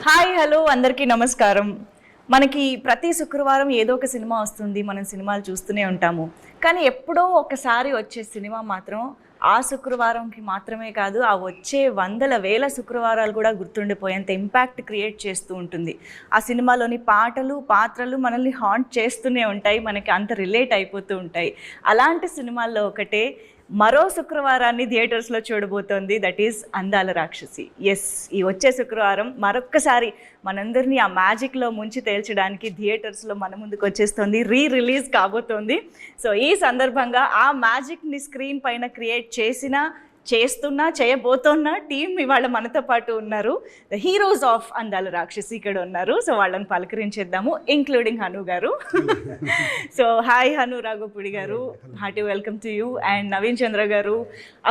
Hi hello అందరికీ నమస్కారం. మనకి ప్రతి శుక్రవారం ఏదో ఒక సినిమా వస్తుంది, మనం సినిమాలు చూస్తూనే ఉంటాము. కానీ ఎప్పుడో ఒకసారి వచ్చే సినిమా మాత్రం ఆ శుక్రవారంకి మాత్రమే కాదు, ఆ వచ్చే వందల వేల శుక్రవారాలు కూడా గుర్తుండిపోయేంత ఇంపాక్ట్ క్రియేట్ చేస్తూ ఉంటుంది. ఆ సినిమాలోని పాటలు పాత్రలు మనల్ని హాంట్ చేస్తూనే ఉంటాయి, మనకి అంత రిలేట్ అయిపోతూ ఉంటాయి. అలాంటి సినిమాల్లో ఒకటే మరో శుక్రవారాన్ని థియేటర్స్లో చూడబోతోంది, దట్ ఈస్ అందాల రాక్షసి. ఎస్, ఈ వచ్చే శుక్రవారం మరొక్కసారి మనందరినీ ఆ మ్యాజిక్లో ముంచి తేల్చడానికి థియేటర్స్లో మన ముందుకు వచ్చేస్తుంది, రిలీజ్ కాబోతోంది. సో ఈ సందర్భంగా ఆ మ్యాజిక్ని స్క్రీన్ పైన క్రియేట్ చేయబోతున్న టీం ఇవాళ మనతో పాటు ఉన్నారు. ద హీరోస్ ఆఫ్ అందాల రాక్షసి ఇక్కడ ఉన్నారు. సో వాళ్ళని పలకరించేద్దాము, ఇంక్లూడింగ్ హను గారు. So hi Hanu Raghavapudi garu, hearty welcome to you. And Naveen Chandra garu.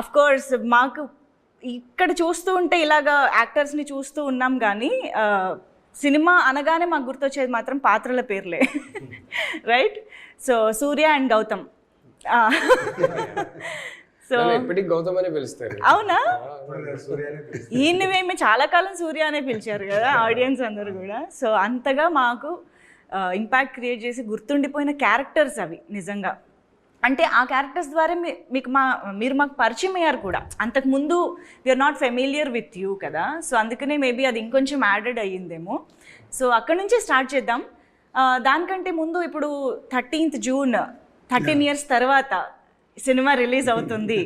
Of course మాకు ఇక్కడ చూస్తూ ఉంటే ఇలాగా యాక్టర్స్ని చూస్తూ ఉన్నాం, కానీ సినిమా అనగానే మాకు గుర్తొచ్చేది మాత్రం పాత్రల పేర్లే. Right? So Surya and Gautham. So ఎప్పటికీ గౌతమ్ అనే పిలుస్తారు. అవునా? ఈయనవేమి చాలా కాలం సూర్య అనే పిలిచారు కదా ఆడియన్స్ అందరూ కూడా. సో అంతగా మాకు ఇంపాక్ట్ క్రియేట్ చేసి గుర్తుండిపోయిన క్యారెక్టర్స్ అవి నిజంగా. అంటే ఆ క్యారెక్టర్స్ ద్వారా మీరు మాకు పరిచయం అయ్యారు కూడా. అంతకుముందు we are not familiar with you కదా, సో అందుకనే మేబీ అది ఇంకొంచెం యాడెడ్ అయ్యిందేమో. సో అక్కడి నుంచే స్టార్ట్ చేద్దాం. దానికంటే ముందు ఇప్పుడు 13th జూన్ 13 years తర్వాత సినిమా రిలీజ్ అవుతుంది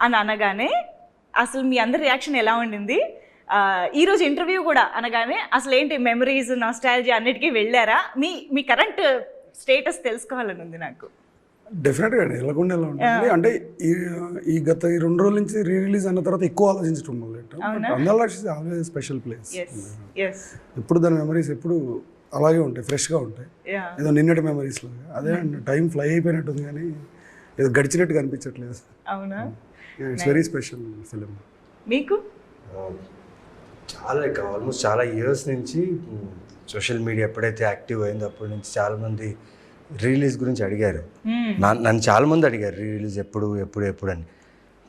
అని అనగానే అసలు మీ అందరి రియాక్షన్ ఎలా ఉండింది? ఈరోజు ఇంటర్వ్యూ కూడా అనగానే అసలు ఏంటి మెమరీస్, నాస్టాలజీ అన్నిటికీ వెళ్ళారా? మీ కరెంట్ స్టేటస్ తెలుసుకోవాలని ఉంది నాకు. డెఫినెట్గా ఎలాగుండే ఎలా ఉంటుంది అంటే ఈ గత 2 రోజుల నుంచి రిలీజ్ అయిన తర్వాత ఎక్కువ ఆలోచించడం మొదలెట్టాం. అందాల రాక్షసి ఆల్వేస్ స్పెషల్ ప్లేస్. ఎప్పుడు దాని మెమరీస్ ఎప్పుడు అలాగే ఉంటాయి, ఫ్రెష్గా ఉంటాయి, ఏదో నిన్నటి మెమరీస్ లాగా. అదే టైం ఫ్లై అయిపోయినట్టుంది కానీ ఏదో గడిచినట్టుగా అనిపించట్లేదు. అవునా? It's very special film. మీకు చాలా ఆల్మోస్ట్ చాలా ఇయర్స్ నుంచి సోషల్ మీడియా ఎప్పుడైతే యాక్టివ్ అయిందో అప్పటి నుంచి చాలామంది రిలీజ్ గురించి అడిగారు. నన్ను చాలామంది అడిగారు రిలీజ్ ఎప్పుడు అని.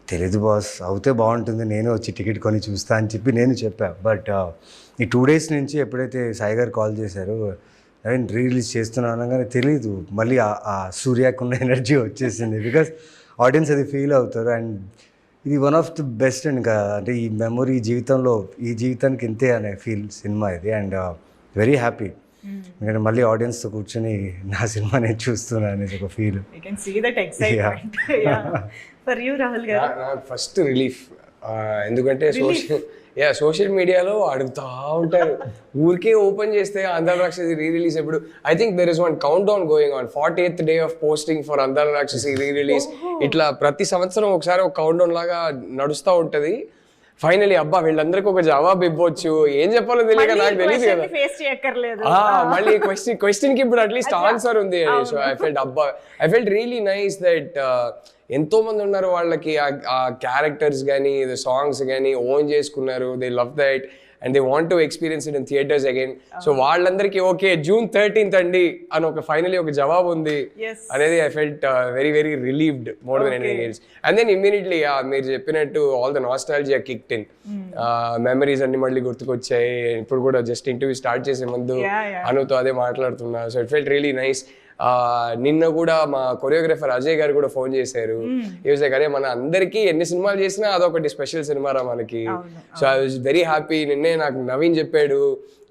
తెలీదు బాస్, అవుతే బాగుంటుంది, నేను వచ్చి టికెట్ కొని చూస్తా అని చెప్పి నేను చెప్పా. బట్ ఈ 2 days నుంచి ఎప్పుడైతే సాయి గారు కాల్ చేశారు, నవీన్ రిలీజ్ చేస్తున్నాను అనగానే తెలీదు, మళ్ళీ ఆ సూర్యకున్న ఎనర్జీ వచ్చేసింది. బికాస్ ఆడియన్స్ అది ఫీల్ అవుతారు. అండ్ ఇది one of the best and అంటే ఈ మెమొరీ ఈ జీవితానికి ఇంతే అనే ఫీల్ సినిమా ఇది. అండ్ వెరీ హ్యాపీ, ఎందుకంటే మళ్ళీ ఆడియన్స్తో కూర్చొని నా సినిమా నేను చూస్తున్నాను అనేది ఒక ఫీల్. ఫస్ట్ రిలీఫ్, ఎందుకంటే సోషల్ మీడియాలో అడుగుతూ ఉంటారు, ఊరికే ఓపెన్ చేస్తే అందాల రాక్షసి రిలీజ్ ఎప్పుడు. I think there is one count down going on, 48th day of posting for అందాల రాక్షసి రిలీజ్. ఇట్లా ప్రతి సంవత్సరం ఒకసారి ఒక కౌంట్ డౌన్ లాగా నడుస్తూ ఉంటుంది. ఫైనలీ అబ్బా వీళ్ళందరికీ ఒక జవాబు ఇవ్వచ్చు, ఏం చెప్పాలో తెలియక నాకు తెలియదు కదా, మళ్ళీ క్వశ్చన్ కి ఇప్పుడు అట్లీస్ట్ ఆన్సర్ ఉంది. So I felt really nice that ఎంతో మంది ఉన్నారు వాళ్ళకి ఆ క్యారెక్టర్స్ కానీ సాంగ్స్ కానీ ఓన్ చేసుకున్నారు. They love that and they want to experience it in theatres again. So వాళ్ళందరికీ ఓకే June 13th అండి అని ఫైనలీ ఒక జవాబు ఉంది అనేది I felt very very relieved more than anything else. And then immediately మీరు చెప్పినట్టు all the nostalgia kicked in, memories అన్ని మళ్ళీ గుర్తుకొచ్చాయి. ఇప్పుడు కూడా జస్ట్ ఇంటర్వ్యూ స్టార్ట్ చేసే ముందు అనుతో అదే మాట్లాడుతున్నా. So it felt really nice. నిన్న కూడా మా కొరియోగ్రాఫర్ అజయ్ గారు కూడా ఫోన్ చేశారు. అదే మన అందరికీ ఎన్ని సినిమాలు చేసినా అదొకటి స్పెషల్ సినిమా రా మనకి. So I was very happy. నిన్నే నాకు నవీన్ చెప్పాడు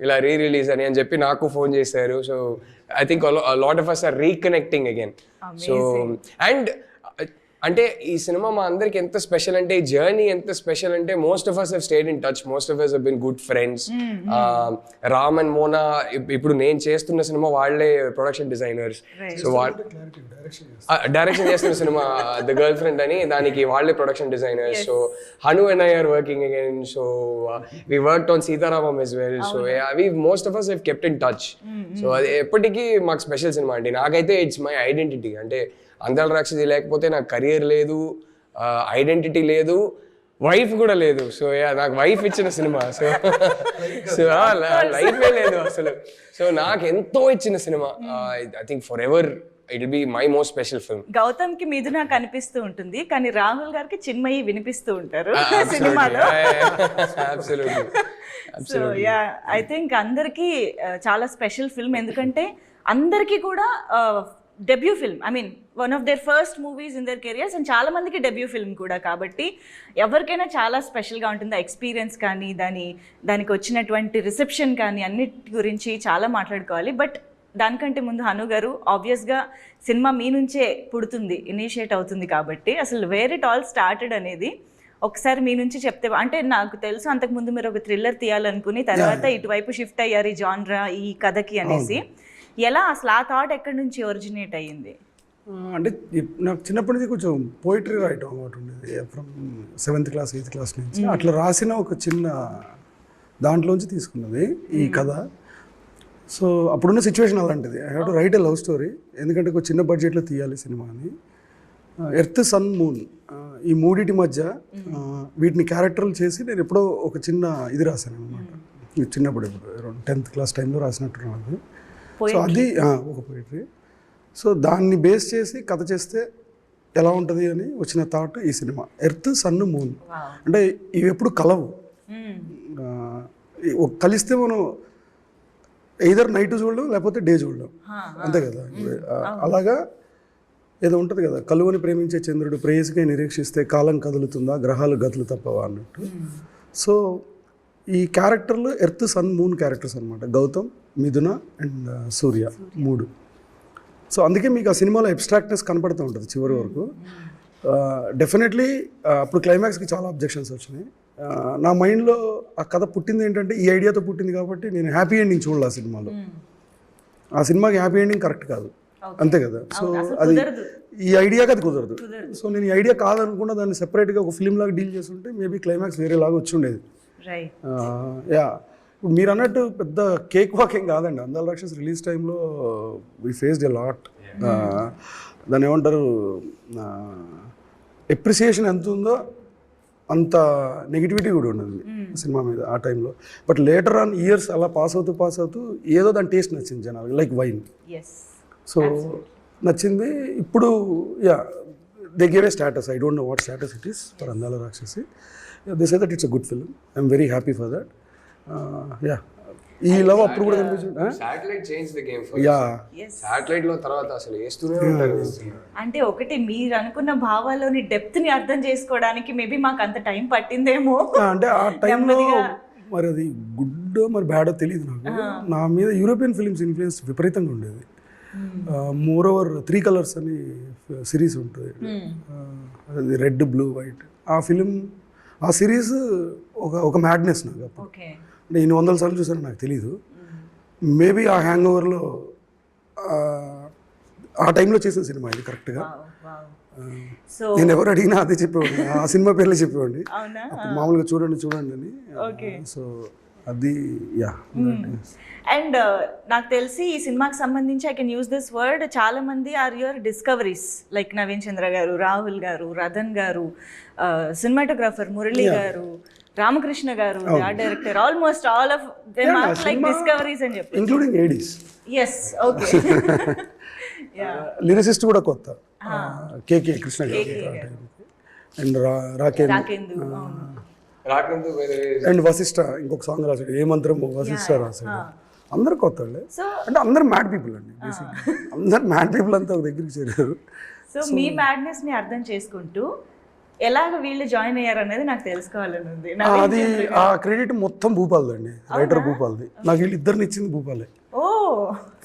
ఇలా రిలీజ్ అని చెప్పి నాకు ఫోన్ చేశారు. So I think lot of us are reconnecting again. So and అంటే ఈ సినిమా మా అందరికి ఎంత స్పెషల్ అంటే, ఈ జర్నీ ఎంత స్పెషల్ అంటే, most of us have stayed in touch, most of us have been good friends. Ram and Mona ఇప్పుడు నేను చేస్తున్న సినిమా వాళ్ళే ప్రొడక్షన్ డిజైనర్స్. సో డైరెక్షన్ చేస్తున్న సినిమా ద గర్ల్ ఫ్రెండ్ అని, దానికి వాళ్ళే production designers. So Hanu and I are working again. So we worked on Sitaramam as well. So we most of us have kept in touch. So అది ఎప్పటికీ మాకు special cinema అండి. నాకైతే it's my identity. అంటే అందాల రాక్షసి లేకపోతే నాకు కెరియర్ లేదు, ఐడెంటిటీ లేదు, వైఫ్ కూడా లేదు. సో నాకు వైఫ్ ఇచ్చిన సినిమా. సో లైఫే లేదు అసలు. సో నాకు ఎంతో ఇచ్చిన cinema. I think forever it'll be my most special film. Gautham కి మీదు నాకు అనిపిస్తూ ఉంటుంది, కానీ రాహుల్ గారికి చిన్మయి వినిపిస్తూ ఉంటారు Absolutely. సినిమాలో. Absolutely. So yeah, I think అందరికీ చాలా స్పెషల్ ఫిల్మ్, ఎందుకంటే అందరికీ కూడా debut film, I mean one of their first movies in their careers, and చాలా మందికి డెబ్యూ ఫిల్మ్ కూడా, కాబట్టి ఎవరికైనా చాలా స్పెషల్గా ఉంటుంది. ఆ ఎక్స్పీరియన్స్ కానీ దానికి వచ్చినటువంటి రిసెప్షన్ కానీ అన్నిటి గురించి చాలా మాట్లాడుకోవాలి. బట్ దానికంటే ముందు హను గారు, ఆబ్వియస్గా సినిమా మీ నుంచే పుడుతుంది, ఇనిషియేట్ అవుతుంది, కాబట్టి అసలు వేర్ ఇట్ ఆల్ స్టార్టెడ్ అనేది ఒకసారి మీ నుంచి చెప్తే, అంటే నాకు తెలుసు అంతకుముందు మీరు ఒక థ్రిల్లర్ తీయాలనుకుని తర్వాత ఇటువైపు షిఫ్ట్ అయ్యారు ఈ జాన్రా, ఈ కథకి అనేసి. ఎలా అసలు ఆ థాట్ ఎక్కడి నుంచి ఒరిజినేట్ అయ్యింది? అంటే నాకు చిన్నప్పటి నుంచి కొంచెం పోయిటరీ రాయటం అలవాటు ఉండేది, from 7th class 8th class నుంచి. అట్లా రాసిన ఒక చిన్న దాంట్లోంచి తీసుకున్నది ఈ కథ. సో అప్పుడున్న సిచ్యువేషన్ అలాంటిది, I have to right a love story, ఎందుకంటే ఒక చిన్న బడ్జెట్లో తీయాలి సినిమా అని. ఎర్త్, సన్, మూన్ ఈ మూడిటి మధ్య వీటిని క్యారెక్టర్లు చేసి నేను ఎప్పుడో ఒక చిన్న ఇది రాశాను అనమాట. చిన్నప్పుడు అరౌండ్ 10th క్లాస్ టైంలో రాసినట్టున్నాను. సో అది ఒక పోయిటరీ. సో దాన్ని బేస్ చేసి కథ చేస్తే ఎలా ఉంటుంది అని వచ్చిన థాట్ ఈ సినిమా. ఎర్త్, సన్, మూన్ అంటే ఇవి ఎప్పుడు కలవు, కలిస్తే మనం ఎయిదర్ నైట్ చూడడం లేకపోతే డే చూడడం, అంతే కదా. అలాగా ఏదో ఉంటుంది కదా, కలువని ప్రేమించే చంద్రుడు ప్రేయసికై నిరీక్షిస్తే కాలం కదులుతుందా, గ్రహాలు గతులు తప్పవా అన్నట్టు. సో ఈ క్యారెక్టర్లు ఎర్త్, సన్, మూన్ క్యారెక్టర్స్ అనమాట. గౌతమ్, మిథున అండ్ సూర్య, 3. సో అందుకే మీకు ఆ సినిమాలో అబ్స్ట్రాక్ట్నెస్ కనపడుతూ ఉంటుంది చివరి వరకు. డెఫినెట్లీ అప్పుడు క్లైమాక్స్కి చాలా అబ్జెక్షన్స్ వచ్చినాయి. నా మైండ్లో ఆ కథ పుట్టింది ఏంటంటే ఈ ఐడియాతో పుట్టింది, కాబట్టి నేను హ్యాపీ ఎండింగ్ చూడాలి ఆ సినిమాలో. ఆ సినిమాకి హ్యాపీ ఎండింగ్ కరెక్ట్ కాదు, అంతే కదా. సో అది ఈ ఐడియాకి అది కుదరదు. సో నేను ఈ ఐడియా కాదనుకున్నా దాన్ని సెపరేట్గా ఒక ఫిల్మ్ లాగా డీల్ చేస్తుంటే మేబీ క్లైమాక్స్ వేరేలాగా వచ్చి ఉండేది. యా, ఇప్పుడు మీరు అన్నట్టు పెద్ద కేక్ వాకింగ్ కాదండి. అందాల రాక్షస్ రిలీజ్ టైంలో వీ ఫేస్డ్ ఎ లాట్. దాన్ని ఏమంటారు, ఎప్రిసియేషన్ ఎంత ఉందో అంత నెగిటివిటీ కూడా ఉన్నది సినిమా మీద ఆ టైంలో. బట్ లేటర్ ఆన్ ఇయర్స్ అలా పాస్ అవుతూ ఏదో దాని టేస్ట్ నచ్చింది జనాలు, లైక్ వైన్. సో నచ్చింది. ఇప్పుడు yeah, they gave a status, I don't know what status it is for అందాల రాక్షసి. They say that it's a good film, I'm very happy for that. Yeah, ఈ లవ్ అప్పుడు కూడా కనిపించింది. Satellite change the game for yeah, satellite లో తర్వాత అసలు వేస్తూనే ఉంటారు. అంటే ఒకటి మీరు అనుకున్న భావాల్లోని డెప్త్ ని అర్థం చేసుకోవడానికి మేబీ మాకు అంత టైం పట్టిందేమో. అంటే ఆ టైంలో మరి అది గుడ్ మరి బ్యాడో తెలియదు నాకు. నా మీద యూరోపియన్ ఫిలిమ్స్ ఇన్ఫ్లుయెన్స్ విపరీతంగా ఉండేది. మోర్ ఓవర్ 3 కలర్స్ అని సిరీస్ ఉంటుంది, అది రెడ్, బ్లూ, వైట్. ఆ ఫిలిం, ఆ సిరీస్ ఒక మ్యాడ్నెస్ నాకు. అప్పుడు అంటే ఇన్ని 100 సార్లు చూసాను నాకు తెలీదు. మేబీ ఆ హ్యాంగ్ ఓవర్లో ఆ టైంలో చేసిన సినిమా ఇది కరెక్ట్గా. నేను ఎవరు అడిగినా అదే చెప్పేవాడిని, ఆ సినిమా పేర్లే చెప్పేవాడిని. మామూలుగా చూడండి అని. సో అది యా. అండ్ నాకు తెలిసి ఈ సినిమాకి సంబంధించి I can use this word, చాలా మంది are your discoveries, like Naveen Chandra garu, Rahul గారు, రథన్ గారు, సినిమాటోగ్రాఫర్ మురళి గారు, రామకృష్ణ గారు, art director, almost all of them are like discoveries అని చెప్పి, including ADs. Yes, okay. Lyricist కూడా కొత్త, కేకే కృష్ణ గారు అండ్ రాకేందు అండ్ వశిష్ఠ ఇంకొక సాంగ్ రాశాడు, ఏ మంత్రం వశిష్ఠ రాశాడు. అందరు కొత్త వాళ్ళే, అంటే అందరు మ్యాడ్ పీపుల్ అండి. అందరు మ్యాడ్ పీపుల్ అంతా ఒక దగ్గరికి చేరారు. సో మీ మ్యాడ్నెస్ ని అర్థం చేసుకుంటూ ఎలాగ వీళ్ళు జాయిన్ అయ్యారు అనేది నాకు తెలుసుకోవాలని ఉంది. అది ఆ క్రెడిట్ మొత్తం భూపాల్ది అండి, రైటర్ భూపాల్ది. నాకు వీళ్ళు ఇద్దరిని ఇచ్చింది భూపాలే.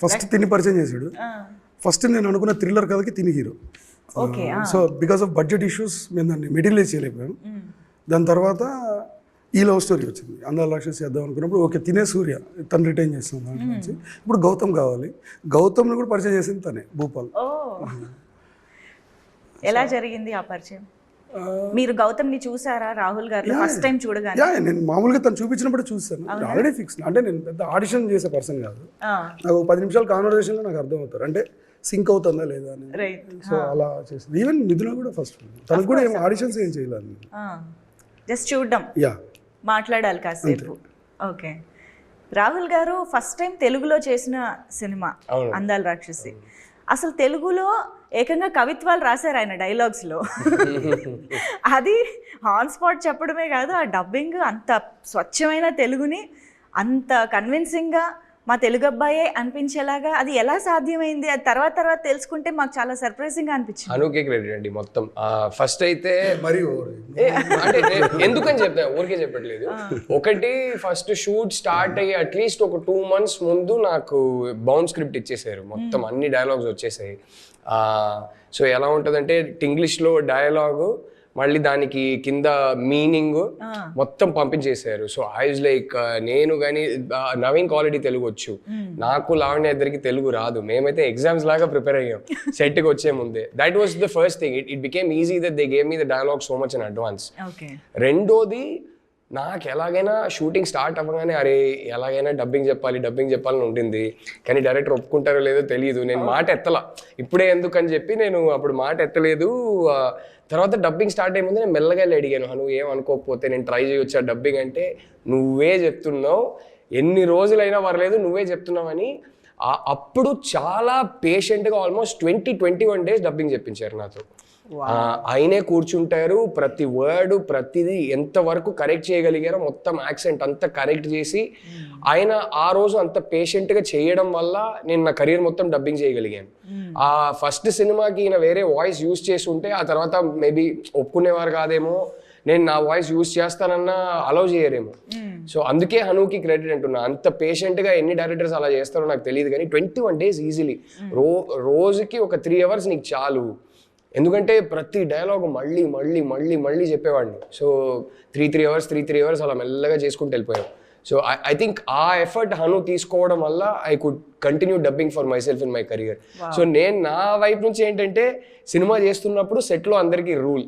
ఫస్ట్ తిని పరిచయం చేశాడు. ఫస్ట్ నేను అనుకున్న థ్రిల్లర్ కథకి తిని hero. So because of budget issues మేము దాన్ని మెటీరియలైజ్ చేయలేకపోయాం. దాని తర్వాత ఈ లవ్ స్టోరీ వచ్చింది, అందాల రాక్షసి చేద్దాం అనుకున్నప్పుడు ఓకే తినే సూర్య తను రిటైన్ చేస్తాం దాంట్లో నుంచి. ఇప్పుడు గౌతమ్ కావాలి, గౌతమ్ని కూడా పరిచయం చేసింది తనే, భూపాల్. ఎలా జరిగింది ఆ పరిచయం? మీరు గౌతమ్ ని చూసారా రాహుల్ గారు ఫస్ట్ టైం చూడగానే? నేను మామూలుగా తను చూపించినప్పుడు చూస్తాను, ఆల్రెడీ ఫిక్స్. అంటే నేను పెద్ద ఆడిషన్ చేసే పర్సన్ కాదు, నాకు 10 నిమిషాల కాన్వర్సేషన్లో నాకు అర్థం అవుతారు, అంటే సింక్ అవుతుందా లేదా అని. సో అలా చేసింది. ఈవెన్ మిథున కూడా ఫస్ట్, తనకు కూడా ఏం ఆడిషన్స్ ఏం చేయలేదు, జస్ట్ చూడడం, మాట్లాడాలి కాసేపు. ఓకే. రాహుల్ గారు ఫస్ట్ టైం తెలుగులో చేసిన సినిమా అందాల రాక్షసి. అసలు తెలుగులో ఏకంగా కవిత్వాలు రాశారు ఆయన డైలాగ్స్లో. అది ఆన్ స్పాట్ చెప్పడమే కాదు, ఆ డబ్బింగ్ అంత స్వచ్ఛమైన తెలుగుని అంత కన్విన్సింగ్గా మా తెలుగు అబ్బాయే అనిపించేలాగా అది ఎలా సాధ్యమైంది, అది తర్వాత తెలుసుకుంటే మాకు చాలా సర్ప్రైజింగ్గా అనిపించింది. అనుకే క్రెడిట్ అండి మొత్తం. ఫస్ట్ అయితే మరి అంటే ఎందుకని చెప్తా, ఊరికే చెప్పట్లేదు. ఒకటి ఫస్ట్ షూట్ స్టార్ట్ అయ్యి అట్లీస్ట్ ఒక 2 months ముందు నాకు బౌండ్ స్క్రిప్ట్ ఇచ్చేసారు, మొత్తం అన్ని డైలాగ్స్ వచ్చేసాయి. సో ఎలా ఉంటుందంటే ఇంగ్లీష్లో డైలాగు, మళ్ళీ దానికి కింద మీనింగ్ మొత్తం పంపించేశారు. సో ఐ వాజ్ లైక్, నేను కానీ నవీన్ ఆల్రెడీ తెలుగు వచ్చు, నాకు లావణ్య ఇద్దరికి తెలుగు రాదు, మేమైతే ఎగ్జామ్స్ లాగా ప్రిపేర్ అయ్యాం సెట్కి వచ్చే ముందే. That was the first thing. It became easy that they gave me the dialogue so much in advance. రెండోది, నాకు ఎలాగైనా షూటింగ్ స్టార్ట్ అవ్వగానే అరే ఎలాగైనా డబ్బింగ్ చెప్పాలని ఉంటుంది, కానీ డైరెక్టర్ ఒప్పుకుంటారో లేదో తెలియదు. నేను మాట ఎత్తలా, ఇప్పుడే ఎందుకని చెప్పి నేను అప్పుడు మాట ఎత్తలేదు. తర్వాత డబ్బింగ్ స్టార్ట్ అయ్యే ముందు నేను మెల్లగా అడిగాను, నువ్వు ఏం అనుకోకపోతే నేను ట్రై చేయొచ్చా డబ్బింగ్ అంటే, నువ్వే చెప్తున్నావు, ఎన్ని రోజులైనా పర్లేదు నువ్వే చెప్తున్నావు అని. అప్పుడు చాలా పేషెంట్గా ఆల్మోస్ట్ 21 days డబ్బింగ్ చెప్పించారు నాతో. ఆయనే కూర్చుంటారు, ప్రతి వర్డ్ ప్రతిదీ ఎంతవరకు కరెక్ట్ చేయగలిగారో మొత్తం యాక్సెంట్ అంతా కరెక్ట్ చేసి, ఆయన ఆ రోజు అంత పేషెంట్గా చేయడం వల్ల నేను నా కెరీర్ మొత్తం డబ్బింగ్ చేయగలిగాను. ఆ ఫస్ట్ సినిమాకి ఈయన వేరే వాయిస్ యూజ్ చేసి ఉంటే ఆ తర్వాత మేబీ ఒప్పుకునేవారు కాదేమో, నేను నా వాయిస్ యూజ్ చేస్తానన్నా అలౌ చేయరేమో. సో అందుకే హనుకి క్రెడిట్ అంటున్నా. అంత పేషెంట్గా ఎన్ని డైరెక్టర్స్ అలా చేస్తారో నాకు తెలియదు, కానీ 21 days ఈజీలీ, రోజుకి ఒక 3 hours నీకు చాలు. ఎందుకంటే ప్రతి డైలాగ్ మళ్ళీ మళ్ళీ మళ్ళీ మళ్ళీ చెప్పేవాడిని. సో 3 hours అలా మెల్లగా చేసుకుంటూ వెళ్ళిపోయాం. సో ఐ థింక్ ఆ ఎఫర్ట్ హను తీసుకోవడం వల్ల I could continue dubbing for my self in my career. So నేను నా వైపు నుంచి ఏంటంటే, సినిమా చేస్తున్నప్పుడు సెట్లో అందరికీ రూల్,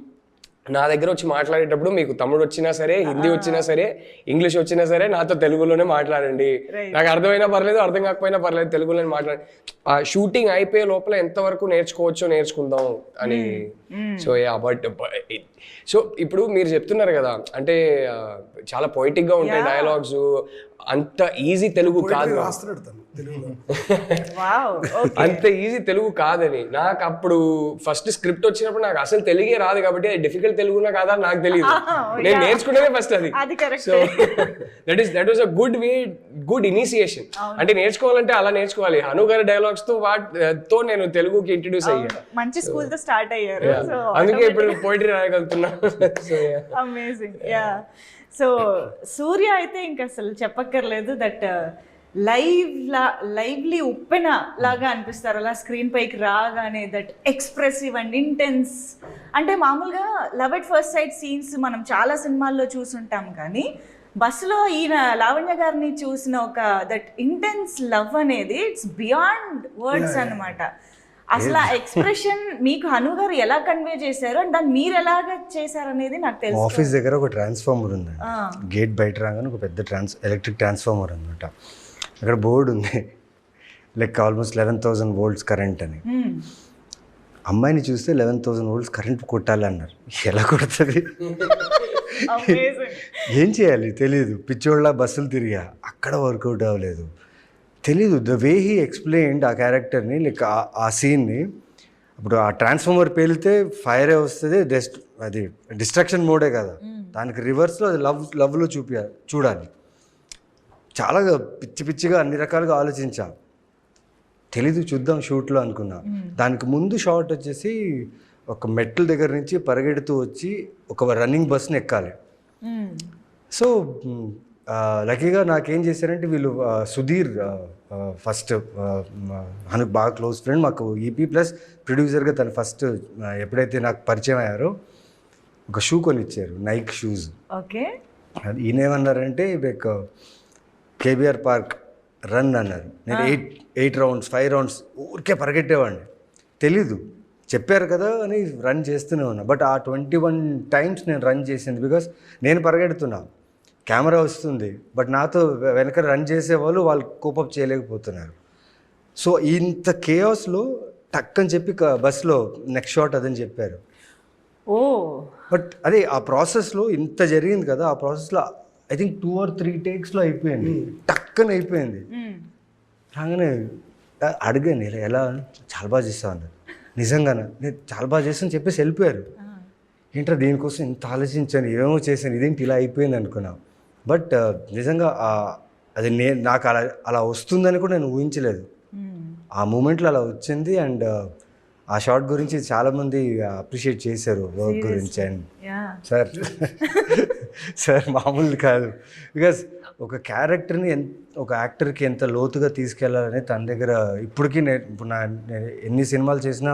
నా దగ్గర వచ్చి మాట్లాడేటప్పుడు మీకు తమిళ్ వచ్చినా సరే, హిందీ వచ్చినా సరే, ఇంగ్లీష్ వచ్చినా సరే నాతో తెలుగులోనే మాట్లాడండి. నాకు అర్థమైనా పర్లేదు, అర్థం కాకపోయినా పర్లేదు, తెలుగులోనే మాట్లాడండి. ఆ షూటింగ్ అయిపోయే లోపల ఎంతవరకు నేర్చుకోవచ్చో నేర్చుకుందాం అని. సో యా, బట్ సో ఇప్పుడు మీరు చెప్తున్నారు కదా, అంటే చాలా పొయిటిక్గా ఉంటాయి డైలాగ్స్, అంత ఈజీ తెలుగు కాదు, అంత ఈజీ తెలుగు కాదని. నాకు అప్పుడు ఫస్ట్ స్క్రిప్ట్ వచ్చినప్పుడు నాకు అసలు తెలుగే రాదు, కాబట్టి అది డిఫికల్ట్ తెలుగునా కాదా నాకు తెలియదు. నేను నేర్చుకునేదే ఫస్ట్ అది. So that was a good way, good initiation. అంటే నేర్చుకోవాలంటే అలా నేర్చుకోవాలి. హను గారి డైలాగ్స్ తో నేను తెలుగుకి ఇంట్రడ్యూస్ అయ్యాను. మంచి స్కూల్ తో స్టార్ట్ అయ్యారు, అందుకే ఇప్పుడు పోయిటరీ రాయగలుగుతున్నా. అమేజింగ్. యా. సో సూర్య అయితే ఇంకా అసలు చెప్పక్కర్లేదు, దట్ లైవ్లీ ఉప్పెన లాగా అనిపిస్తారు అలా స్క్రీన్ పైకి రాగానే. That expressive and intense. అంటే మామూలుగా love at first sight scenes మనం చాలా సినిమాల్లో చూసుంటాం, కానీ బస్సులో ఈయన లావణ్య గారిని చూసిన ఒక దట్ ఇంటెన్స్ లవ్ అనేది ఇట్స్ బియాండ్ వర్డ్స్ అన్నమాట. అసలు ఆ ఎక్స్ప్రెషన్ మీకు హను గారు ఎలా కన్వే చేశారు అండ్ దాన్ని మీరు ఎలాగ చేశారు అనేది నాకు తెలుసు. ఆఫీస్ దగ్గర ఒక ట్రాన్స్ఫార్మర్ ఉంది, గేట్ బయట రాగానే ఒక పెద్ద ఎలక్ట్రిక్ ట్రాన్స్ఫార్మర్ అనమాట. అక్కడ బోర్డు ఉంది, లైక్ ఆల్మోస్ట్ 11,000 volts కరెంట్ అని. అమ్మాయిని చూస్తే 11,000 volts కరెంట్ కొట్టాలి అన్నారు. ఎలా కొడుతుంది, ఏం చేయాలి తెలియదు, పిచ్చోళ్ళ బస్సులు తిరిగా, అక్కడ వర్కౌట్ అవ్వలేదు, తెలీదు. ద వే హీ ఎక్స్ప్లెయిన్డ్ ఆ క్యారెక్టర్ని, లైక్ ఆ సీన్ని. ఇప్పుడు ఆ ట్రాన్స్ఫార్మర్ పేలితే ఫైరే వస్తుంది, అది డిస్ట్రక్షన్ మోడే కదా, దానికి రివర్స్లో అది లవ్లో చూడాలి. చాలా పిచ్చిగా అన్ని రకాలుగా ఆలోచించా, తెలీదు చూద్దాం షూట్లో అనుకున్నా. దానికి ముందు షాట్ వచ్చేసి ఒక మెట్ల దగ్గర నుంచి పరిగెడుతూ వచ్చి ఒక రన్నింగ్ బస్ని ఎక్కాలి. సో లక్కీగా నాకేం చేశారంటే వీళ్ళు సుధీర్, ఫస్ట్ మనకు బాగా క్లోజ్ ఫ్రెండ్, మాకు ఈపీ ప్లస్ ప్రొడ్యూసర్గా తను ఫస్ట్ ఎప్పుడైతే నాకు పరిచయం అయ్యారో ఒక షూ కొనిచ్చారు, నైక్ షూస్. ఓకే. ఈయనేమన్నారంటే లైక్ కేబీఆర్ పార్క్ రన్ అన్నారు. నేను 8 rounds 5 rounds ఊరికే పరిగెట్టేవాడిని, తెలీదు చెప్పారు కదా అని రన్ చేస్తూనే ఉన్నా. బట్ ఆ 21 times నేను రన్ చేసింది బికాస్ నేను పరిగెడుతున్నా, కెమెరా వస్తుంది, బట్ నాతో వెనక రన్ చేసేవాళ్ళు వాళ్ళు కోపప్ చేయలేకపోతున్నారు. సో ఇంత కేయాస్లో టక్ అని చెప్పి బస్లో నెక్స్ట్ షాట్ అదని చెప్పారు. ఓ బట్ అదే ఆ ప్రాసెస్లో ఇంత జరిగింది కదా, ఆ ప్రాసెస్లో ఐ థింక్ 2 or 3 takesలో అయిపోయింది, టక్కని అయిపోయింది. రాగానే అడిగాను ఇలా ఎలా చాలా బాగా చేస్తావు అన్నారు. నిజంగానే నేను చాలా బాగా చేస్తాను చెప్పేసి వెళ్ళిపోయారు. ఏంట్రా దీనికోసం ఇంత ఆలోచించాను, ఏమేమో చేశాను, ఇదేంటి ఇలా అయిపోయింది అనుకున్నాను. బట్ నిజంగా అది నాకు అలా వస్తుందని కూడా నేను ఊహించలేదు. ఆ మూమెంట్లో అలా వచ్చింది. అండ్ ఆ షార్ట్ గురించి చాలామంది అప్రిషియేట్ చేశారు వర్క్ గురించి. అండ్ సార్ మామూలు కాదు. బికాస్ ఒక క్యారెక్టర్ని ఒక యాక్టర్కి ఎంత లోతుగా తీసుకెళ్లాలని తన దగ్గర ఇప్పటికీ ఇప్పుడు నేను ఎన్ని సినిమాలు చేసినా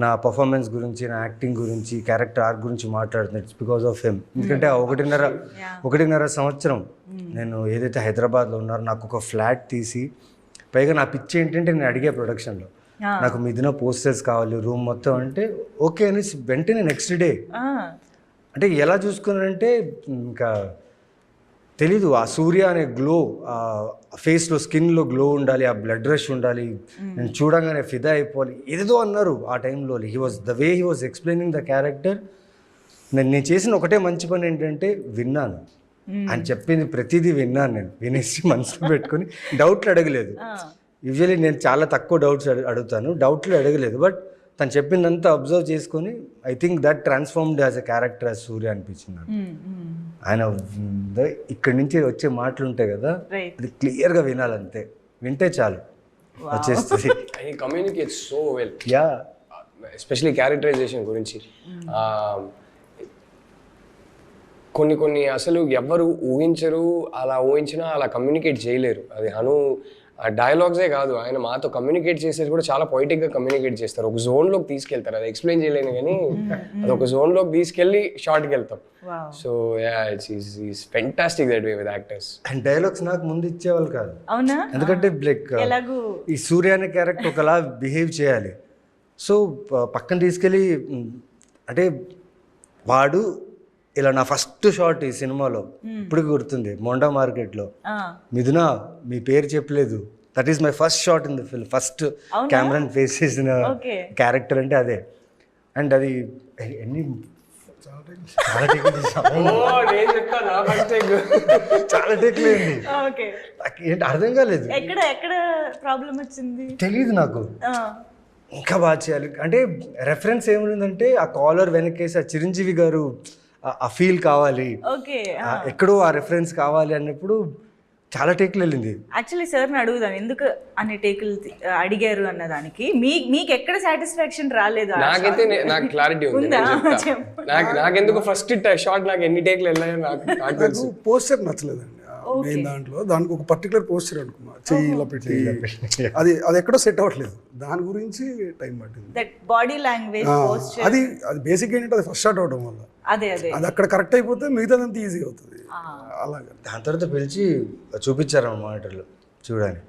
నా పర్ఫార్మెన్స్ గురించి, నా యాక్టింగ్ గురించి, క్యారెక్టర్ ఆర్క్ గురించి మాట్లాడుతున్నాను. It's because of him. ఎందుకంటే ఆ ఒకటిన్నర సంవత్సరం నేను ఏదైతే హైదరాబాద్లో ఉన్నారో నాకు ఒక ఫ్లాట్ తీసి, పైగా నా పిచ్చి ఏంటంటే నేను అడిగే ప్రొడక్షన్లో నాకు మిథున పోస్టర్స్ కావాలి రూమ్ మొత్తం అంటే ఓకే అని వెంటనే నెక్స్ట్ డే అంటే ఎలా చూసుకున్నానంటే ఇంకా తెలీదు. ఆ సూర్య అనే గ్లో, ఆ ఫేస్లో స్కిన్లో గ్లో ఉండాలి, ఆ బ్లడ్ రష్ ఉండాలి, నేను చూడంగానే ఫిదా అయిపోవాలి, ఏదేదో అన్నారు ఆ టైంలో. He was explaining the character. నేను చేసిన ఒకటే మంచి పని ఏంటంటే విన్నాను. ఆయన చెప్పింది ప్రతిదీ విన్నాను. నేను వినేసి మనసులో పెట్టుకుని డౌట్లు అడగలేదు. యూజువల్లీ నేను చాలా తక్కువ డౌట్స్ అడుగుతాను, డౌట్లు అడగలేదు. బట్ తను చెప్పిందంతా అబ్జర్వ్ చేసుకొని I think that transformed as a character as Surya అనిపించింది నాకు. ఆయన ఇక్కడి నుంచి వచ్చే మాటలు ఉంటాయి కదా, అది క్లియర్గా వినాలంతే, వింటే చాలు వచ్చేస్తుంది. Communicates so well. Yeah, especially characterization గురించి కొన్ని అసలు ఎవ్వరు ఊహించరు, అలా ఊహించినా అలా కమ్యూనికేట్ చేయలేరు. అది డైలాగ్సే కాదు, ఆయన మాతో కమ్యూనికేట్ చేసేది కూడా చాలా పొయిటిక్గా కమ్యూనికేట్ చేస్తారు. ఒక జోన్లోకి తీసుకెళ్తారు, అది ఎక్స్ప్లెయిన్ చేయలేను కానీ అది ఒక జోన్లోకి తీసుకెళ్ళి షార్ట్కి వెళ్తాం. So it's fantastic that way with actors. And dialogues నాకు ముందు ఇచ్చేవాళ్ళు కాదు. అవునా? ఎందుకంటే లైక్ ఈ సూర్య అనే క్యారెక్టర్ ఒకలా బిహేవ్ చేయాలి. సో పక్కన తీసుకెళ్ళి అంటే వాడు ఇలా నా ఫస్ట్ షాట్ ఈ సినిమాలో ఇప్పుడు గుర్తుంది, మోండా మార్కెట్లో, మిథున మీ పేరు చెప్పలేదు, that is my first shot in the film. First కెమెరాని ఫేస్ చేసిన క్యారెక్టర్ అంటే అదే. అండ్ అది ఎన్ని చాలా టేక్లు అయింది. ఏంటి అర్థం కాలేదు, తెలీదు నాకు. ఇంకా బాగా చేయాలి అంటే రెఫరెన్స్ ఏముందంటే ఆ కాలర్ వెనకేసి ఆ చిరంజీవి గారు ఆ ఫీల్ కావాలి, ఎక్కడో ఆ రెఫరెన్స్ కావాలి అన్నప్పుడు చాలా టేకులు వెళ్ళింది. యాక్చువల్లీ సార్ని అడుగుదాం ఎందుకు అన్ని టేకులు అడిగారు అన్నదానికి. మీకు ఎక్కడ సాటిస్ఫాక్షన్ రాలేదు? నాకైతే నాకు క్లారిటీ ఉంది. నాకెందుకు ఫస్ట్ షాట్ నాకు ఎన్ని టేకులు వెళ్ళాయో నాకు తెలుసు. పోస్టర్ నచ్చలేదండి మెయిన్ దాంట్లో. దానికి ఒక పర్టికులర్ పోస్టర్ అనుకున్నా, చెయ్యి ఇలా పెట్టి అది ఎక్కడో సెట్ అవ్వట్లేదు. దాని గురించి టైం పట్టింది. బాడీ లాంగ్వేజ్, అది బేసిక్ ఏంటంటే అది ఫస్ట్ షాట్ అవడం వల్ల అది అక్కడ కరెక్ట్ అయిపోతే మిగతాదంతా ఈజీ అవుతుంది. అలాగే దాని తర్వాత పిలిచి చూపించారు మానిటర్లో చూడాలి,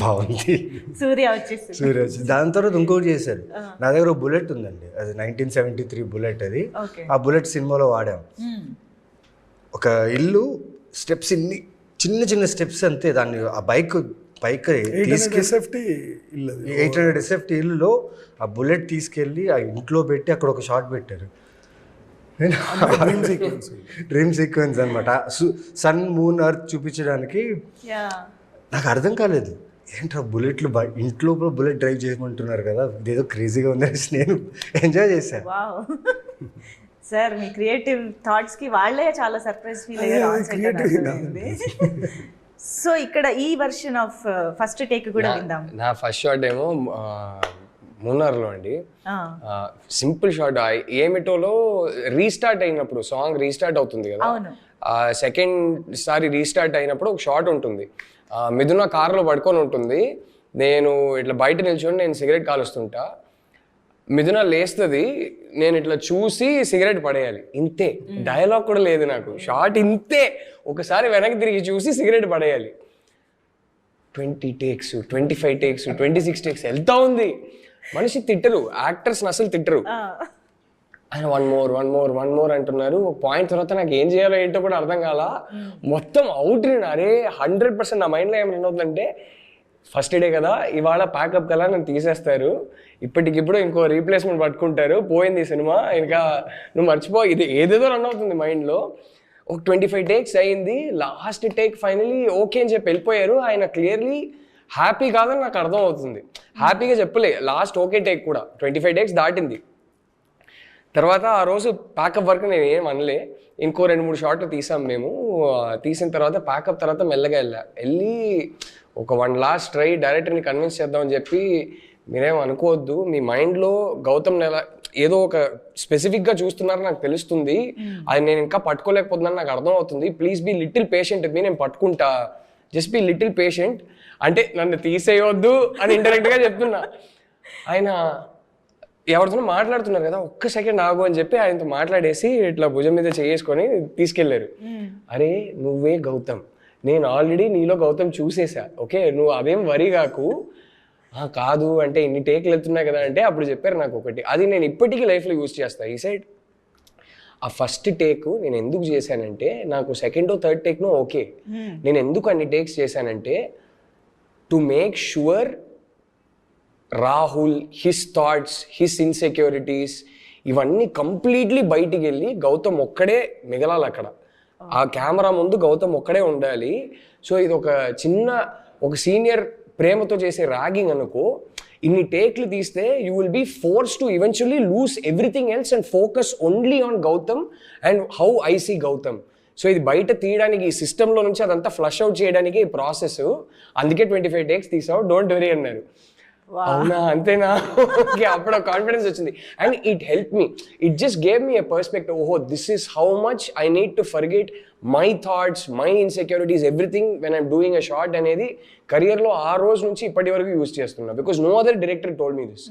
బాగుంది సూర్య వచ్చి. దాని తర్వాత ఇంకోటి చేశారు. నా దగ్గర బుల్లెట్ ఉందండి, అది 1973 బుల్లెట్. అది ఆ బుల్లెట్ సినిమాలో వాడాం. ఒక ఇల్లు స్టెప్స్, ఇన్ని చిన్న చిన్న స్టెప్స్ అంతే, దాన్ని ఆ బైక్ తీసుకెళ్ళి 800 SFT ఇల్లులో ఆ బుల్లెట్ తీసుకెళ్ళి ఆ ఇంట్లో పెట్టి అక్కడ ఒక షాట్ పెట్టారు. డ్రీమ్ సీక్వెన్స్ అనమాట, సన్ మూన్ ఎర్త్ చూపించడానికి. నాకు అర్థం కాలేదు, ఏంట్రా బుల్లెట్లు ఇంట్లో బుల్లెట్ డ్రైవ్ చేయమంటున్నారు కదా, ఇదేదో క్రేజీగా ఉందని నేను ఎంజాయ్ చేశాను. సార్ మీ క్రియేటివ్ థాట్స్ కి వాళ్ళే చాలా సర్ప్రైజ్ ఫీల్ అయ్యారు. సో ఇక్కడ ఈ వర్షన్ ఆఫ్ ఫస్ట్ టేక్ కూడా విందాం. నా ఫస్ట్ షాట్ ఏమో మూన్నార్లో అండి. సింపుల్ షాట్, ఏమిటోలో రీస్టార్ట్ అయినప్పుడు సాంగ్ రీస్టార్ట్ అవుతుంది కదా, సెకండ్ సారి రీస్టార్ట్ అయినప్పుడు ఒక షాట్ ఉంటుంది. మిథున కార్లో పడుకొని ఉంటుంది, నేను ఇట్లా బయట నిల్చొని నేను సిగరెట్ కాలుస్తుంటా, మిథున లేస్తుంది, నేను ఇట్లా చూసి సిగరెట్ పడేయాలి, ఇంతే. డైలాగ్ కూడా లేదు నాకు, షార్ట్ ఇంతే. ఒకసారి వెనక్కి తిరిగి చూసి సిగరెట్ పడేయాలి. 20 takes, 25 takes, 26 takes వెళ్తా ఉంది. మనిషి తిట్టరు, యాక్టర్స్ని అసలు తిట్టరు. ఆయన వన్ మోర్ అంటున్నారు. ఒక పాయింట్ తర్వాత నాకు ఏం చేయాలో ఏంటో కూడా అర్థం కాల, మొత్తం అవుట్. నేను అరే 100% నా మైండ్లో ఏమైనా అవుతుందంటే ఫస్ట్ డే కదా, ఇవాళ ప్యాకప్ కదా నన్ను తీసేస్తారు, ఇప్పటికిప్పుడు ఇంకో రీప్లేస్మెంట్ పట్టుకుంటారు, పోయింది సినిమా, ఇంకా నువ్వు మర్చిపో, ఇది ఏదేదో రన్ అవుతుంది మైండ్లో. ఒక 25 takes అయింది. లాస్ట్ టేక్ ఫైనలీ ఓకే అని చెప్పి వెళ్ళిపోయారు. ఆయన క్లియర్లీ హ్యాపీ కాదని నాకు అర్థం అవుతుంది. హ్యాపీగా చెప్పలే లాస్ట్ ఓకే టేక్ కూడా 25 takes దాటింది. తర్వాత ఆ రోజు ప్యాకప్ వర్క్ నేను ఏం అనలే, ఇంకో 2-3 షాట్లు తీసాం మేము. తీసిన తర్వాత ప్యాకప్ తర్వాత మెల్లగా వెళ్ళి ఒక 1 last ట్రై డైరెక్టర్ని కన్విన్స్ చేద్దామని చెప్పి, మీరేం అనుకోవద్దు, మీ మైండ్లో గౌతమ్ ఏదో ఒక స్పెసిఫిక్గా చూస్తున్నారు నాకు తెలుస్తుంది, అది నేను ఇంకా పట్టుకోలేకపోతున్నాను నాకు అర్థం అవుతుంది, ప్లీజ్ బీ లిటిల్ పేషెంట్ మీ, నేను పట్టుకుంటా, జస్ట్ బీ లిటిల్ పేషెంట్ అంటే నన్ను తీసేయొద్దు అని ఇండైరెక్ట్గా చెప్తున్నా. ఆయన ఎవరితో మాట్లాడుతున్నారు కదా, ఒక్క సెకండ్ ఆగు అని చెప్పి ఆయనతో మాట్లాడేసి ఇట్లా భుజం మీద చేసుకొని తీసుకెళ్లారు. అరే నువ్వే గౌతమ్, నేను ఆల్రెడీ నీలో గౌతమ్ చూసేసా, ఓకే నువ్వు అదేం వరి కాకు. కాదు అంటే ఇన్ని టేక్లు వెళ్తున్నాయి కదా అంటే అప్పుడు చెప్పారు నాకు ఒకటి, అది నేను ఇప్పటికీ లైఫ్లో యూజ్ చేస్తాను. ఈ సైడ్ ఆ ఫస్ట్ టేక్ నేను ఎందుకు చేశానంటే, నాకు సెకండ్ థర్డ్ టేక్ను ఓకే, నేను ఎందుకు అన్ని టేక్స్ చేశానంటే to make sure Rahul, his thoughts, his insecurities ఇవన్నీ కంప్లీట్లీ బయటికి వెళ్ళి గౌతమ్ ఒక్కడే మిగలాలి అక్కడ. ఆ కెమెరా ముందు గౌతమ్ ఒక్కడే ఉండాలి. సో ఇది ఒక సీనియర్ ప్రేమతో చేసే ర్యాగింగ్ అనుకో, ఇన్ని టేక్లు తీస్తే you will be force to eventually lose everything else and focus only on Gautham and how I see Gautham. So ఇది బయట తీయడానికి, ఈ సిస్టంలో నుంచి అదంతా ఫ్లష్ అవుట్ చేయడానికి ఈ ప్రాసెస్. అందుకే 25 takes తీసావు, డోంట్ వెరీ అన్నారు. అవునా అంతేనా, ఓకే అప్పుడు కాన్ఫిడెన్స్ వచ్చింది. And it help me, it just gave me a perspective, ఓహో this is how much I need to forget my thoughts, my insecurities, everything when I'm doing a short అనేది కెరియర్లో ఆ రోజు నుంచి ఇప్పటి వరకు యూజ్ చేస్తున్నా. Because no other director told me this.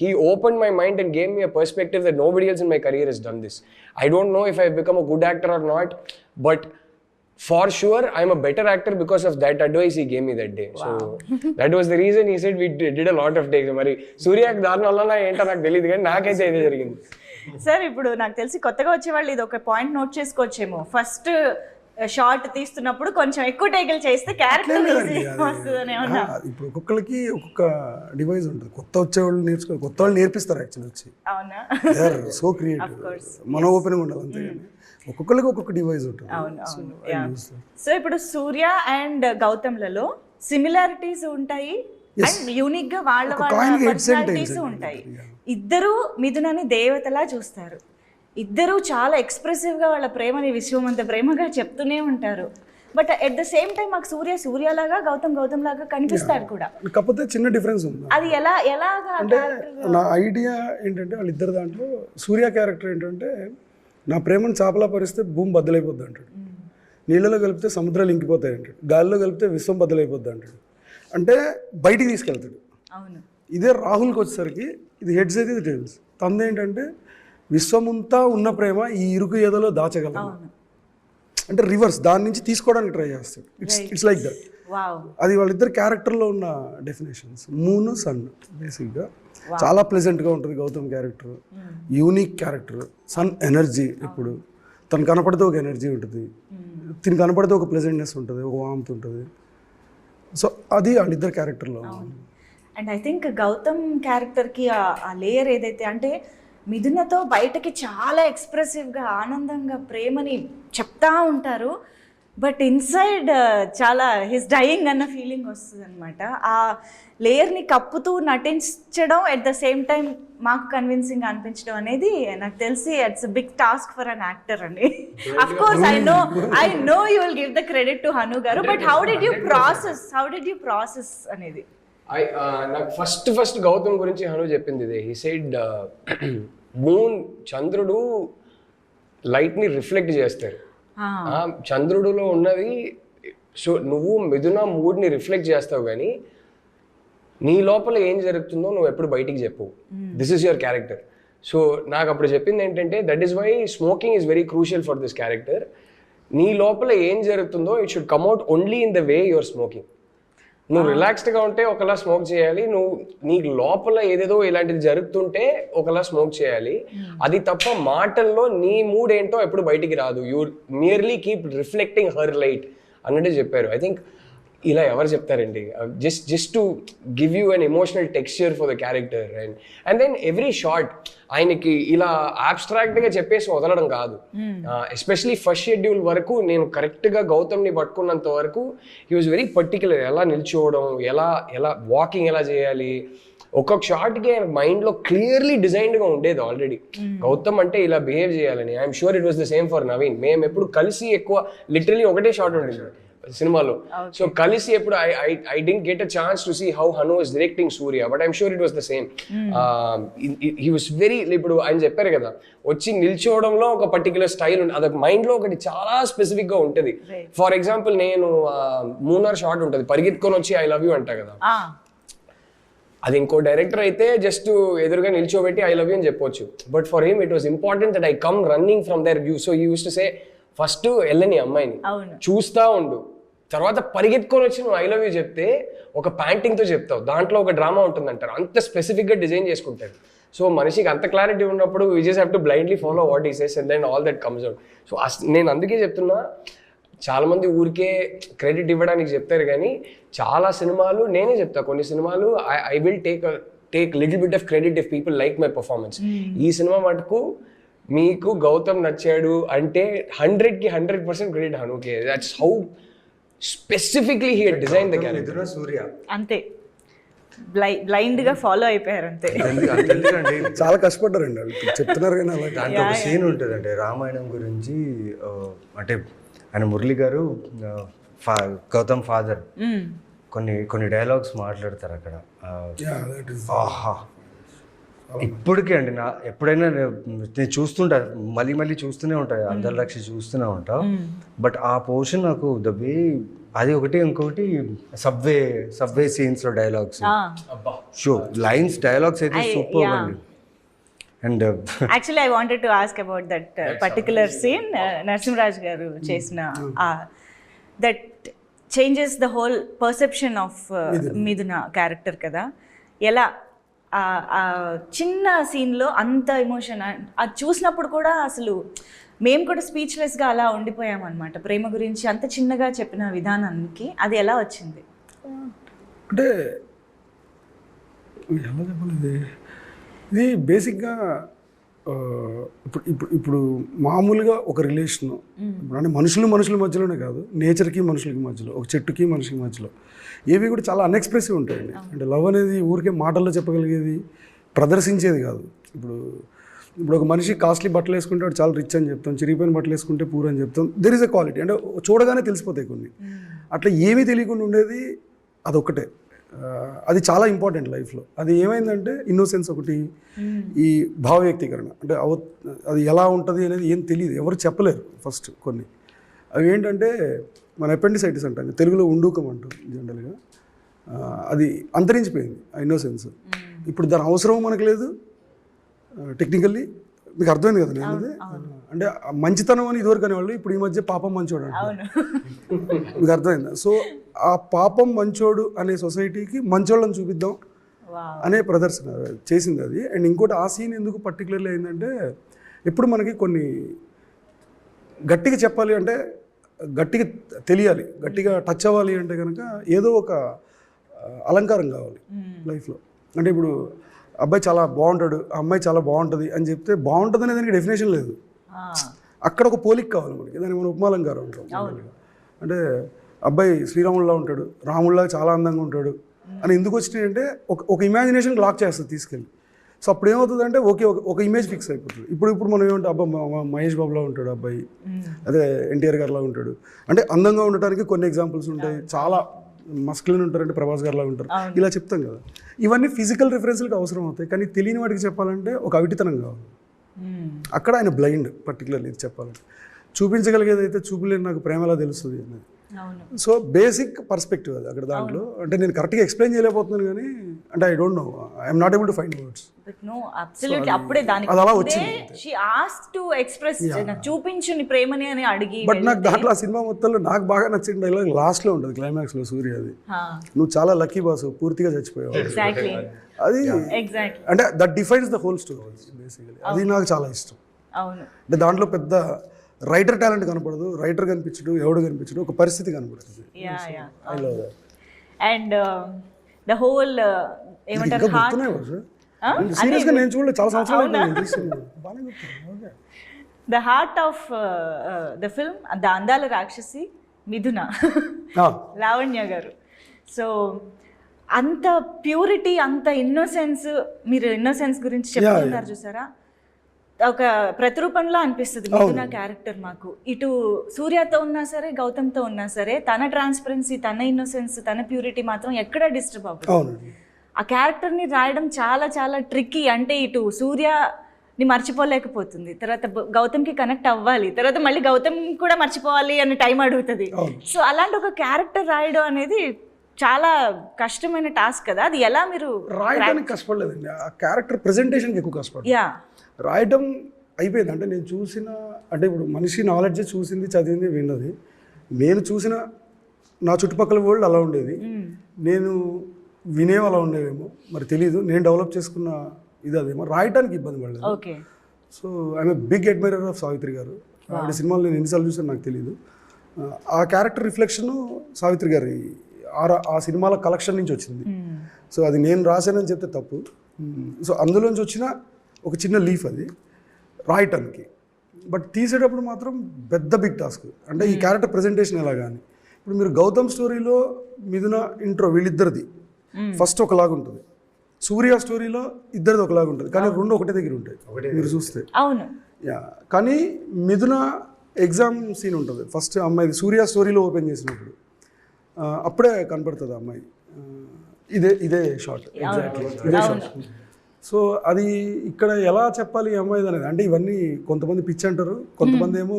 He open my mind and gave me a perspective that nobody else in my career has done this. I don't no if I become a good actor are not, but for sure I'm a better actor because of that advice he gave me that day. Wow. So that was the reason he said we did a lot of takes. Mari Surya దాని వల్ల ఏంటో నాకు తెలియదు కానీ నాకైతే ఇదే జరిగింది. Sir ఇప్పుడు నాకు తెలిసి కొత్తగా వచ్చే వాళ్ళు ఇది ఒక పాయింట్ నోట్ చేసుకోవచ్చేమో, ఫస్ట్ షార్ట్ తీస్తున్నప్పుడు కొంచెం ఎక్కువ టేకులు చేస్తే క్యారెక్టర్ వస్తుందని ఏమన్నా. ఇప్పుడు ఒక్కొక్కరికి ఒక్కొక్క డివైస్ ఉంటుంది, కొత్త వచ్చేవాళ్ళు కొత్త వాళ్ళు నేర్పిస్తారు యాక్చువల్లీ వచ్చి. అవునా, సో క్రియేటివ్, మన ఓపెనింగ్ ఉండాలి అంతే. ఒక్కొక్కరికి ఒక్కొక్క డివైస్ ఉంటుంది. సో ఇప్పుడు సూర్య అండ్ గౌతమ్లలో సిమిలారిటీస్ ఉంటాయి అండ్ యూనిక్ గా వాళ్ళ పర్సనాలిటీస్ ఉంటాయి. ఇద్దరు మిథునని దేవతలా చూస్తారు, ఇద్దరు చాలా ఎక్స్ప్రెసివ్ గా వాళ్ళ ప్రేమని విశ్వమంత ప్రేమగా చెప్తూనే ఉంటారు. But at the same time మాకు సూర్య లాగా గౌతమ్ లాగా కనిపిస్తాడు కూడా. కాకపోతే చిన్న డిఫరెన్స్ ఉంది. అది ఎలాగా అంటే నా ఐడియా ఏంటంటే వాళ్ళిద్దరు దాంట్లో సూర్య క్యారెక్టర్ ఏంటంటే, నా ప్రేమను చాపలా పరిస్తే భూమి బద్దలైపోద్ది అంటాడు, నీళ్ళలో కలిపితే సముద్రాలు ఇంకిపోతాయి అంటాడు, గాలిలో కలిపితే విశ్వం బద్దలైపోద్ది అంటాడు. అంటే బయటికి తీసుకెళ్తాడు. ఇదే రాహుల్కి వచ్చేసరికి ఇది హెడ్స్ అయితే ఇది టైల్స్. తనదేంటంటే విశ్వమంతా ఉన్న ప్రేమ ఈ ఇరుకు ఏదోలో దాచగలదు, అంటే రివర్స్ దాని నుంచి తీసుకోవడానికి ట్రై చేస్తాడు. It's like that. అది వాళ్ళిద్దరు క్యారెక్టర్లో ఉన్న డెఫినేషన్స్. మూన్ సన్ బేసిక్గా చాలా ప్లెజెంట్గా ఉంటుంది Gautham character, unique character. Sun energy, ఇప్పుడు తను కనపడితే ఒక ఎనర్జీ ఉంటుంది, తిని కనపడితే ఒక ప్లెజెంట్నెస్ ఉంటుంది, ఒక వామ్త్ ఉంటుంది. సో అది వాళ్ళిద్దరు క్యారెక్టర్లో. అండ్ ఐ థింక్ గౌతమ్ క్యారెక్టర్కి ఆ లేయర్ ఏదైతే, అంటే మిథునతో బయటకి చాలా ఎక్స్ప్రెసివ్గా ఆనందంగా ప్రేమని చెప్తా ఉంటారు, బట్ ఇన్సైడ్ చాలా హిస్ డయింగ్ అన్న ఫీలింగ్ వస్తుంది అనమాట. ఆ లేయర్ని కప్పుతూ నటించడం, ఎట్ ద సేమ్ టైం మాకు కన్విన్సింగ్ అనిపించడం అనేది నాకు తెలిసి it's big task for an actor అండి. Of course I know you will give the credit to Hanu garu, but how did you process అనేది? నాకు ఫస్ట్ గౌతమ్ గురించి హను చెప్పింది ఇదే. హీ సెడ్ మూన్, చంద్రుడు లైట్ని రిఫ్లెక్ట్ చేస్తారు, చంద్రుడిలో ఉన్నది. సో నువ్వు మిథున మూడ్ని రిఫ్లెక్ట్ చేస్తావు, కానీ నీ లోపల ఏం జరుగుతుందో నువ్వు ఎప్పుడు బయటికి చెప్పు. This is your character. So నాకు అప్పుడు చెప్పింది ఏంటంటే, that is why smoking is very crucial for this character. నీ లోపల ఏం జరుగుతుందో it should come out only in the way your smoking. నువ్వు రిలాక్స్డ్గా ఉంటే ఒకలా స్మోక్ చేయాలి, నువ్వు నీ లోపల ఏదేదో ఇలాంటిది జరుగుతుంటే ఒకలా స్మోక్ చేయాలి. అది తప్ప మాటల్లో నీ మూడ్ ఏంటో ఎప్పుడు బయటికి రాదు. You merely keep reflecting her light అన్నట్టు చెప్పారు. ఐ థింక్ ఇలా ఎవరు చెప్తారండి, just to give you an emotional texture for the character. And then every shot ఆయనకి ఇలా abstract గా చెప్పేసి వదలడం కాదు. ఎస్పెషలీ ఫస్ట్ షెడ్యూల్ వరకు నేను కరెక్ట్గా గౌతమ్ని పట్టుకున్నంత వరకు హీ వాజ్ వెరీ పర్టికులర్. ఎలా నిల్చోవడం, ఎలా వాకింగ్ ఎలా చేయాలి, ఒక్కొక్క షార్ట్కి ఆయన మైండ్లో క్లియర్లీ డిజైన్డ్గా ఉండేది ఆల్రెడీ. గౌతమ్ అంటే ఇలా బిహేవ్ చేయాలని. I'm sure it was the same for Naveen. మేము ఎప్పుడు కలిసి ఎక్కువ లిటరలీ ఒకటే షార్ట్ ఉండేది సినిమాలో. సో కలిసి ఎప్పుడు I didn't get a chance to see how Hanu was directing Surya, but I'm sure it was the same. He was very, ఇప్పుడు ఆయన చెప్పారు కదా, వచ్చి నిల్చోవడంలో ఒక పర్టికులర్ స్టైల్ ఉంటుంది, అదొక మైండ్లో ఒకటి చాలా స్పెసిఫిక్గా ఉంటుంది. ఫర్ ఎగ్జాంపుల్ నేను మూనార్ షార్ట్ ఉంటుంది, పరిగెత్తుకొని వచ్చి ఐ లవ్ యూ అంటా కదా, అది ఇంకో డైరెక్టర్ అయితే జస్ట్ ఎదురుగా నిల్చోబెట్టి ఐ లవ్ యూ అని చెప్పొచ్చు. But for him it was important that I come running from their view. So you used to say first వెళ్ళని అమ్మాయిని చూస్తా ఉండు, తర్వాత పరిగెత్తుకొని వచ్చి నువ్వు ఐ లవ్ యూ చెప్తే ఒక ప్యాంటింగ్తో చెప్తావు, దాంట్లో ఒక డ్రామా ఉంటుందంటారు. అంత స్పెసిఫిక్గా డిజైన్ చేసుకుంటారు. సో మనిషికి అంత క్లారిటీ ఉన్నప్పుడు we just have to blindly follow what he says and then all that comes out. So నేను అందుకే చెప్తున్నా, చాలా మంది ఊరికే క్రెడిట్ ఇవ్వడానికి చెప్తారు కానీ చాలా సినిమాలు నేనే చెప్తా, కొన్ని సినిమాలు I will take little bit of credit if people like my performance. ఈ సినిమా మటుకు మీకు గౌతమ్ నచ్చాడు అంటే 100కి 100% క్రెడిట్ హనుకే. That's how specifically he design the character. Surya అంతే బ్లైండ్ గా ఫాలో అయిపోయారు అంతే. ఎందుకంటే చాలా కష్టపడ్డారండి వాళ్ళు, చెప్తున్నారు కానీ అలాగే. దాంట్లో ఒక సీన్ ఉంటుంది అంటే రామాయణం గురించి, అంటే ఆయన మురళి గారు గౌతమ్ ఫాదర్ కొన్ని డైలాగ్స్ మాట్లాడతారు అక్కడ. ఆహా, ఇప్పటికే అండి ఎప్పుడైనా నేను చూస్తుంటా, మళ్ళీ చూస్తూనే ఉంటాను, అందరి లక్ష చూస్తూనే ఉంటా. బట్ ఆ పోర్షన్ నాకు ద వే, అది ఒకటి, ఇంకొకటి సబ్వే సీన్స్ లో డైలాగ్స్, షో లైన్స్ డైలాగ్స్ అయితే సూపర్ అండి. And actually I wanted to ask about that particular scene. Narasimharaj garu చేసిన that changes the whole perception of Mithuna character కదా. ఎలా చిన్న సీన్లో అంత ఎమోషన్, అది చూసినప్పుడు కూడా అసలు మేము కూడా స్పీచ్లెస్గా అలా ఉండిపోయాం అనమాట. ప్రేమ గురించి అంత చిన్నగా చెప్పిన విధానానికి అది ఎలా వచ్చింది? అంటే ఎలా చెప్పలేదు, ఇది బేసిక్గా ఇప్పుడు మామూలుగా ఒక రిలేషను, అంటే మనుషుల మధ్యలోనే కాదు, నేచర్కి మనుషులకి మధ్యలో, ఒక చెట్టుకి మనిషికి మధ్యలో ఏవి కూడా చాలా అన్ఎక్స్ప్రెసివ్ ఉంటాయండి. అంటే లవ్ అనేది ఊరికే మాటల్లో చెప్పగలిగేది, ప్రదర్శించేది కాదు. ఇప్పుడు ఒక మనిషి కాస్ట్లీ బట్టలు వేసుకుంటే వాడు చాలా రిచ్ అని చెప్తాం, చిరిగిపోయిన బట్టలు వేసుకుంటే పూర్ అని చెప్తాం. దెర్ ఈజ్ ఎ క్వాలిటీ, అంటే చూడగానే తెలిసిపోతాయి కొన్ని. అట్లా ఏమీ తెలియకుండా ఉండేది అదొక్కటే. అది చాలా ఇంపార్టెంట్ లైఫ్లో. అది ఏమైందంటే ఇన్నోసెన్స్ ఒకటి, ఈ భావ వ్యక్తీకరణ, అంటే అది ఎలా ఉంటుంది అనేది ఏం తెలియదు, ఎవరు చెప్పలేరు ఫస్ట్. కొన్ని అవి ఏంటంటే మన అపెండిసైటిస్ అంటాం, తెలుగులో ఉండూకం అంటాం జనరల్గా, అది అంతరించిపోయింది ఆ ఇన్నోసెన్స్. ఇప్పుడు దాని అవసరం మనకు లేదు టెక్నికల్లీ. మీకు అర్థమైంది కదా నేను అది, అంటే మంచితనం అని ఇదివరకు అనేవాళ్ళు, ఇప్పుడు ఈ మధ్య పాపం మంచోడు అంటే మీకు అర్థమైందా? సో ఆ పాపం మంచోడు అనే సొసైటీకి మంచోళ్ళని చూపిద్దాం అనే ప్రదర్శన చేసింది అది. అండ్ ఇంకోటి ఆ సీన్ ఎందుకు పర్టికులర్లీ అయిందంటే, ఎప్పుడు మనకి కొన్ని గట్టిగా చెప్పాలి అంటే, గట్టిగా తెలియాలి, గట్టిగా టచ్ అవ్వాలి అంటే కనుక ఏదో ఒక అలంకారం కావాలి లైఫ్లో. అంటే ఇప్పుడు అబ్బాయి చాలా బాగుంటాడు, అమ్మాయి చాలా బాగుంటుంది అని చెప్తే బాగుంటుంది అనే దానికి డెఫినేషన్ లేదు. అక్కడ ఒక పోలిక కావాలి మనకి, దానికి మనం ఉపమాలంకారం అంటాం. అంటే అబ్బాయి శ్రీరాముల్లా ఉంటాడు, రాముల్లా చాలా అందంగా ఉంటాడు అని ఎందుకు వచ్చినాయంటే ఒక ఇమాజినేషన్ లాక్ చేస్తుంది తీసుకెళ్ళి. సో అప్పుడు ఏమవుతుందంటే ఒక ఇమేజ్ ఫిక్స్ అయిపోతుంది. ఇప్పుడు మనం ఏమంటే అబ్బా మహేష్ బాబులా ఉంటాడు అబ్బాయి, అదే ఎన్టీఆర్ గారిలా ఉంటాడు అంటే అందంగా ఉండటానికి కొన్ని ఎగ్జాంపుల్స్ ఉంటాయి. చాలా మస్కులిన్ ఉంటారంటే ప్రభాస్ గారిలా ఉంటారు, ఇలా చెప్తాం కదా. ఇవన్నీ ఫిజికల్ రిఫరెన్స్లకు అవసరం అవుతాయి, కానీ తెలియని వాటికి చెప్పాలంటే ఒక అవిటితనం కావాలి. అక్కడ ఆయన బ్లైండ్ పర్టికులర్లీ ఇది చెప్పాలంటే. చూపించగలిగేది అయితే చూపలేని నాకు ప్రేమ ఎలా తెలుస్తుంది అనేది. సో బేసిక్ పర్స్పెక్టివ్ అది అక్కడ దాంట్లో. అంటే నేను కరెక్ట్గా ఎక్స్ప్లెయిన్ చేయలేకపోతున్నాను కానీ, అంటే I don't no, I'm not able to find words. అది అలా వచ్చింది. షీ ఆస్క్డ్ టు ఎక్స్ప్రెస్, చూపించు నీ ప్రేమని అని అడిగి. బట్ నాకు దాంట్లో ఆ సినిమా మొత్తంలో నాకు బాగా నచ్చిన డైలాగ్ లాస్ట్లో ఉంటుంది, క్లైమాక్స్లో సూర్యది, నువ్వు చాలా లక్కీ బాసు, పూర్తిగా చచ్చిపోయావు. అది అంటే that defines the whole story basically. అది నాకు చాలా ఇష్టం. అంటే దాంట్లో పెద్ద రైటర్ టాలెంట్ కనపడదు, రైటర్ కనిపించడు, ఎవడు కనిపించడు, ఒక పరిస్థితి కనపడుతుంది. I love that. And the whole ఏమంటారు ఇంకా గుర్తున్నాయి సార్, సీరియస్గా నేను చూడలేదు, చాలా సంవత్సరాలు బాగానే గుర్తున్నాను. Okay. The heart of the film the Andala Rakshasi మిథున లావణ్య గారు. సో అంత ప్యూరిటీ, అంత ఇన్నోసెన్స్, మీరు ఇన్నోసెన్స్ గురించి చెప్తున్నారు చూసారా, ఒక ప్రతిరూపంలో అనిపిస్తుంది మిథున క్యారెక్టర్ మాకు. ఇటు సూర్యతో ఉన్నా సరే, గౌతమ్తో ఉన్నా సరే, తన ట్రాన్స్పరెన్సీ, తన ఇన్నోసెన్స్, తన ప్యూరిటీ మాత్రం ఎక్కడా డిస్టర్బ్ అవ్వదు. ఆ క్యారెక్టర్ని రాయడం చాలా చాలా ట్రిక్కీ. అంటే ఇటు సూర్యని మర్చిపోలేకపోతుంది, తర్వాత గౌతమ్కి కనెక్ట్ అవ్వాలి, తర్వాత మళ్ళీ గౌతమ్ కూడా మర్చిపోవాలి అని టైం అడుగుతుంది. సో అలాంటి ఒక క్యారెక్టర్ రాయడం అనేది చాలా కష్టమైన టాస్క్ కదా. అది ఎలా మీరు రాయడానికి కష్టపడలేదండి, ఆ క్యారెక్టర్ ప్రెజెంటేషన్కి ఎక్కువ కష్టపడ్డా. యా రాయడం అయిపోయింది. అంటే నేను చూసిన, అంటే ఇప్పుడు మనిషి నాలెడ్జ్ చూసింది, చదివింది, విన్నది. నేను చూసిన నా చుట్టుపక్కల వరల్డ్ అలా ఉండేది, నేను వినేవి అలా ఉండేవేమో మరి తెలీదు. నేను డెవలప్ చేసుకున్న ఇది అదేమో, రాయడానికి ఇబ్బంది పడలేదు. Okay. So I'm a big admirer of Savitri garu. ఆవిడ సినిమాలు నేను ఎన్నిసార్లు చూసాను నాకు తెలియదు. ఆ క్యారెక్టర్ రిఫ్లెక్షన్ సావిత్రి గారి ఆ సినిమాల కలెక్షన్ నుంచి వచ్చింది. సో అది నేను రాశానని చెప్తే తప్పు. సో అందులోంచి వచ్చిన ఒక చిన్న లీఫ్ అది రాయటానికి. బట్ తీసేటప్పుడు మాత్రం పెద్ద బిగ్ టాస్క్. అంటే ఈ క్యారెక్టర్ ప్రెజెంటేషన్ ఎలా కానీ, ఇప్పుడు మీరు గౌతమ్ స్టోరీలో మిథున ఇంట్రో వీళ్ళిద్దరిది ఫస్ట్ ఒకలాగా ఉంటుంది, సూర్య స్టోరీలో ఇద్దరిది ఒకలాగా ఉంటుంది, కానీ రెండు ఒకటే దగ్గర ఉంటాయి మీరు చూస్తే. అవును. యా, కానీ మిథున ఎగ్జామ్ సీన్ ఉంటుంది ఫస్ట్ అమ్మాయిది సూర్య స్టోరీలో ఓపెన్ చేసినప్పుడు, అప్పుడే కనపడుతుంది అమ్మాయి. ఇదే షార్ట్, ఎగ్జాక్ట్లీ ఇదే షార్ట్. సో అది ఇక్కడ ఎలా చెప్పాలి ఈ అమ్మాయిది అనేది, అంటే ఇవన్నీ కొంతమంది పిచ్చి అంటారు, కొంతమంది ఏమో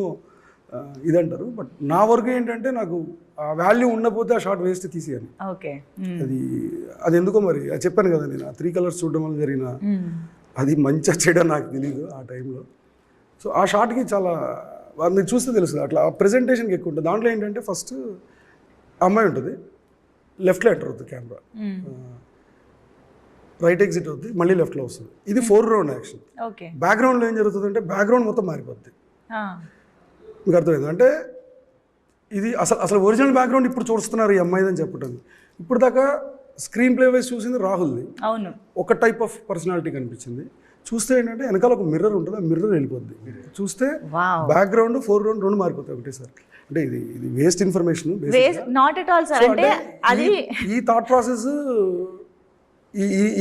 ఇదంటారు. బట్ నా వరకు ఏంటంటే నాకు ఆ వాల్యూ ఉండకపోతే ఆ షార్ట్ వేస్ట్ తీసేయాలి. ఓకే. అది ఎందుకో మరి అది చెప్పాను కదా, నేను ఆ 3 కలర్స్ చూడడం వల్ల జరిగిన అది మంచిగా చేయడం నాకు తెలియదు ఆ టైంలో. సో ఆ షార్ట్కి చాలా మీరు చూస్తే తెలుస్తుంది, అట్లా ఆ ప్రెజెంటేషన్కి ఎక్కువ ఉంటుంది. దాంట్లో ఏంటంటే ఫస్ట్ అమ్మాయి ఉంటుంది, లెఫ్ట్లో ఎంటర్ అవుతుంది కెమెరా, రైట్ ఎగ్జిట్ అవుతుంది, మళ్ళీ లెఫ్ట్లో వస్తుంది. ఇది 4 రౌండ్ యాక్షన్. బ్యాక్గ్రౌండ్లో ఏం జరుగుతుంది అంటే బ్యాక్గ్రౌండ్ మొత్తం మారిపోద్ది. మీకు అర్థమైంది అంటే ఇది అసలు ఒరిజినల్ బ్యాక్గ్రౌండ్ ఇప్పుడు చూస్తున్నారు ఈ అమ్మాయిది అని చెప్పటం. ఇప్పుడు దాకా స్క్రీన్ ప్లే వైజ్ చూసింది రాహుల్ది, అవును, ఒక టైప్ ఆఫ్ పర్సనాలిటీ కనిపించింది. చూస్తే ఏంటంటే వెనకాల ఒక మిర్రర్ ఉంటుంది, ఆ మిర్రర్ వెళ్ళిపోద్ది. చూస్తే బ్యాక్గ్రౌండ్ 4 రౌండ్ 2 మారిపోతాయి ఒకటేసారి. అంటే ఇది waste information not at all sir. అంటే అది ఈ థాట్ ప్రాసెస్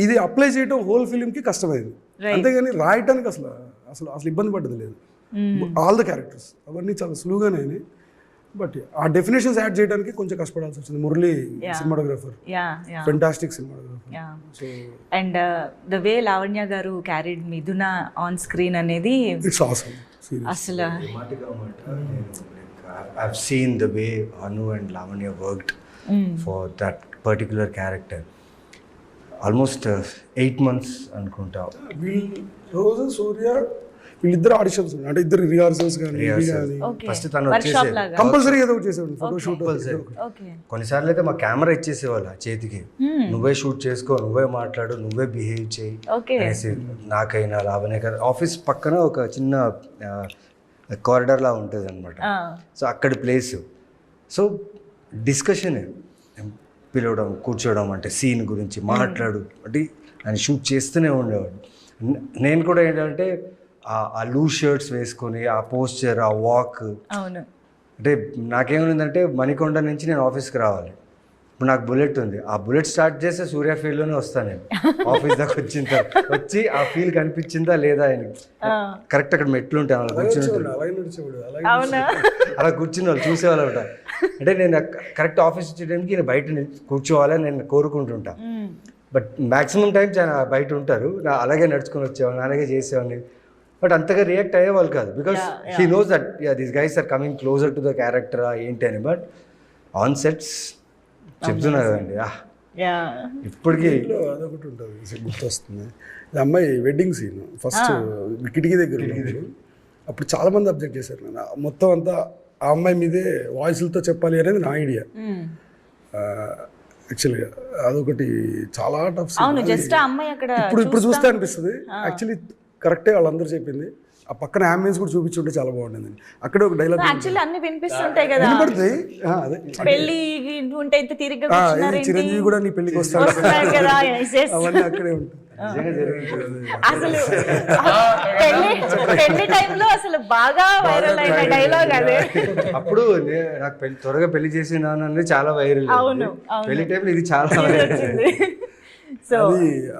ఇది అప్లై చేయడం హోల్ ఫిలింకి కష్టమైంది. అంతేగాని రాయటానికి అసలు ఇబ్బంది పడ్డది లేదు. ఆల్ ద క్యారెక్టర్స్ అవన్నీ చాలా సులువుగానే అయినాయి. బట్ ఆ డెఫినేషన్స్ యాడ్ చేయడానికి కొంచెం కష్టపడాల్సి వచ్చింది. Murali cinematographer, fantastic cinematographer. So and the way Lavanya గారు క్యారీడ్ మిథున ఆన్ స్క్రీన్ అనేది ఇట్స్ ఆసమ్. అసలు I've seen the way Anu and Lavanya worked for that particular character. Almost 8 months అనుకుంటా. రోజు సూర్య వీళ్ళిద్దరు ఆడిషన్స్ అంటే ఇద్దరు రిహార్సల్స్ కానీ ఫస్ట్ తను వచ్చేసి కంపల్సరీ ఏదో చేసేవాడు ఫోటో షూట్. కొన్నిసార్లు అయితే మా కెమెరా ఇచ్చేసేవాళ్ళు ఆ చేతికి, నువ్వే షూట్ చేసుకో, నువ్వే మాట్లాడు, నువ్వే బిహేవ్ చేయి అనేసి. నాకైనా లావణ్య ఆఫీస్ పక్కన ఒక చిన్న కారిడార్ లా ఉంటుంది అనమాట. సో అక్కడ ప్లేస్. సో డిస్కషన్ పిలవడం, కూర్చోవడం, అంటే సీన్ గురించి మాట్లాడు అంటే ఆయన షూట్ చేస్తూనే ఉండేవాడు. నేను కూడా ఏంటంటే ఆ లూజ్ షర్ట్స్ వేసుకొని ఆ పోస్చర్, ఆ వాక్, అంటే నాకేమైందంటే మణికొండ నుంచి నేను ఆఫీస్కి రావాలి. ఇప్పుడు నాకు బుల్లెట్ ఉంది, ఆ బుల్లెట్ స్టార్ట్ చేస్తే సూర్య ఫీల్డ్లోనే వస్తాను నేను. ఆఫీస్ దాకా వచ్చిన తర్వాత వచ్చి ఆ ఫీల్ కనిపించిందా లేదా ఆయన కరెక్ట్ అక్కడ మెట్లు ఉంటాయి, అలా కూర్చుని అలా కూర్చుని వాళ్ళు చూసేవాళ్ళు ఉంటారు. అంటే నేను కరెక్ట్ ఆఫీస్ వచ్చేటానికి నేను బయట కూర్చోవాలని నేను కోరుకుంటుంటా. బట్ మ్యాక్సిమం టైమ్స్ ఆయన బయట ఉంటారు, అలాగే నడుచుకొని వచ్చేవాడిని, అలాగే చేసేవాడిని. బట్ అంతగా రియాక్ట్ అయ్యేవాళ్ళు కాదు, because he knows that these guys are coming closer to the character ఏంటి అని. బట్ ఆన్ సెట్స్ చెప్తున్నా కదండి, ఇప్పటికీ అదొకటి ఉంటుంది గుర్తొస్తుంది. అమ్మాయి వెడ్డింగ్ సీన్ ఫస్ట్ కిటికీ దగ్గర అప్పుడు చాలా మంది అబ్జెక్ట్ చేశారు. నేను మొత్తం అంతా ఆ అమ్మాయి మీదే వాయిస్లతో చెప్పాలి అనేది నా ఐడియా. యాక్చువల్గా అదొకటి చాలా టఫ్. జస్ట్ అమ్మాయి అక్కడ ఇప్పుడు చూస్తే అనిపిస్తుంది యాక్చువల్లీ కరెక్టే వాళ్ళందరూ చెప్పింది. ఆ పక్కన అంబియన్స్ కూడా చూపించుంటే చాలా బాగుండేది. అక్కడే ఒక డైలాగ్ యాక్చువల్లీ అన్ని వినిపిస్తుంటాయి కదా, వినపడతాయి. అదే పెళ్లి ఉంటే ఇంత తిరిగి చిరంజీవి కూడా నీ పెళ్లికి వస్తాడు కదా. Yes, yes. అవన్నీ అక్కడే ఉంటాయి. అసలు పెళ్లి టైంలో అసలు బాగా వైరల్ అయిన డైలాగ్ అదే. అప్పుడు నాకు త్వరగా పెళ్లి చేసినానని చాలా వైరల్. అవును, అవును. పెళ్లి టైంలో ఇది చాలా వైరల్. సో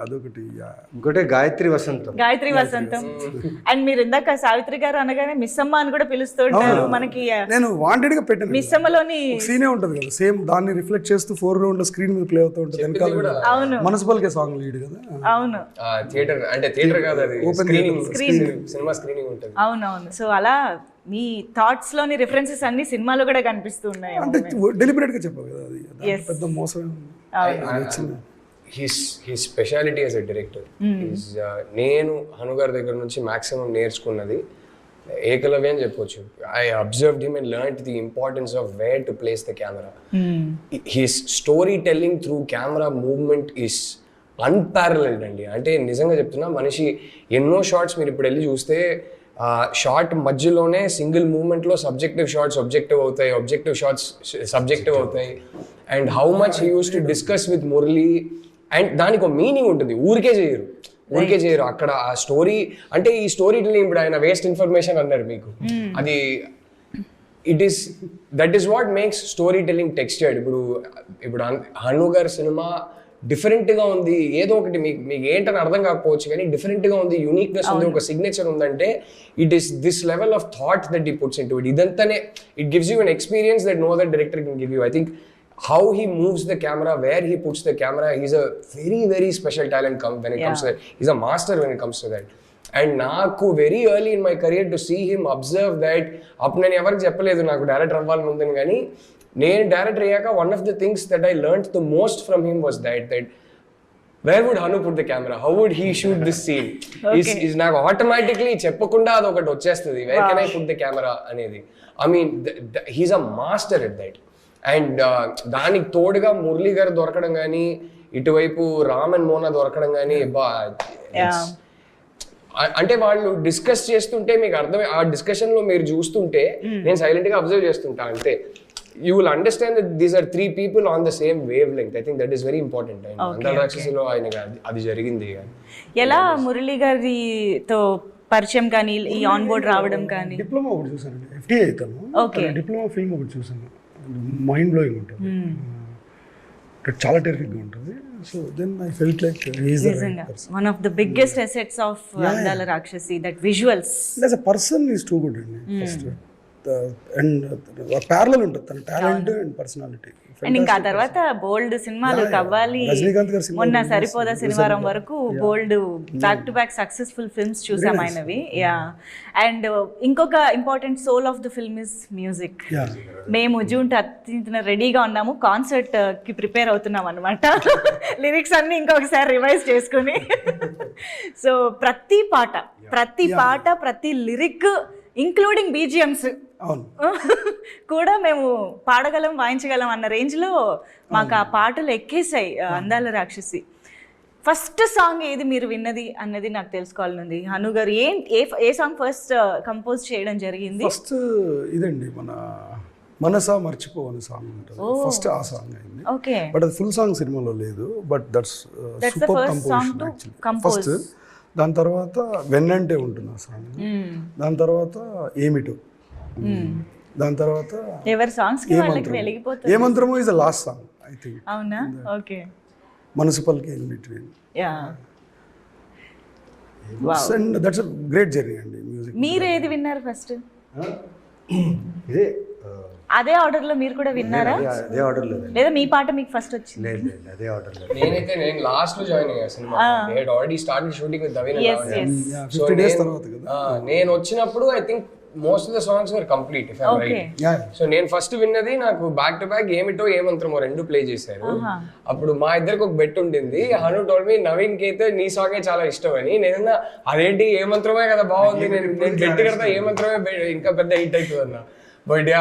అదొకటి. ఇంకోటి గాయత్రి వసంతం. అండ్ మీరు ఇందాక సావిత్రి గారు అనగానే మిస్ అమ్మ అని కూడా పిలుస్తూ ఉంటారు. మనకి నేను వాంటెడ్ గా పెట్టాను. మిస్ అమ్మలోని సీనే ఉంటది కదా, సేమ్ దాన్ని రిఫ్లెక్ట్ చేస్తూ 4 రౌండ్ స్క్రీన్ మీద ప్లే అవుతూ ఉంటుంది. వెనకాల అవును, మున్సిపల్ కే సాంగ్ లీడ్ కదా. అవును, థియేటర్ అంటే థియేటర్ కాదు, అది స్క్రీనింగ్, సినిమా స్క్రీనింగ్ ఉంటుంది. అవునవును. సో అలా మీ థాట్స్ లోని రిఫరెన్సెస్ అన్ని సినిమాలో కూడా కనిపిస్తూ ఉన్నాయి. అంటే డెలిబరేట్ గా చెప్పాలి కదా, అది దాంట్లో పెద్ద మోసం వచ్చింది. His speciality as a director. నేను హనుగారి దగ్గర నుంచి మాక్సిమం నేర్చుకున్నది ఏకలవ్య అని చెప్పొచ్చు. I observed him and learned the importance of where to place the camera. His story telling through camera movement is unparalleled అండి. అంటే నిజంగా చెప్తున్నా, మనిషి ఎన్నో షార్ట్స్ మీరు ఇప్పుడు వెళ్ళి చూస్తే షార్ట్ మధ్యలోనే సింగిల్ మూమెంట్లో సబ్జెక్టివ్ షార్ట్స్ ఆబ్జెక్టివ్ అవుతాయి, ఆబ్జెక్టివ్ షార్ట్స్ సబ్జెక్టివ్ అవుతాయి. And how much he use to discuss with Murali. And దానికి ఒక మీనింగ్ ఉంటుంది, ఊరికే చేయరు అక్కడ. ఆ స్టోరీ అంటే ఈ స్టోరీ టెల్లింగ్, ఇప్పుడు ఆయన వేస్ట్ ఇన్ఫర్మేషన్ అన్నారు మీకు, అది that is what makes story telling textured. ఇప్పుడు హను గారి సినిమా డిఫరెంట్గా ఉంది, ఏదో ఒకటి మీకు ఏంటని అర్థం కాకపోవచ్చు, కానీ డిఫరెంట్గా ఉంది, యూనిక్నెస్ ఉంది, ఒక సిగ్నేచర్ ఉందంటే it is this level of thought that he puts into it. ఇదంతానే it gives you an experience that no other director can give you. I think how he moves the camera, where he puts the camera, he's a very, very special talent when it comes to that. He's a master when it comes to that. And నాకు very early in my career to see him observe that, అప్పుడు నేను ఎవరికి చెప్పలేదు నాకు director అవ్వాలని ఉందని, కానీ నేను డైరెక్టర్ అయ్యాక one of the things that I learned the most from him was that where would Hanu put the camera, how would he shoot this scene. is నాకు ఆటోమేటిక్లీ చెప్పకుండా అది ఒకటి వచ్చేస్తుంది, where can I put the camera అనేది. I mean he's a master at that. And దానికి తోడుగా మురళీ గారు దొరకడం కానీ, ఇటువైపు రామ్ అండ్ మోనా దొరకడం కానీ, అంటే వాళ్ళు డిస్కస్ చేస్తుంటే మీకు అర్థమే, ఆ డిస్కషన్ లో మీరు చూస్తుంటే నేను సైలెంట్ గా అబ్జర్వ్ చేస్తుంటా. అంతే, you will understand that these are 3 people on the same wavelength. I think that is very important. And అందరి రాక్షసిలో ఆయన అది జరిగింది. ఎలా మురళీ గారితో పరిచయం కానీ, ఈ ఆన్ బోర్డ్ రావడం కానీ? డిప్లొమా ఒకటి చూసానండి, FTA అవుతాను. డిప్లొమా ఫిల్మ్ ఒకటి చూసాను, మైండ్ బ్లోయింగ్ ఉంటుంది, చాలా టెరిఫిక్గా ఉంటుంది. So then I felt like one of the biggest assets of Andala Rakshasi, that visuals. As a person is too good అండి ఫస్ట్. అండ్ ప్యారలల్ ఉంటుంది తన టాలెంట్ అండ్ పర్సనాలిటీ. అండ్ ఇంకా తర్వాత బోల్డ్ సినిమాలు కవ్వాలి, మొన్న సరిపోదా శనివారం వరకు bold back to back successful films చూసాం ఆయనవి. యా, అండ్ ఇంకొక important soul of the film is music. మేము June 13th రెడీగా ఉన్నాము, కాన్సర్ట్ కి ప్రిపేర్ అవుతున్నాం అనమాట. లిరిక్స్ అన్ని ఇంకొకసారి రివైజ్ చేసుకుని. సో ప్రతి పాట ప్రతి లిరిక్ ఇంక్లూడింగ్ బీజిఎమ్స్ కూడా మేము పాడగలం, వాయించగలం అన్న రేంజ్లో మాకు ఆ పాటలు ఎక్కేసాయి అందాల రాక్షసి. ఫస్ట్ సాంగ్ ఏది మీరు విన్నది అన్నది నాకు తెలుసుకోవాలనుంది. హను గారు ఏ సాంగ్ ఫస్ట్ కంపోజ్ చేయడం జరిగింది? ఫస్ట్ ఇదండి, మన మనసా మర్చిపోవని సాంగ్ ఉంటుంది ఫస్ట్, ఆ సాంగ్ అయింది. ఓకే, బట్ అది ఫుల్ సాంగ్ సినిమాలో లేదు, but that's super composition actually first. దాని తర్వాత వెన్నంటే ఉంటుంది ఆ సాంగ్, దాని తర్వాత ఏమిటో, దాని తర్వాత ఎవరి సాంగ్స్ కి వాళ్ళకి వెలిగిపోతుంది. ఏమంత్రమో is the last song I think. అవునా? Okay, Manasu Paliki in between. Yeah, and that's a great journey అండి మ్యూజిక్. మీరు ఏది విన్నారు ఫస్ట్? ఇదే అదే ఆర్డర్ లో మీరు కూడా విన్నారా? అదే ఆర్డర్ లో, లేదా మీ పాట మీకు ఫస్ట్ వచ్చింది? లేదు అదే ఆర్డర్ లో. నేను లాస్ట్ లో జాయిన్ అయ్యా సినిమా. They had already started shooting with దవీన్. 50 days తర్వాత కదా నేను వచ్చినప్పుడు I think most of the songs were complete if I am right. So నేను ఫస్ట్ విన్నది, నాకు బ్యాక్ టు బ్యాక్ ఏమిటో ఏమంత్రమో 2 ప్లే చేశారు. అప్పుడు మా ఇద్దరికి ఒక బెట్ ఉండింది. హను టోల్డ్ మీ నవీన్ కి అయితే నీ సాంగే చాలా ఇష్టం అని. నేను అదేంటి ఏమంత్రమే కదా బాగుంది, నేను బెట్ కడతా ఏమంత్రమే ఇంకా పెద్ద హిట్ అవుతుంది అన్న. But yeah,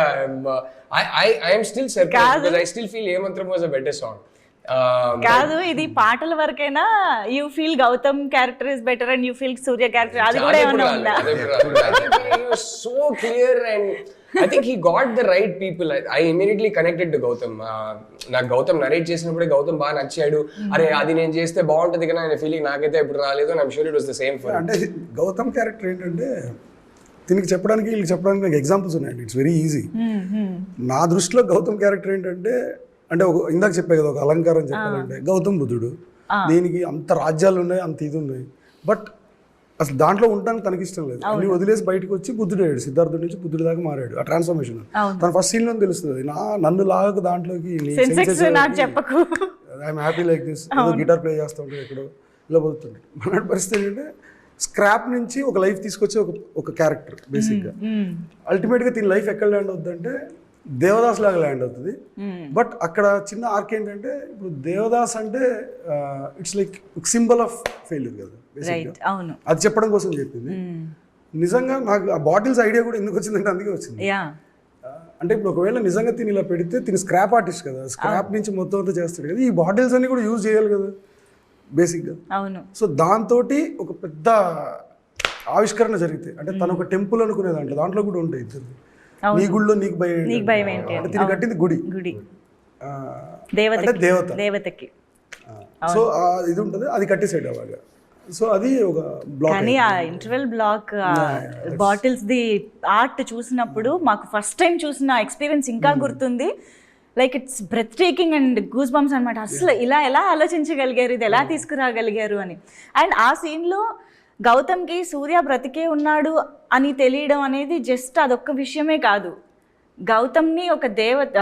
I am still surprised because I still feel ఏమంత్రం was a better song. కాదు, ఇది పాటల వరకైనా you feel Gautham character is better and you feel Surya character, అది కూడా ఏమన్నా ఉందా? So clear and I think he got the right people. I immediately connected to Gautam. నాకు గౌతమ్ నరేట్ చేసినప్పుడే గౌతమ్ బాగా నచ్చాడు. అరే అది నేను చేస్తే బాగుంటుంది కదా అనే ఫీలింగ్ నాకైతే ఎప్పుడు రాలేదు. I'm sure it was the same for. అంటే గౌతమ్ క్యారెక్టర్ ఏంటంటే దీనికి చెప్పడానికి వీళ్ళకి చెప్పడానికి నాకు ఎగ్జాంపుల్స్ ఉన్నాయండి. It's very easy. నా దృష్టిలో గౌతమ్ క్యారెక్టర్ ఏంటంటే అంటే ఒక ఇందాక చెప్పే కదా ఒక అలంకారం చెప్పాలంటే గౌతమ్ బుద్ధుడు, దీనికి అంత రాజ్యాలు ఉన్నాయి, అంత ఇది ఉన్నాయి, బట్ అసలు దాంట్లో ఉండడానికి తనకి ఇష్టం లేదు. అన్ని వదిలేసి బయటకు వచ్చి బుద్ధుడు అయ్యాడు. సిద్ధార్థుడి నుంచి బుద్ధుడి దాకా మారాడు. ఆ ట్రాన్స్ఫర్మేషన్ తన ఫస్ట్ సీన్ లో తెలుస్తుంది. నన్ను లాగకు దాంట్లోకి చెప్పకు, ఐఎమ్ హ్యాపీ లైక్ దిస్, ఏదో గిటార్ ప్లే చేస్తూ ఉంటాడు ఎక్కడో ఇలా పోతుంది. మన పరిస్థితి ఏంటంటే స్క్రాప్ నుంచి ఒక లైఫ్ తీసుకొచ్చే ఒక క్యారెక్టర్ బేసిక్గా. అల్టిమేట్గా దీని లైఫ్ ఎక్కడ ల్యాండ్ అవుతుందంటే దేవదాస్ లాగా ల్యాండ్ అవుతుంది. బట్ అక్కడ చిన్న ఆర్క్ ఏంటంటే ఇప్పుడు దేవదాస్ అంటే it's like symbol of failure కదా బేసిక్గా. అది చెప్పడం కోసం చెప్పింది. నిజంగా నాకు ఆ బాటిల్స్ ఐడియా కూడా ఎందుకు వచ్చిందంటే అందుకే వచ్చింది. అంటే ఇప్పుడు ఒకవేళ నిజంగా తిని ఇలా పెడితే తిని స్క్రాప్ ఆర్టిస్ట్ కదా, స్క్రాప్ నుంచి మొత్తం అంతా చేస్తాడు కదా, ఈ బాటిల్స్ అన్ని కూడా యూజ్ చేయాలి కదా బేసిక్గా. సో దాంతో ఒక పెద్ద ఆవిష్కరణ జరిగితే అంటే తను ఒక టెంపుల్ అనుకునే దాంట్లో కూడా ఉంటాయి ఇద్దరు. నీ గుడిలో నీకు భయం ఏంటి అంటే తిని కట్టింది గుడి, దేవతకి. సో ఇది ఉంటుంది, అది కట్టేసాడు అలాగా. సో అది ఒక బ్లాక్. కానీ ఆ ఇంటర్వెల్ బ్లాక్ బాటిల్స్ ది ఆర్ట్ చూసినప్పుడు మాకు ఫస్ట్ టైం చూసిన ఎక్స్పీరియన్స్ ఇంకా గుర్తుంది. Like it's breathtaking and goosebumps అనమాట. అసలు ఇలా ఎలా ఆలోచించగలిగారు, ఇది ఎలా తీసుకురాగలిగారు అని. అండ్ ఆ సీన్లో గౌతమ్కి సూర్య బ్రతికే ఉన్నాడు అని తెలియడం అనేది జస్ట్ అదొక్క విషయమే కాదు, గౌతమ్ని ఒక దేవత,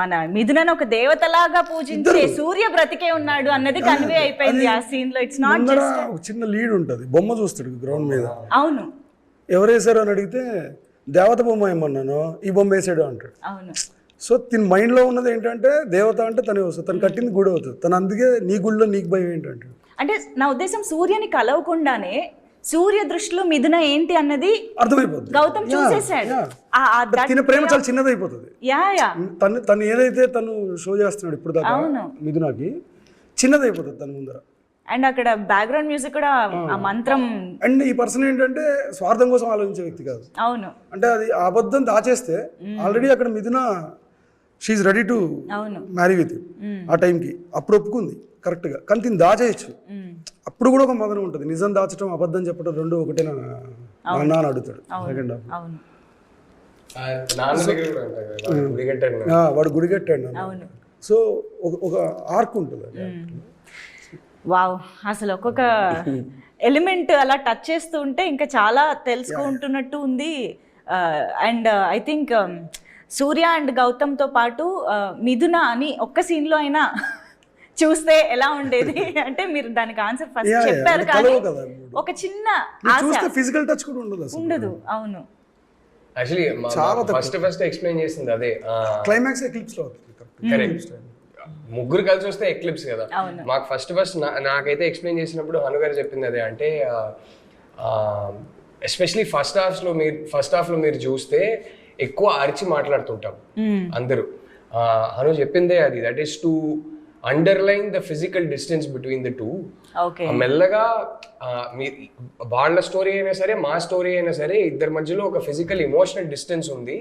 మన మిథునని ఒక దేవతలాగా పూజించే సూర్య బ్రతికే ఉన్నాడు అన్నది కన్వే అయిపోయింది ఆ సీన్ లో. ఇట్స్ నాట్ జస్ట్ ఒక చిన్న లీడ్ ఉంటుంది, బొమ్మ చూస్తాడు గ్రౌండ్ మీద. అవును, ఎవరు వేసారు అని అడిగితే దేవత బొమ్మ ఏమన్నాను, ఈ బొమ్మ వేసాడు అంటాడు. అవును. సో తిని మైండ్ లో ఉన్నది ఏంటంటే దేవత అంటే తనే వస్తుంది, తను కట్టింది గుడి అవుతుంది, తను అందుకే నీ గుడిలో నీకు భయం ఏంటంటే. అంటే నా ఉద్దేశం సూర్యని కలవకుండానే సూర్య దృష్టిలో మిథున ఏంటి అన్నది అర్థమైపోతుంది. గౌతమ్ చూసేసాడు. తిన ప్రేమ చాలా చిన్నదైపోతుంది. యా తను ఏదైతే తను షో చేస్తున్నాడు ఇప్పుడు దాకా మిథునకి చిన్నదైపోతుంది తన ముందర. అండ్ అక్కడ బ్యాక్గ్రౌండ్ మ్యూజిక్ కూడా ఆ మంత్రం. అండ్ ఈ పర్సన్ ఏంటంటే స్వార్థం కోసం ఆలోచించే వ్యక్తి కాదు. అవును. అంటే అది అబద్ధం దాచేస్తే ఆల్రెడీ అక్కడ Mithuna she ready to marry with ఆ టైంకి అప్పుడు ఒప్పుకుంది కరెక్ట్గా. కానీ దీన్ని దాచేయచ్చు, అప్పుడు కూడా ఒక మదన ఉంటుంది. నిజం దాచడం అబద్ధం చెప్పడం రెండు ఒకటేనా అన్నా అని అడుగుతాడు సెకండ్ హాఫ్. వాడు గుడి కట్టాడు. సో ఒక ఆర్క్ ఉంటుంది. వావ్, అసలు ఒక్కొక్క ఎలిమెంట్ అలా టచ్ చేస్తూ ఉంటే ఇంకా చాలా తెలుసుకుంటున్నట్టు ఉంది. And I think Surya and గౌతమ్తో పాటు మిథున అని ఒక్క సీన్లో అయినా చూస్తే ఎలా ఉండేది అంటే మీరు దానికి ఆన్సర్ ఫస్ట్ చెప్పారు, కానీ ఒక చిన్న ఫిజికల్ టచ్ కూడా ఉండదు. అవును, యాక్చువల్లీ చాలా ఫస్ట్ ఎక్స్ప్లెయిన్ చేసింది అదే క్లైమాక్స్ ఎక్లిప్స్ లో. కరెక్ట్, ముగ్గురు కలిసి వస్తే ఎక్లిప్స్ కదా. మాకు ఫస్ట్ నాకైతే ఎక్స్ప్లెయిన్ చేసినప్పుడు హను గారు చెప్పింది అదే. అంటే ఎస్పెషలీ ఫస్ట్ హాఫ్ లో మీరు చూస్తే ఎక్కువ అరిచి మాట్లాడుతుంటాం అందరూ. హను చెప్పిందే అది, that is to underline the physical distance between the two. మెల్లగా వాళ్ళ స్టోరీ అయినా సరే మా స్టోరీ అయినా సరే ఇద్దరి మధ్యలో ఒక ఫిజికల్ ఇమోషనల్ డిస్టెన్స్ ఉంది.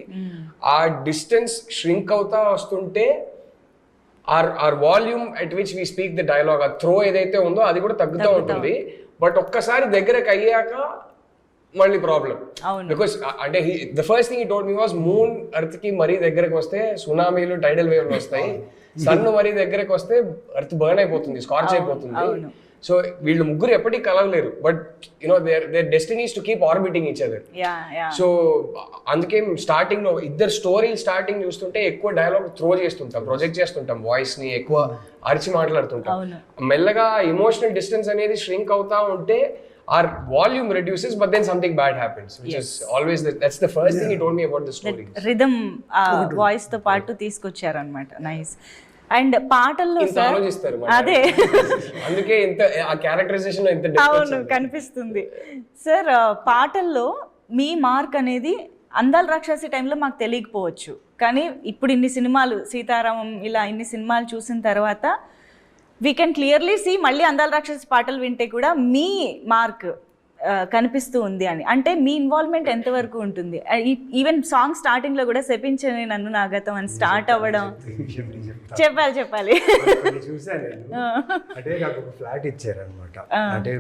ఆ డిస్టెన్స్ ష్రింక్ అవుతా వస్తుంటే our volume at which we speak the dialogue, ఆ త్రో ఏదైతే ఉందో అది కూడా తగ్గుతూ ఉంటుంది. బట్ ఒక్కసారి దగ్గరకు అయ్యాక మళ్ళీ ప్రాబ్లం. బికాస్ అంటే the first thing he told me was moon earth కి మరీ దగ్గరకు వస్తే సునామీలు టైడల్ వేవ్లు వస్తాయి, సన్ మరీ దగ్గరకు వస్తే ఎర్త్ బర్న్ అయిపోతుంది, స్కార్చ్ అయిపోతుంది. సో వీళ్ళు ముగ్గురు ఎప్పటికీ కలవలేరు, but you know their destinies to keep orbiting each other. So అందుకే స్టార్టింగ్ లో ఇద్దరు స్టోరీ స్టార్టింగ్ చూస్తుంటే ఎక్కువ డైలాగ్ త్రో చేస్తుంటాం, ప్రొజెక్ట్ చేస్తుంటాం, వాయిస్ ని ఎక్కువ అరిచి మాట్లాడుతుంటాం. మెల్లగా ఇమోషనల్ డిస్టెన్స్ అనేది ష్రింక్ అవుతా ఉంటే our volume reduces, but then something bad happens, which is always that's the first thing he told me about the story. Rhythm voice తో పాటు తీసుకొచ్చారు అన్నమాట. నైస్. అండ్ పాటల్లో అదే అందుకే ఇంత ఆ క్యారెక్టరైజేషన్ లో ఇంత అవును కనిపిస్తుంది సార్. పాటల్లో మీ మార్క్ అనేది అందాల రాక్షసి టైంలో మాకు తెలియకపోవచ్చు, కానీ ఇప్పుడు ఇన్ని సినిమాలు సీతారామం ఇలా ఇన్ని సినిమాలు చూసిన తర్వాత వీ కెన్ క్లియర్లీ సీ మళ్ళీ అందాల రాక్షసి పాటలు వింటే కూడా మీ మార్క్ కనిపిస్తూ ఉంది అని. అంటే మీ ఇన్వాల్వ్మెంట్ ఎంతవరకు ఉంటుంది? ఈవెన్ సాంగ్ స్టార్టింగ్లో కూడా శపించని నన్ను నాగతం అని స్టార్ట్ అవ్వడం. చెప్పాలి చూసాను నేను. అంటే నాకు ఒక ఫ్లాట్ ఇచ్చారనమాట. అంటే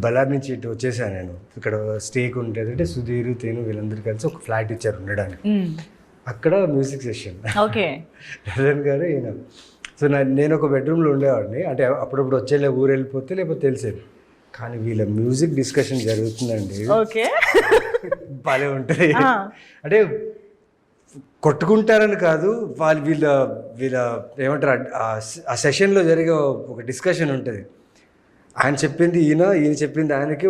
బళ్ళారి నుంచి ఇటు వచ్చేసాను నేను. ఇక్కడ స్టేక్ ఉంటుంది, అంటే సుధీర్ తేను వీళ్ళందరూ కలిసి ఒక ఫ్లాట్ ఇచ్చారు ఉండడానికి. అక్కడ మ్యూజిక్ సెషన్. ఓకే. రజన్ గారు ఈయన. సో నేను ఒక బెడ్రూమ్లో ఉండేవాడిని. అంటే అప్పుడప్పుడు వచ్చేలే ఊరు వెళ్ళిపోతే లేకపోతే తెలిసేది. కానీ వీళ్ళ మ్యూజిక్ డిస్కషన్ జరుగుతుందండి. ఓకే. భలే ఉంటుంది. అంటే కొట్టుకుంటారని కాదు, వీళ్ళ ఏమంటారు, ఆ సెషన్లో జరిగే ఒక డిస్కషన్ ఉంటుంది. ఆయన చెప్పింది ఈయన చెప్పింది ఆయనకి.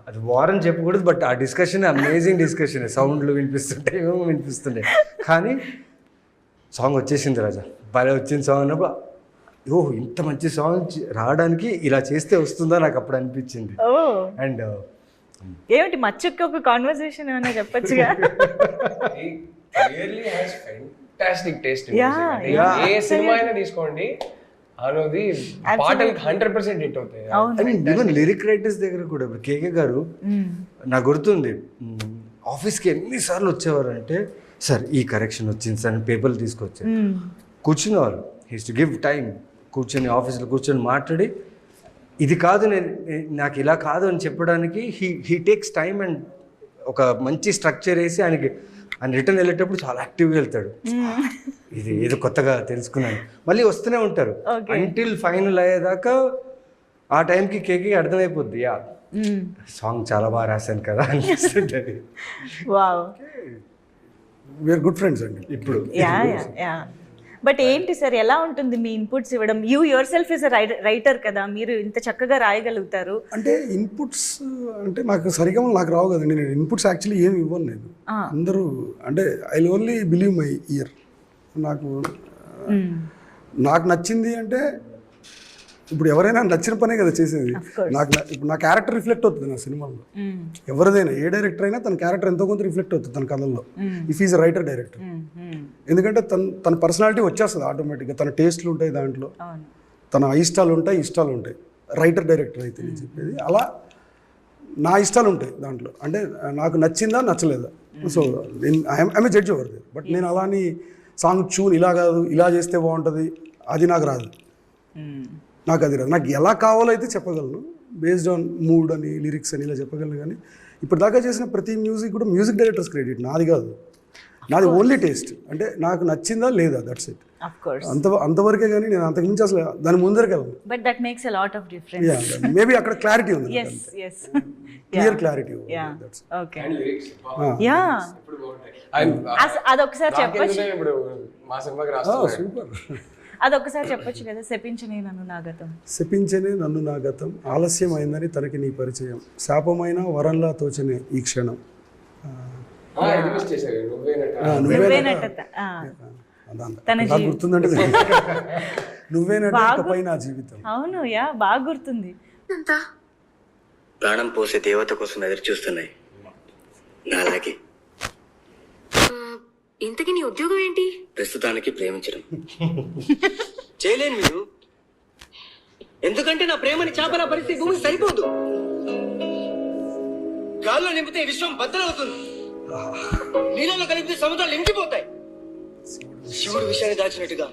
అది వారం చెప్పకూడదు, బట్ ఆ డిస్కషన్ అమేజింగ్ డిస్కషన్. సౌండ్లు వినిపిస్తుంటాయి, ఏమేమో వినిపిస్తుంటాయి. కానీ సాంగ్ వచ్చేసింది రాజా, భలే వచ్చింది సాంగ్ అన్నప్పుడు ఓహ్ ఇంత మంచి సాంగ్ రావడానికి ఇలా చేస్తే వస్తుందా నాకు అప్పుడు అనిపించింది. అండ్ ఏమిటి మచ్చొక్క ఒక కాన్వర్సేషన్ ఏమైనా చెప్పొచ్చుగా? Clearly has fantastic taste. A cinema అయినా తీసుకోండి, అనేది పాటలు 100% హిట్ అవుతాయి. ఈవెన్ లిరిక్ రైటర్స్ దగ్గర కూడా ఇప్పుడు కేకే గారు నాకు గుర్తుంది, ఆఫీస్కి ఎన్నిసార్లు వచ్చేవారు అంటే, సార్ ఈ కరెక్షన్ వచ్చింది సార్ పేపర్లు తీసుకొచ్చారు. కూర్చునేవారు, హీస్ టు గివ్ టైం. కూర్చొని ఆఫీస్లో కూర్చొని మాట్లాడి ఇది కాదు, నాకు ఇలా కాదు అని చెప్పడానికి హీ టేక్స్ టైమ్ అండ్ ఒక మంచి స్ట్రక్చర్ వేసి ఆయన రిటర్న్ వెళ్ళేటప్పుడు చాలా యాక్టివ్గా వెళ్తాడు. ఇది ఏదో కొత్తగా తెలుసుకున్నాను. మళ్ళీ వస్తూనే ఉంటారు అంటిల్ ఫైనల్ అయ్యేదాకా. ఆ టైంకి కేకి అర్థమైపోద్ది, యా సాంగ్ చాలా బాగా రాశాను కదా అనిపిస్తుంటుంది. వీఆర్ గుడ్ ఫ్రెండ్స్ అండి ఇప్పుడు. బట్ ఏంటి సార్, ఎలా ఉంటుంది మీ ఇన్పుట్స్ ఇవ్వడం? You your self is writer కదా, మీరు ఇంత చక్కగా రాయగలుగుతారు. అంటే ఇన్పుట్స్ అంటే నాకు సరిగా నాకు రావు కదండి. నేను ఇన్పుట్స్ యాక్చువల్లీ ఏమి ఇవ్వను నేను. అందరూ అంటే I only believe my year. నాకు నచ్చింది అంటే ఇప్పుడు ఎవరైనా నచ్చిన పనే కదా చేసేది. ఇప్పుడు నా క్యారెక్టర్ రిఫ్లెక్ట్ అవుతుంది నా సినిమాలో. ఎవరిదైనా ఏ డైరెక్టర్ అయినా తన క్యారెక్టర్ ఎంతో కొంత రిఫ్లెక్ట్ అవుతుంది తన కథల్లో, ఇఫ్ ఈజ్ రైటర్ డైరెక్టర్. ఎందుకంటే తన పర్సనాలిటీ వచ్చేస్తుంది ఆటోమేటిక్గా. తన టేస్ట్లు ఉంటాయి దాంట్లో, తన ఇష్టాలు ఉంటాయి రైటర్ డైరెక్టర్ అయితే నేను చెప్పేది. అలా నా ఇష్టాలు ఉంటాయి దాంట్లో. అంటే నాకు నచ్చిందా నచ్చలేదా, so I'm judge over they. But నేను అలాని సాంగ్ ట్యూన్ ఇలా కాదు ఇలా చేస్తే బాగుంటుంది అది నాకు రాదు. నాకు ఎలా కావాలో అయితే చెప్పగలను, బేస్డ్ ఆన్ మూడ్ అని లిరిక్స్ అని ఇలా చెప్పగలను. కానీ ఇప్పటిదాకా చేసిన ప్రతి మ్యూజిక్ కూడా మ్యూజిక్ డైరెక్టర్స్ క్రెడిట్, నాది కాదు. నాది ఓన్లీ టేస్ట్. అంటే నాకు నచ్చిందా లేదా, దట్స్ ఇట్. అంతవరకే, కానీ నేను అంతకుమించి అసలు దాని ముందరికి వెళ్ళను. But that makes a lot of difference. Maybe అక్కడ క్లారిటీ ఉంది, క్లియర్ క్లారిటీ. అదొకసారి చెప్పొచ్చు, ఇప్పుడు మా సినిమాకి రాస్తాను. సూపర్. అదొకసారి చెప్పొచ్చు కదా, శపించని నన్ను నా గతం ఆలస్యమైందని తనకి నీ పరిచయం, శాపమైన వరంలా తోచనే ఈ క్షణం, గుర్తుందంటే నువ్వేనట నా జీవితం. అవును, యా బాగా గుర్తుంది. ప్రాణం పోసే దేవత కోసం ఎదురు చూస్తున్నాయి నాలాగే. ఇంతకీ నీ ఉద్యోగం ఏంటి? ప్రస్తుతానికి ప్రేమించడం. చేయలేను మీరు, ఎందుకంటే నా ప్రేమని చేపల పరిస్థితి భూమికి సరిపోదు. గాల్లో నింపితే విశ్వం బద్దలవుతుంది, నీళ్ళలో కలిపితే సముద్రాలు నిండిపోతాయి. శివుడు విషయాన్ని దాచినట్టుగా.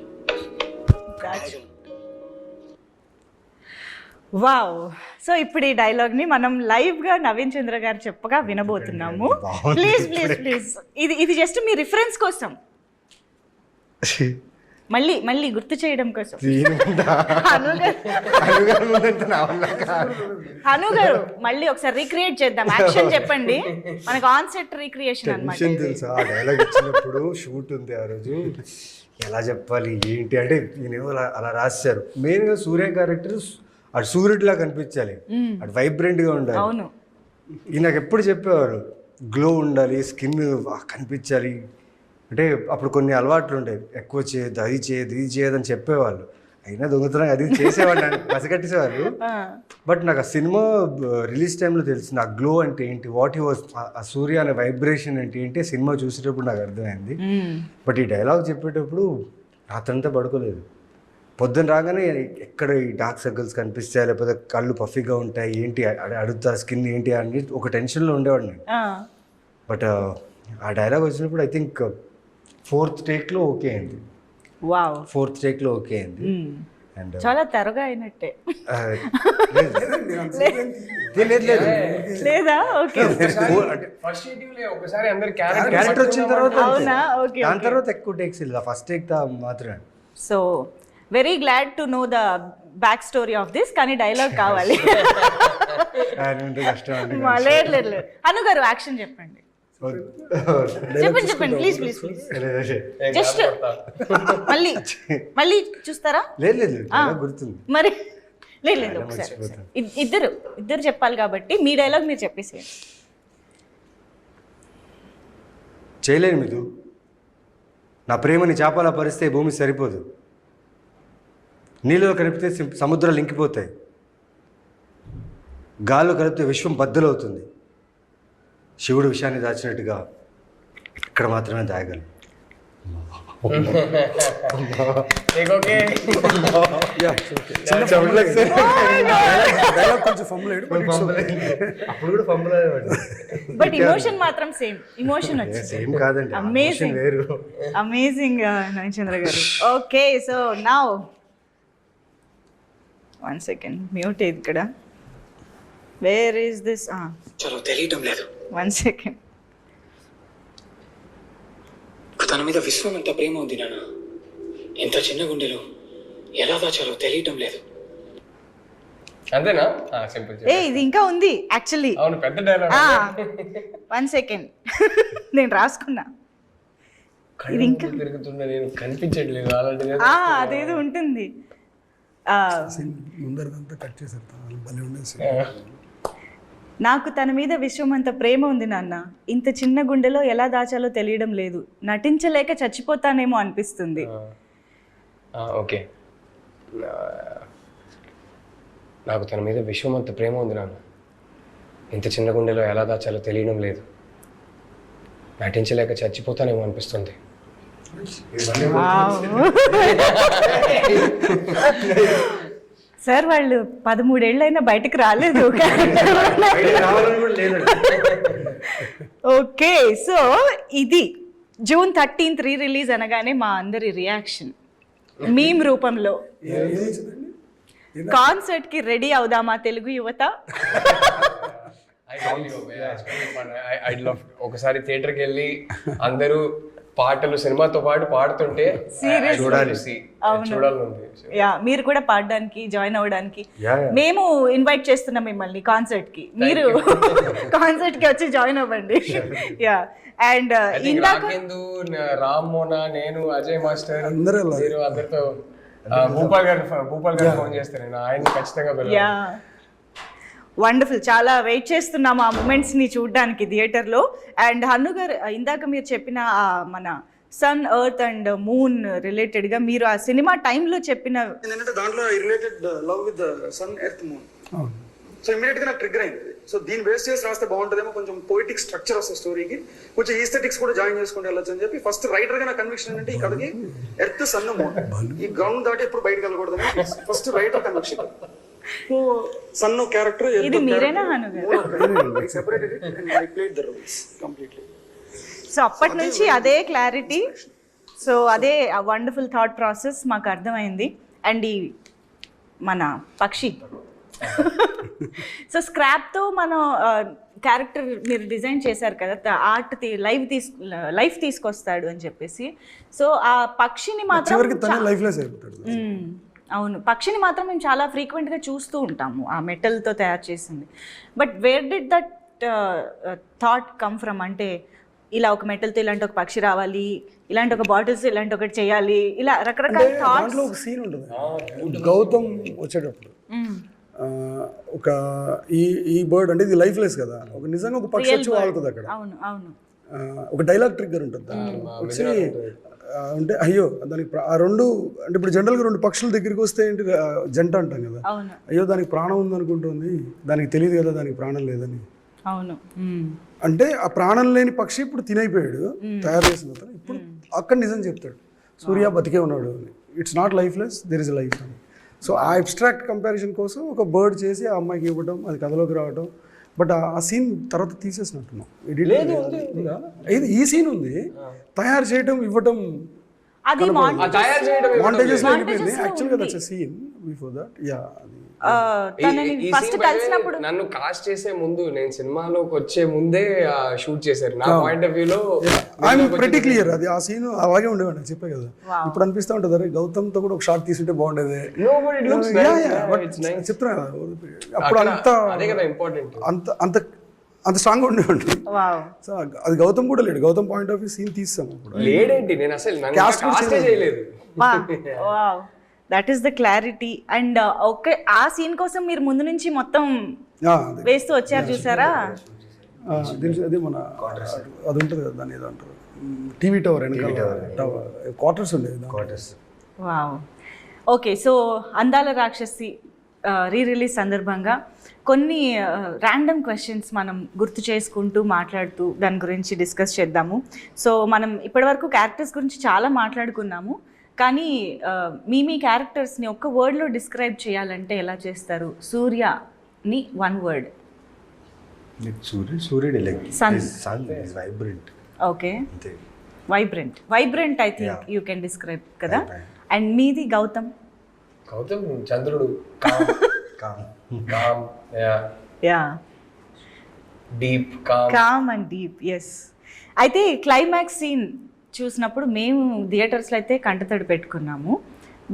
వావ్. సో ఇప్పుడు ఈ డైలాగ్ ని మనం లైవ్ గా నవీన్ చంద్ర గారు చెప్పగా వినబోతున్నాము. ప్లీజ్ ప్లీజ్ ప్లీజ్, ఇది జస్ట్ మీ రిఫరెన్స్ కోసం, మళ్ళీ గుర్తు చేయడం కోసం. హను గారు మళ్ళీ ఒకసారి రీక్రియేట్ చేద్దాం. యాక్షన్ చెప్పండి, మనకు ఆన్ సెట్ రీక్రియేషన్ అన్నమాట. తెలుసా ఆ డైలాగ్ ఇచ్చినప్పుడు షూట్ ఉంది ఆ రోజు, ఎలా చెప్పాలి ఏంటి అంటే ఈయన అలా రాశారు. మెయిన్గా సూర్య క్యారెక్టర్ అటు సూర్యుడిలా కనిపించాలి, అటు వైబ్రెంట్గా ఉండాలి. అవును, ఈయనకు ఎప్పుడు చెప్పేవారు గ్లో ఉండాలి, స్కిన్ కనిపించాలి. అంటే అప్పుడు కొన్ని అలవాట్లు ఉండేవి, ఎక్కువ చేయదు అది చేయదు ఇది చేయదు అని చెప్పేవాళ్ళు. అయినా దొంగతనం అది చేసేవాడిని పసిగట్టేసేవాళ్ళు. బట్ నాకు ఆ సినిమా రిలీజ్ టైంలో తెలిసింది ఆ గ్లో అంటే ఏంటి, వాట్ హీ వాజ్, ఆ సూర్య అనే వైబ్రేషన్ అంటే ఏంటి సినిమా చూసేటప్పుడు నాకు అర్థమైంది. బట్ ఈ డైలాగ్ చెప్పేటప్పుడు రాత్రంతా పడుకోలేదు. పొద్దున్న రాగానే ఎక్కడ ఈ డార్క్ సర్కిల్స్ కనిపిస్తాయి, లేకపోతే కళ్ళు పఫీగా ఉంటాయి, ఏంటి అడుగుతా స్కిన్ ఏంటి అని ఒక టెన్షన్లో ఉండేవాడిని. బట్ ఆ డైలాగ్ వచ్చినప్పుడు ఐ థింక్ 4th టేక్లో ఓకే అయింది. వావ్, 4th టేక్లో ఓకే అయింది. అండ్ చాలా త్వరగా అయినట్టే లేదా? ఓకే, ఫస్ట్ ఒకసారి అందరు క్యారెక్టర్ వచ్చిన తర్వాత అవునా? ఓకే, దాని తర్వాత ఎక్కువ టేక్స్ ಇಲ್ಲ, ఫస్ట్ టేక్ మాత్రమే. So very glad to know the back story of this. కానీ డైలాగ్ కావాలి. కష్టం అండి. లేదు లేదు లేదు, అను గారు యాక్షన్ చెప్పండి. చెప్పండి ప్లీజ్ ప్లీజ్ ప్లీజ్. జస్ట్ మళ్ళీ మళ్ళీ చూస్తారా? లేదు లేదు గుర్తుంది. మరి లేదు లేదు, ఒకసారి ఇద్దరు చెప్పాలి కాబట్టి మీ డైలాగ్ మీరు చెప్పేసి. చేయలేను మీరు, నా ప్రేమని చేపలా పరిస్తే భూమి సరిపోదు, నీళ్ళలో కలిపితే సముద్రాలు ఇంకిపోతాయి, గాల్లో కలిపితే విశ్వం బద్దలవుతుంది, శివుడు విషయాన్ని దాచినట్టుగా ఇక్కడ మాత్రమే దాయగలను. అప్పుడు కూడా ఫంబుల్ బట్ ఇమోషన్ మాత్రం సేమ్ ఇమోషన్ వచ్చింది. సేమ్ కాదండి, అమేజింగ్ వేరు. Amazing Naveen garu. Okay, so now 1 second mute ఇక్కడ. Where is this? చలో తెలియటం లేదు. 1 second. తన మీద విశ్వం ఎంత ప్రేమ ఉంది నాన్న, ఎంత చిన్న గుండెలో ఎలా దాచాలో తెలియటం లేదు. అంతేనా? సింపుల్. ఏ ఇది ఇంకా ఉంది యాక్చువల్లీ. అవును, పెద్ద డైలాగ్. 1 second నేను రాసుకున్నా. ఇది ఇంకా తిరుగుతున్నా, నేను కనిపించట్లేదు అలాంటిది. అదేదో ఉంటుంది. ముందరదంతా కట్ చేశారు, భలే ఉండేసి. నాకు తన మీద విశ్వమంత ప్రేమ ఉంది నాన్న, ఇంత చిన్న గుండెలో ఎలా దాచాలో తెలియడం లేదు, నటించలేక చచ్చిపోతానేమో అనిపిస్తుంది. ఓకే, నాకు తన మీద విశ్వమంత ప్రేమ ఉంది నాన్న, ఇంత చిన్న గుండెలో ఎలా దాచాలో తెలియడం లేదు, నటించలేక చచ్చిపోతానేమో అనిపిస్తుంది. సార్ వాళ్ళు 13 ఏళ్ళైనా బయటకు రాలేదు. ఓకే, సో ఇది June 13th రిలీజ్ అనగానే మా అందరి రియాక్షన్ మీమ్ రూపంలో. కాన్సర్ట్ కి రెడీ అవుదామా తెలుగు యువత? ఒకసారి థియేటర్కి వెళ్ళి అందరూ పాటలు సినిమాతో పాటు పాడుతుంటే చూడాలి. యా, మీరు కూడా పాడడానికి జాయిన్ అవ్వడానికి మేము ఇన్వైట్ చేస్తున్నాం మిమ్మల్ని కాన్సర్ట్ కి. మీరు కాన్సర్ట్ కి వచ్చి జాయిన్ అవ్వండి. యా, అండ్ ఇందాక రామ్ మోనా, నేను, అజయ్ మాస్టర్ అందరితో భూపాల్ గారు ఫోన్ చేస్తారు, నేను ఆయన ఖచ్చితంగా. యా, వండర్ఫుల్, చాలా వెయిట్ చేస్తున్నాము ఆ మూమెంట్స్ని చూడడానికి థియేటర్లో. అండ్ హన్ను గారు ఇందాక మీరు చెప్పిన మన సన్, ఎర్త్ అండ్ మూన్ రిలేటెడ్గా మీరు ఆ సినిమా టైంలో చెప్పిన ఏంటంటే దాంట్లో related love with sun, earth, moon. So ఇమీడియట్గా నాకు ట్రిగ్గర్ అయింది. సో దీన్ని బేస్ చేసి రాస్తే బాగుంటుందేమో, కొంచెం పోయిటిక్ స్ట్రక్చర్ వస్తుంది స్టోరీకి, కొంచెం ఈస్థెటిక్స్ కూడా జాయిన్ చేసుకుంటే వెళ్ళొచ్చు అని చెప్పి ఫస్ట్ రైటర్గా నా కన్విక్షన్ ఏంటంటే ఈ కథకి ఎర్త్, సన్, మూన్ ఈ గ్రౌండ్ దాటి ఎప్పుడు బయటకు వెళ్ళకూడదని first writer conviction. So sun character ఇది మీరేనా Hanu garu? Separated it and I played the roles completely. So అప్పటి నుంచి అదే క్లారిటీ, సో అదే వండర్ఫుల్ థాట్ ప్రాసెస్ మాకు అర్థమైంది. అండ్ ఈ మన పక్షి సో స్క్రాప్తో మనం క్యారెక్టర్ మీరు డిజైన్ చేశారు కదా, ఆర్ట్ లైఫ్ తీసుకొస్తాడు అని చెప్పేసి. సో ఆ పక్షిని మాత్రం అవును, పక్షిని మాత్రం మేము చాలా ఫ్రీక్వెంట్గా చూస్తూ ఉంటాము ఆ మెటల్తో తయారు చేసింది. But where did that thought come from? అంటే ఇలా ఒక మెటల్తో ఇలాంటి ఒక పక్షి రావాలి, ఇలాంటి ఒక బాటిల్స్ ఇలాంటి ఒకటి చేయాలి, ఇలా రకరకాల థాట్స్. ఒక సీన్ ఉంటుంది గౌతమ్ వచ్చేటప్పుడు, ఒక ఈ బర్డ్ అంటే ఇది లైఫ్లెస్ కదా, ఒక నిజంగా ఒక పక్షి వచ్చి వాళ్తుంది అక్కడ. అవును అవును, ఒక డైలాగ్ ట్రిగ్గర్ ఉంటుంది వచ్చి అంటే అయ్యో దానికి ఆ రెండు అంటే ఇప్పుడు జనరల్గా రెండు పక్షుల దగ్గరికి వస్తే ఏంటి జంట అంటాం కదా, అవును అయ్యో దానికి ప్రాణం ఉందనుకుంటుంది, దానికి తెలియదు కదా దానికి ప్రాణం లేదని. అవును అంటే ఆ ప్రాణం లేని పక్షి ఇప్పుడు తినైపోయాడు తయారు చేసిన అతను, ఇప్పుడు అక్కడ నిజం చెప్తాడు సూర్య బతికే ఉన్నాడు అని. It's not lifeless, there is life అని. సో ఆ అబ్స్ట్రాక్ట్ కంపారిజన్ కోసం ఒక బర్డ్ చేసి ఆ అమ్మాయికి ఇవ్వడం, అది కథలోకి రావడం. బట్ ఆ సీన్ తర్వాత తీసేసినట్టున్నాం, ఇది ఈ సీన్ ఉంది, తయారు చేయడం ఇవ్వడం అది తయారు చేయడం మాంటేజెస్ లో వెళ్ళిపోయింది. యాక్చువల్గా that's a scene before that. Yeah, తనని ఈ ఫస్ట్ scene కలిసినప్పుడు నన్ను కాస్ట్ చేసే ముందు, నేను సినిమాలోకి వచ్చే ముందే షూట్ చేశారు. నా పాయింట్ ఆఫ్ వ్యూలో ఐఎమ్ ప్రెటీ క్లియర్. అది ఆ సీన్ అలాగే ఉండేవాడు, చెప్పే కదా. ఇప్పుడు అనిపిస్తా ఉంటుంది అరే గౌతమ్తో కూడా ఒక షాట్ తీసుంటే బాగుండేది. చెప్తున్నా కదా, అప్పుడు అదే కదా ఇంపార్టెంట్, అంత స్ట్రాంగ్ ఉండేవాడు. వావ్ సో అది గౌతమ్ కూడా లేడు. Gautham point of view scene తీస్తాం అప్పుడు. లేడేంటి, నేను అసలు కాస్టే చేయలేదు. Wow that is the clarity. And okay, ఆ సీన్ కోసం మీరు ముందు నుంచి మొత్తం వేస్తూ వచ్చారు చూసారా. అదే మన అది ఉంటుంది కదా, దాని ఏదో అంటారు, టీవీ టవర్ క్వార్టర్స్ ఉండేది. Wow okay. సో అందాల రాక్షసి రీ రిలీజ్ సందర్భంగా కొన్ని ర్యాండమ్ క్వశ్చన్స్ మనం గుర్తు చేసుకుంటూ మాట్లాడుతూ దాని గురించి డిస్కస్ చేద్దాము. సో మనం ఇప్పటివరకు క్యారెక్టర్స్ గురించి చాలా మాట్లాడుకున్నాము, కానీ మీ క్యారెక్టర్స్ని ఒక్క వర్డ్లో డిస్క్రైబ్ చేయాలంటే ఎలా చేస్తారు? సూర్యని వన్ వర్డ్. సూర్యుడు Sun. Vibrant. Okay, vibrant I think you can describe కదా. అండ్ మీది గౌతమ్? గౌతమ్ చంద్రుడు, calm, yeah deep, calm and deep. Yes. అయితే క్లైమాక్స్ సీన్ చూసినప్పుడు మేము థియేటర్స్లో అయితే కంటతడి పెట్టుకున్నాము.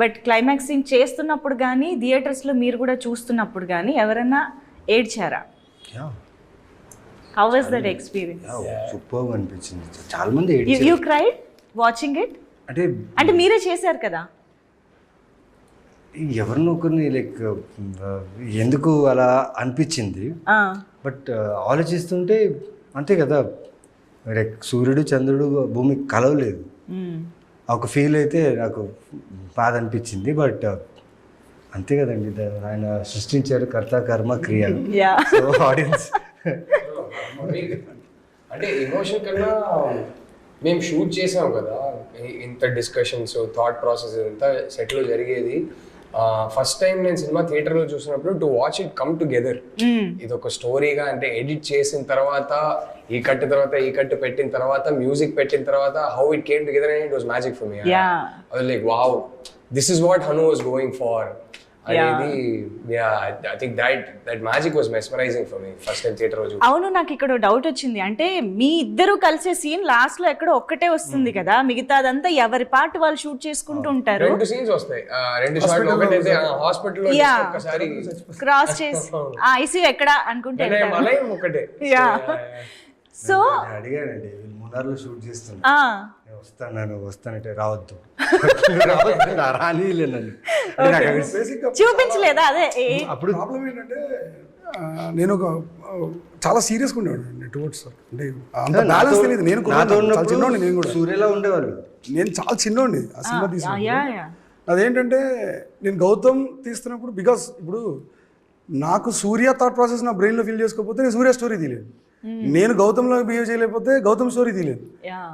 బట్ క్లైమాక్స్ సీన్ చేస్తున్నప్పుడు కానీ థియేటర్స్లో మీరు కూడా చూస్తున్నప్పుడు కానీ ఎవరైనా ఏడ్చారా? How was that experience? Super అనిపించింది. చాలా మంది యూ క్రైడ్ వాచింగ్ ఇట్? అంటే మీరే చేశారు కదా. ఎవరినో ఒకరిని లైక్ ఎందుకు అలా అనిపించింది. బట్ ఆలోచిస్తుంటే అంతే కదా, లైక్ సూర్యుడు చంద్రుడు భూమి కలవలేదు. ఒక ఫీల్ అయితే నాకు బాధ అనిపించింది. బట్ అంతే కదండి, ఆయన సృష్టించారు కర్త కర్మ క్రియ. సో ఆడియన్స్ అంటే ఎమోషన్ కన్నా మేము షూట్ చేసాం కదా, ఇంత డిస్కషన్స్, థాట్ ప్రాసెస్ ఇంత సెట్లో జరిగేది. ఫస్ట్ టైం నేను సినిమా థియేటర్లో చూసినప్పుడు to watch it come together, ఇది ఒక స్టోరీగా, అంటే ఎడిట్ చేసిన తర్వాత ఈ కట్టు తర్వాత ఈ కట్టు పెట్టిన తర్వాత మ్యూజిక్ పెట్టిన తర్వాత how it came together and it was magic for me. I was like wow, this is what Hanu was going for అనేది. I think that magic was mesmerizing for me first time theatre లో. అవును, నాకు ఇక్కడ doubt వచ్చింది. అంటే మీ ఇద్దరు కలిసే scene last లో ఎక్కడో ఒక్కటే వస్తుంది కదా, మిగతాదంతా ఎవరి పార్ట్ వాళ్ళు షూట్ చేసుకుంటూ ఉంటారు. రెండు సీన్స్ వస్తాయి, రెండు షాట్లు. ఒకటైతే హాస్పిటల్ లో ఒకసారి క్రాస్ చేసి ఐసీయూ ఎక్కడ అనుకుంటే మలయం ఒకటే. సో అడిగానండి, మున్నార్లో షూట్ చేస్తున్నా, వస్తానంటే రావద్దు రానిలే నన్ను. చూపించలేదా? అదే అప్పుడు ప్రాబ్లం ఏంటంటే నేను ఒక చాలా సీరియస్గా ఉండేవాడు టువర్డ్స్, అంటే అంత బ్యాలెన్స్ తెలియదు. నేను చిన్నోండి, నేను కూడా సూర్యలా ఉండేవాళ్ళు. నేను చాలా చిన్నోండి ఆ సినిమా తీసినప్పుడు. అదేంటంటే నేను గౌతమ్ తీస్తున్నప్పుడు, బికాస్ ఇప్పుడు నాకు సూర్య థాట్ ప్రాసెస్ నా బ్రెయిన్లో ఫిల్ చేసుకోకపోతే నేను సూర్య స్టోరీ తీయలేదు. నేను గౌతంలో బిహేవ్ చేయలేకపోతే గౌతమ్ స్టోరీ తీయలేదు.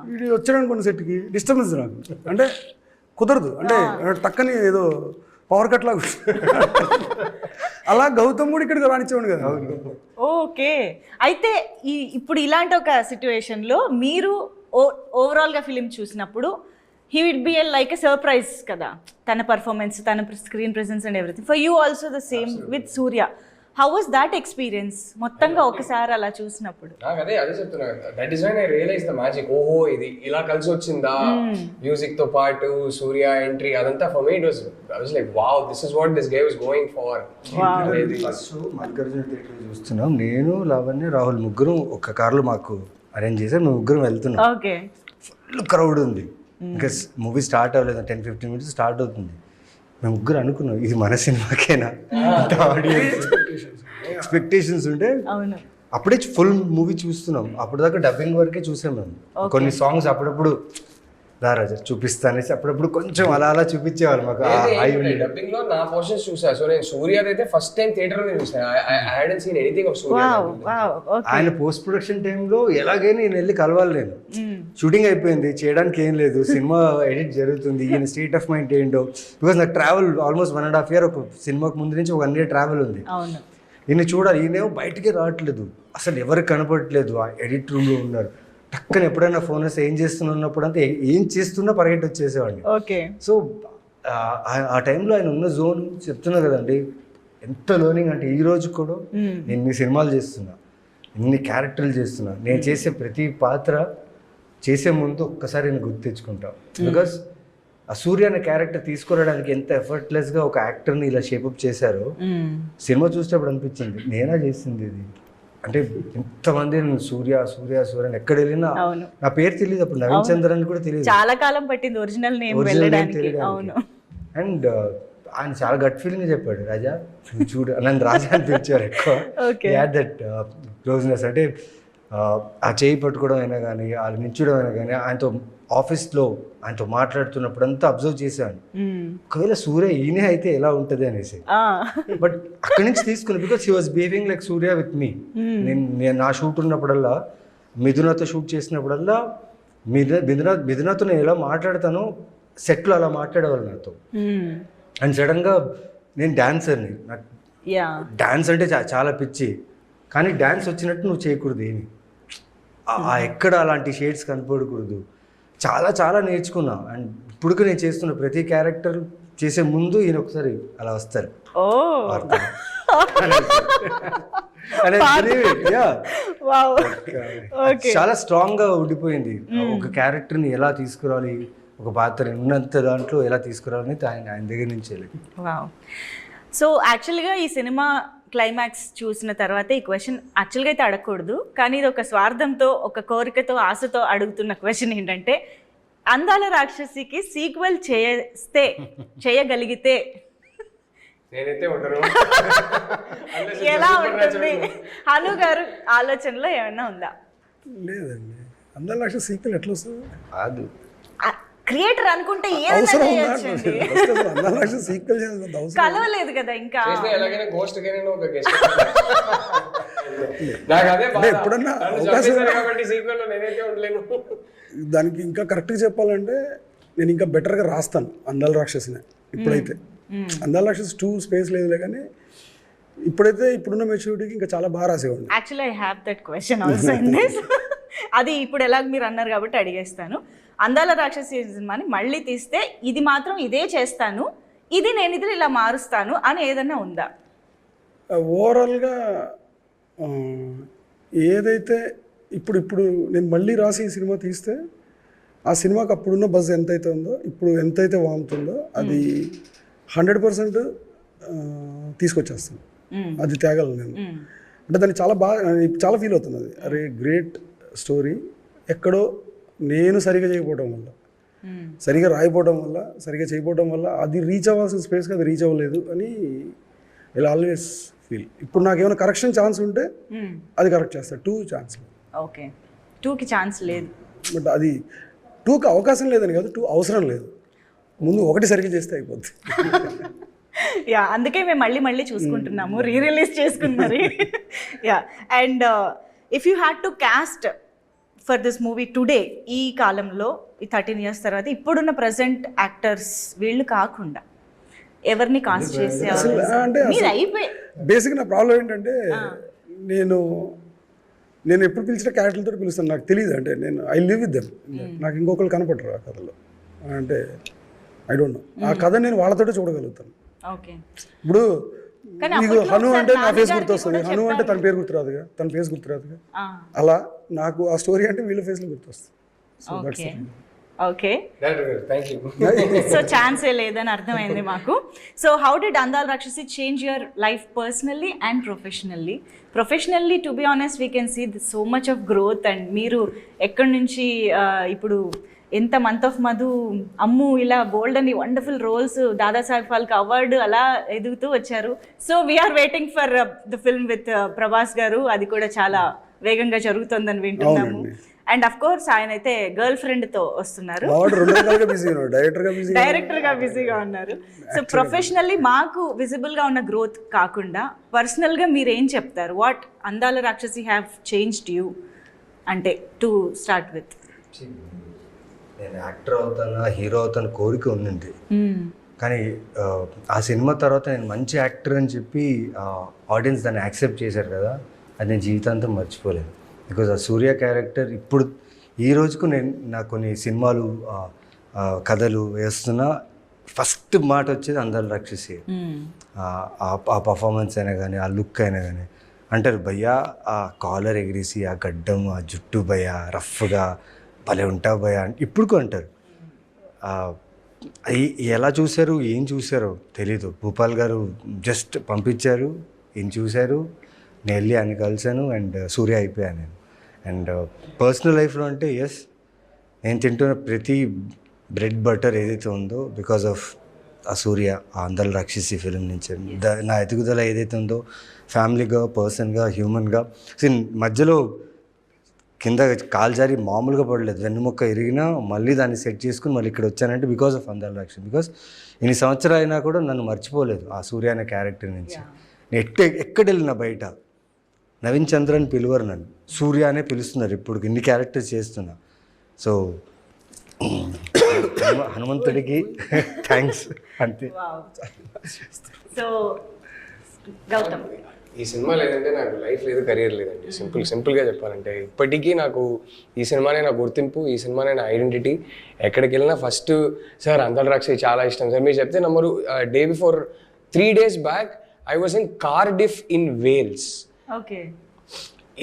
వీడు వచ్చాడు అనుకోండి సెట్కి, డిస్టర్బెన్స్ నాకు, అంటే కుదరదు. అంటే టక్కని ఏదో పవర్ కట్ లాగా అలా గౌతమ్ కూడా ఇక్కడికి రానిచ్చేవాడు కదా. ఓకే, అయితే ఇప్పుడు ఇలాంటి ఒక సిచ్యువేషన్లో మీరు ఓవరాల్గా ఫిలిం చూసినప్పుడు he will be like a surprise కదా, తన పర్ఫార్మెన్స్, తన screen presence and everything. For you also the same with Surya. How was that experience మొత్తంగా ఒకసారి అలా చూసినప్పుడు? అదే చెప్తున్నా, that is when I realise the magic. ఓహో, ఇది ఇలా కలిసి వచ్చిందా, మ్యూజిక్ తో పాటు సూర్య ఎంట్రీ, అదంతా for me it was like wow, this is what this guy was going for. First Mallikarjuna theatre చూస్తున్నాం, నేను లావణ్య రాహుల్ ముగ్గురం ఒక కార్లో మాకు అరేంజ్ చేశారు, మేము ముగ్గురం వెళ్తున్నాం. ఓకే, ఫుల్ క్రౌడ్ ఉంది, ఇంకా మూవీ స్టార్ట్ అవ్వలేదు, 10-15 minutes స్టార్ట్ అవుతుంది. మేము ముగ్గురు అనుకున్నాం ఇది మన సినిమాకేనా, ఎక్స్పెక్టేషన్స్ ఉంటే అప్పుడే ఫుల్ మూవీ చూస్తున్నాం. అప్పుడు దాకా డబ్బింగ్ వరకే చూసాం మేము. కొన్ని సాంగ్స్ అప్పుడప్పుడు రా రాజా చూపిస్తా అనేసి అప్పుడప్పుడు కొంచెం అలా అలా చూపించేవాళ్ళు మాకు డబ్బింగ్ లో నా పోర్షన్స్ చూసా. సో నేను సూర్య అయితే ఫస్ట్ టైం థియేటర్ లో చూసాను. ఐ హాడెంట్ సీన్ ఎనీథింగ్ ఆఫ్ సూర్య. ఆయన పోస్ట్ ప్రొడక్షన్ టైంలో ఎలాగైనా నేను వెళ్ళి కలవాలి. నేను షూటింగ్ అయిపోయింది, చేయడానికి ఏం లేదు, సినిమా ఎడిట్ జరుగుతుంది, ఈయన స్టేట్ ఆఫ్ మైండ్ ఏంటో. బికాస్ నాకు ట్రావెల్ ఆల్మోస్ట్ 1.5 year, ఒక సినిమాకి ముందు నుంచి 1 year ట్రావెల్ ఉంది. ఈయన చూడాలి, ఈయనేమో బయటికి రావట్లేదు, అసలు ఎవరికి కనపడట్లేదు, ఆ ఎడిట్ రూమ్లో ఉన్నారు. టక్కన ఎప్పుడైనా ఫోన్ వస్తే ఏం చేస్తున్నప్పుడు అంతా ఏం చేస్తున్నా పరిగెట్టి వచ్చేసేవాడిని. సో ఆ టైంలో ఆయన ఉన్న జోన్ చెప్తున్నా కదండి, ఎంత లర్నింగ్ అంటే ఈ రోజు కూడా నేను ఇన్ని సినిమాలు చేస్తున్నా, ఇన్ని క్యారెక్టర్లు చేస్తున్నా, నేను చేసే ప్రతి పాత్ర చేసే ముందు ఒక్కసారి నేను గుర్తు తెచ్చుకుంటా. బికాస్ ఆ సూర్య అనే క్యారెక్టర్ తీసుకురావడానికి ఎంత ఎఫర్ట్లెస్గా ఒక యాక్టర్ని ఇలా షేపప్ చేశారో సినిమా చూసేటప్పుడు అనిపించింది నేనా చేసింది ఇది. అంటే ఇంతమంది సూర్య సూర్య సూర్య అని ఎక్కడ వెళ్ళినా నా పేరు తెలియదు, అప్పుడు నవీన్ చంద్ర అని కూడా తెలియదు, చాలా కాలం పట్టింది ఒరిజినల్ నేమ్ వెళ్ళడానికి. అండ్ ఆయన చాలా గట్ ఫీలింగ్ చెప్పాడు, రాజా చూడు నన్ను రాజా అని పిలిచారు ఎక్కువ. దట్ క్లోజ్నెస్ అంటే ఆ చేయి పట్టుకోవడం అయినా కానీ, వాళ్ళు నించడం అయినా కానీ, ఆయనతో ఆఫీస్లో ఆయనతో మాట్లాడుతున్నప్పుడు అంతా అబ్జర్వ్ చేశాను, ఒకవేళ సూర్య ఈయనే అయితే ఎలా ఉంటుంది అనేసి. బట్ అక్కడి నుంచి తీసుకుని, because he was behaving like Surya with me. నేను నా షూట్ ఉన్నప్పుడల్లా, మిథునతో షూట్ చేసినప్పుడల్లా మిథునతో నేను ఎలా మాట్లాడతానో సెట్లో అలా మాట్లాడేవాళ్ళు నాతో. అండ్ సడన్గా నేను డాన్సర్ని, నాకు డాన్స్ అంటే చాలా పిచ్చి, కానీ డాన్స్ వచ్చినట్టు నువ్వు చేయకూడదు, ఏమి ఎక్కడ అలాంటి షేడ్స్ కనపడకూడదు. చాలా చాలా నేర్చుకున్నా. అండ్ ఇప్పుడు నేను చేస్తున్న ప్రతి క్యారెక్టర్ చేసే ముందు ఈయన ఒకసారి అలా వస్తారు, చాలా స్ట్రాంగ్ గా ఉండిపోయింది. ఒక క్యారెక్టర్ని ఎలా తీసుకురావాలి, ఒక పాత్ర ఉన్నంత దాంట్లో ఎలా తీసుకురావాలని ఆయన దగ్గర నుంచి. సో యాక్చువల్గా ఈ సినిమా క్లైమాక్స్ చూసిన తర్వాత ఈ క్వశ్చన్ యాక్చువల్గా అయితే అడగకూడదు, కానీ ఇది ఒక స్వార్థంతో, ఒక కోరికతో, ఆశతో అడుగుతున్న క్వశ్చన్ ఏంటంటే, అందాల రాక్షసికి సీక్వెల్ చేయగలిగితే ఎలా ఉంటుంది? హను గారు ఆలోచనలో ఏమైనా ఉందా? లేదండి, అందాల రాక్షసి సీక్వెల్ ఎట్లా వస్తుంది? అది క్రియేటర్ అనుకుంటే ఏదైనా చేయొచ్చండి. కలవలేదు కదా ఇంకా. ఎప్పుడన్నా దానికి ఇంకా కరెక్ట్గా చెప్పాలంటే నేను ఇంకా బెటర్గా రాస్తాను అందాల రాక్షసిని. ఇప్పుడైతే అందాల రాక్షసి 2 స్పేస్ లేదులే, కానీ ఇప్పుడైతే ఇప్పుడున్న మెచ్యూరిటీకి ఇంకా చాలా బాగా రాసేవాడిని. Actually I have that question also in this. అది ఇప్పుడు ఎలాగ మీరు అన్నారు కాబట్టి అడిగేస్తాను. అందాల రాక్షసి సినిమాని మళ్ళీ తీస్తే ఇది మాత్రం ఇదే చేస్తాను, ఇది నేను ఇది ఇలా మారుస్తాను అని ఏదన్నా ఉందా? ఓవరాల్గా ఏదైతే ఇప్పుడు నేను మళ్ళీ రాసి ఈ సినిమా తీస్తే ఆ సినిమాకి అప్పుడున్న బజ్ ఎంతైతే ఉందో ఇప్పుడు ఎంతైతే వాముతుందో అది 100% తీసుకొచ్చేస్తాను. అది తేగలను నేను. అంటే దాన్ని చాలా ఫీల్ అవుతుంది. అది అరే గ్రేట్ స్టోరీ, ఎక్కడో నేను సరిగా చేయకపోవడం వల్ల, సరిగా రాయిపోవడం వల్ల, సరిగా చేయకపోవడం వల్ల అది రీచ్ అవ్వాల్సిన స్పేస్కి అది రీచ్ అవ్వలేదు అని ఇలా ఆల్వేస్ ఫీల్. ఇప్పుడు నాకు ఏమైనా కరెక్షన్ ఛాన్స్ ఉంటే అది కరెక్ట్ చేస్తా. 2 ఛాన్స్. ఓకే, 2కి ఛాన్స్ లేదు. బట్ అది 2కి అవకాశం లేదని కాదు, 2 అవసరం లేదు. ముందు 1 సరిగ్గా చేస్తే అయిపోద్ది. యా, అందుకే మేము మళ్ళీ చూసుకుంటున్నాము, రిలీజ్ చేసుకున్నారు. Yeah, and if you had to cost for this movie today, ఈ కాలంలో ఈ 13 years తర్వాత ఇప్పుడున్న ప్రజెంట్ యాక్టర్స్ వీళ్ళు కాకుండా ఎవరిని కాస్ట్ చేసే? బేసిక్ నా ప్రాబ్లం ఏంటంటే నేను ఎప్పుడు పిలిచిన క్యారెక్టర్లతో పిలుస్తాను, నాకు తెలియదు. అంటే ఐ లివ్ విత్ దెమ్, నాకు ఇంకొకరు కనపడరు ఆ కథలో. అంటే ఐ డోంట్ నో, ఆ కథ నేను వాళ్ళతోటే చూడగలుగుతాను. ఇప్పుడు మీకు హను అంటే నా ఫేస్ గుర్తొస్తుంది, హను అంటే తన పేరు గుర్తురాదుగా, తన ఫేస్ గుర్తురాదుగా, అలా నాకు ఆ స్టోరీ అంటే వీళ్ళ ఫేస్లో గుర్తొస్తుంది. ఓకే, సో ఛాన్సే లేదని అర్థమైంది మాకు. So how did Andala Rakshasi change your life personally and professionally? Professionally to be honest we can see so much of growth. And మీరు ఎక్కడి నుంచి ఇప్పుడు ఎంత మంత్ ఆఫ్ మధు, అమ్ము, ఇలా బోల్డ్ అని wonderful roles, Dadasaheb Phalke award అలా ఎదుగుతూ వచ్చారు. So we're waiting for the film with Prabhas garu, అది కూడా చాలా వేగంగా జరుగుతుందని వింటున్నాము. అండ్ అఫ్ కోర్స్ ఆయన అయితే గర్ల్ ఫ్రెండ్ తో వస్తున్నారు, వాడు 2 రకాలుగా బిజీ ఉన్నాడు, డైరెక్టర్గా బిజీ, డైరెక్టర్ గా బిజీగా ఉన్నారు. సో ప్రొఫెషనల్లీ మాకు విజిబుల్ గా ఉన్న గ్రోత్ కాకుండా పర్సనల్ గా మీరు ఏం చెప్తారు? వాట్ అందాల రాక్షసి హ్యావ్ చేంజ్డ్ యూ అంటే టు స్టార్ట్ విత్? నేను యాక్టర్ అవుతానా హీరో అవుతాను కోరిక ఉండింది, కానీ ఆ సినిమా తర్వాత నేను మంచి యాక్టర్ అని చెప్పి ఆడియన్స్ దాన్ని యాక్సెప్ట్ చేశారు కదా, అది నేను జీవితాంతం మర్చిపోలేదు. బికాజ్ ఆ సూర్య క్యారెక్టర్ ఇప్పుడు ఈ రోజుకు నాకు కొన్ని సినిమాలు కథలు వేస్తున్నా ఫస్ట్ మాట వచ్చేది అందాల రాక్షసి. ఆ పర్ఫార్మెన్స్ అయినా కానీ ఆ లుక్ అయినా కానీ అంటారు భయ్యా ఆ కాలర్ ఎగిరేసి ఆ గడ్డం ఆ జుట్టు భయ్యా రఫ్గా భలే ఉంటావు భయ్యా ఇప్పుడు అంటారు. ఎలా చూశారు ఏం చూశారో తెలీదు, భూపాల్ గారు జస్ట్ పంపించారు, ఏం చూశారు, నేను వెళ్ళి ఆయన కలిశాను అండ్ సూర్య అయిపోయాను నేను. అండ్ పర్సనల్ లైఫ్లో అంటే ఎస్, నేను తింటున్న ప్రతి బ్రెడ్ బటర్ ఏదైతే ఉందో బికాజ్ ఆఫ్ ఆ సూర్య, ఆ అందాల రాక్షసి ఫిలిం నుంచి నా ఎదుగుదల ఏదైతే ఉందో ఫ్యామిలీగా, పర్సన్గా, హ్యూమన్గా. మధ్యలో కింద కాలు జారి మామూలుగా పడలేదు, వెన్నుముక్క ఇరిగినా మళ్ళీ దాన్ని సెట్ చేసుకుని మళ్ళీ ఇక్కడ వచ్చానంటే బికాజ్ ఆఫ్ అందాల రాక్షసి. బికాజ్ ఇన్ని సంవత్సరాలు అయినా కూడా నన్ను మర్చిపోలేదు ఆ సూర్య అనే క్యారెక్టర్ నుంచి. నేను ఎక్కడ వెళ్ళినా బయట నవీన్ చంద్రన్ పిలువరు, నన్ను సూర్య అనే పిలుస్తున్నారు ఇప్పుడు ఇన్ని క్యారెక్టర్స్ చేస్తున్నా. సో హనుమంతుడికి థ్యాంక్స్ అంతే. సో గౌతమ్, ఈ సినిమా లేదంటే నాకు లైఫ్ లేదు, కెరీర్ లేదండి. సింపుల్గా చెప్పాలంటే ఇప్పటికీ నాకు ఈ సినిమానే నా గుర్తింపు, ఈ సినిమానే నా ఐడెంటిటీ. ఎక్కడికి వెళ్ళినా ఫస్ట్ సార్ అందాల రాక్షసి చాలా ఇష్టం సార్ మీరు చెప్తే నమ్మరు. Day before 3 days back I was in Cardiff in Wales. Okay,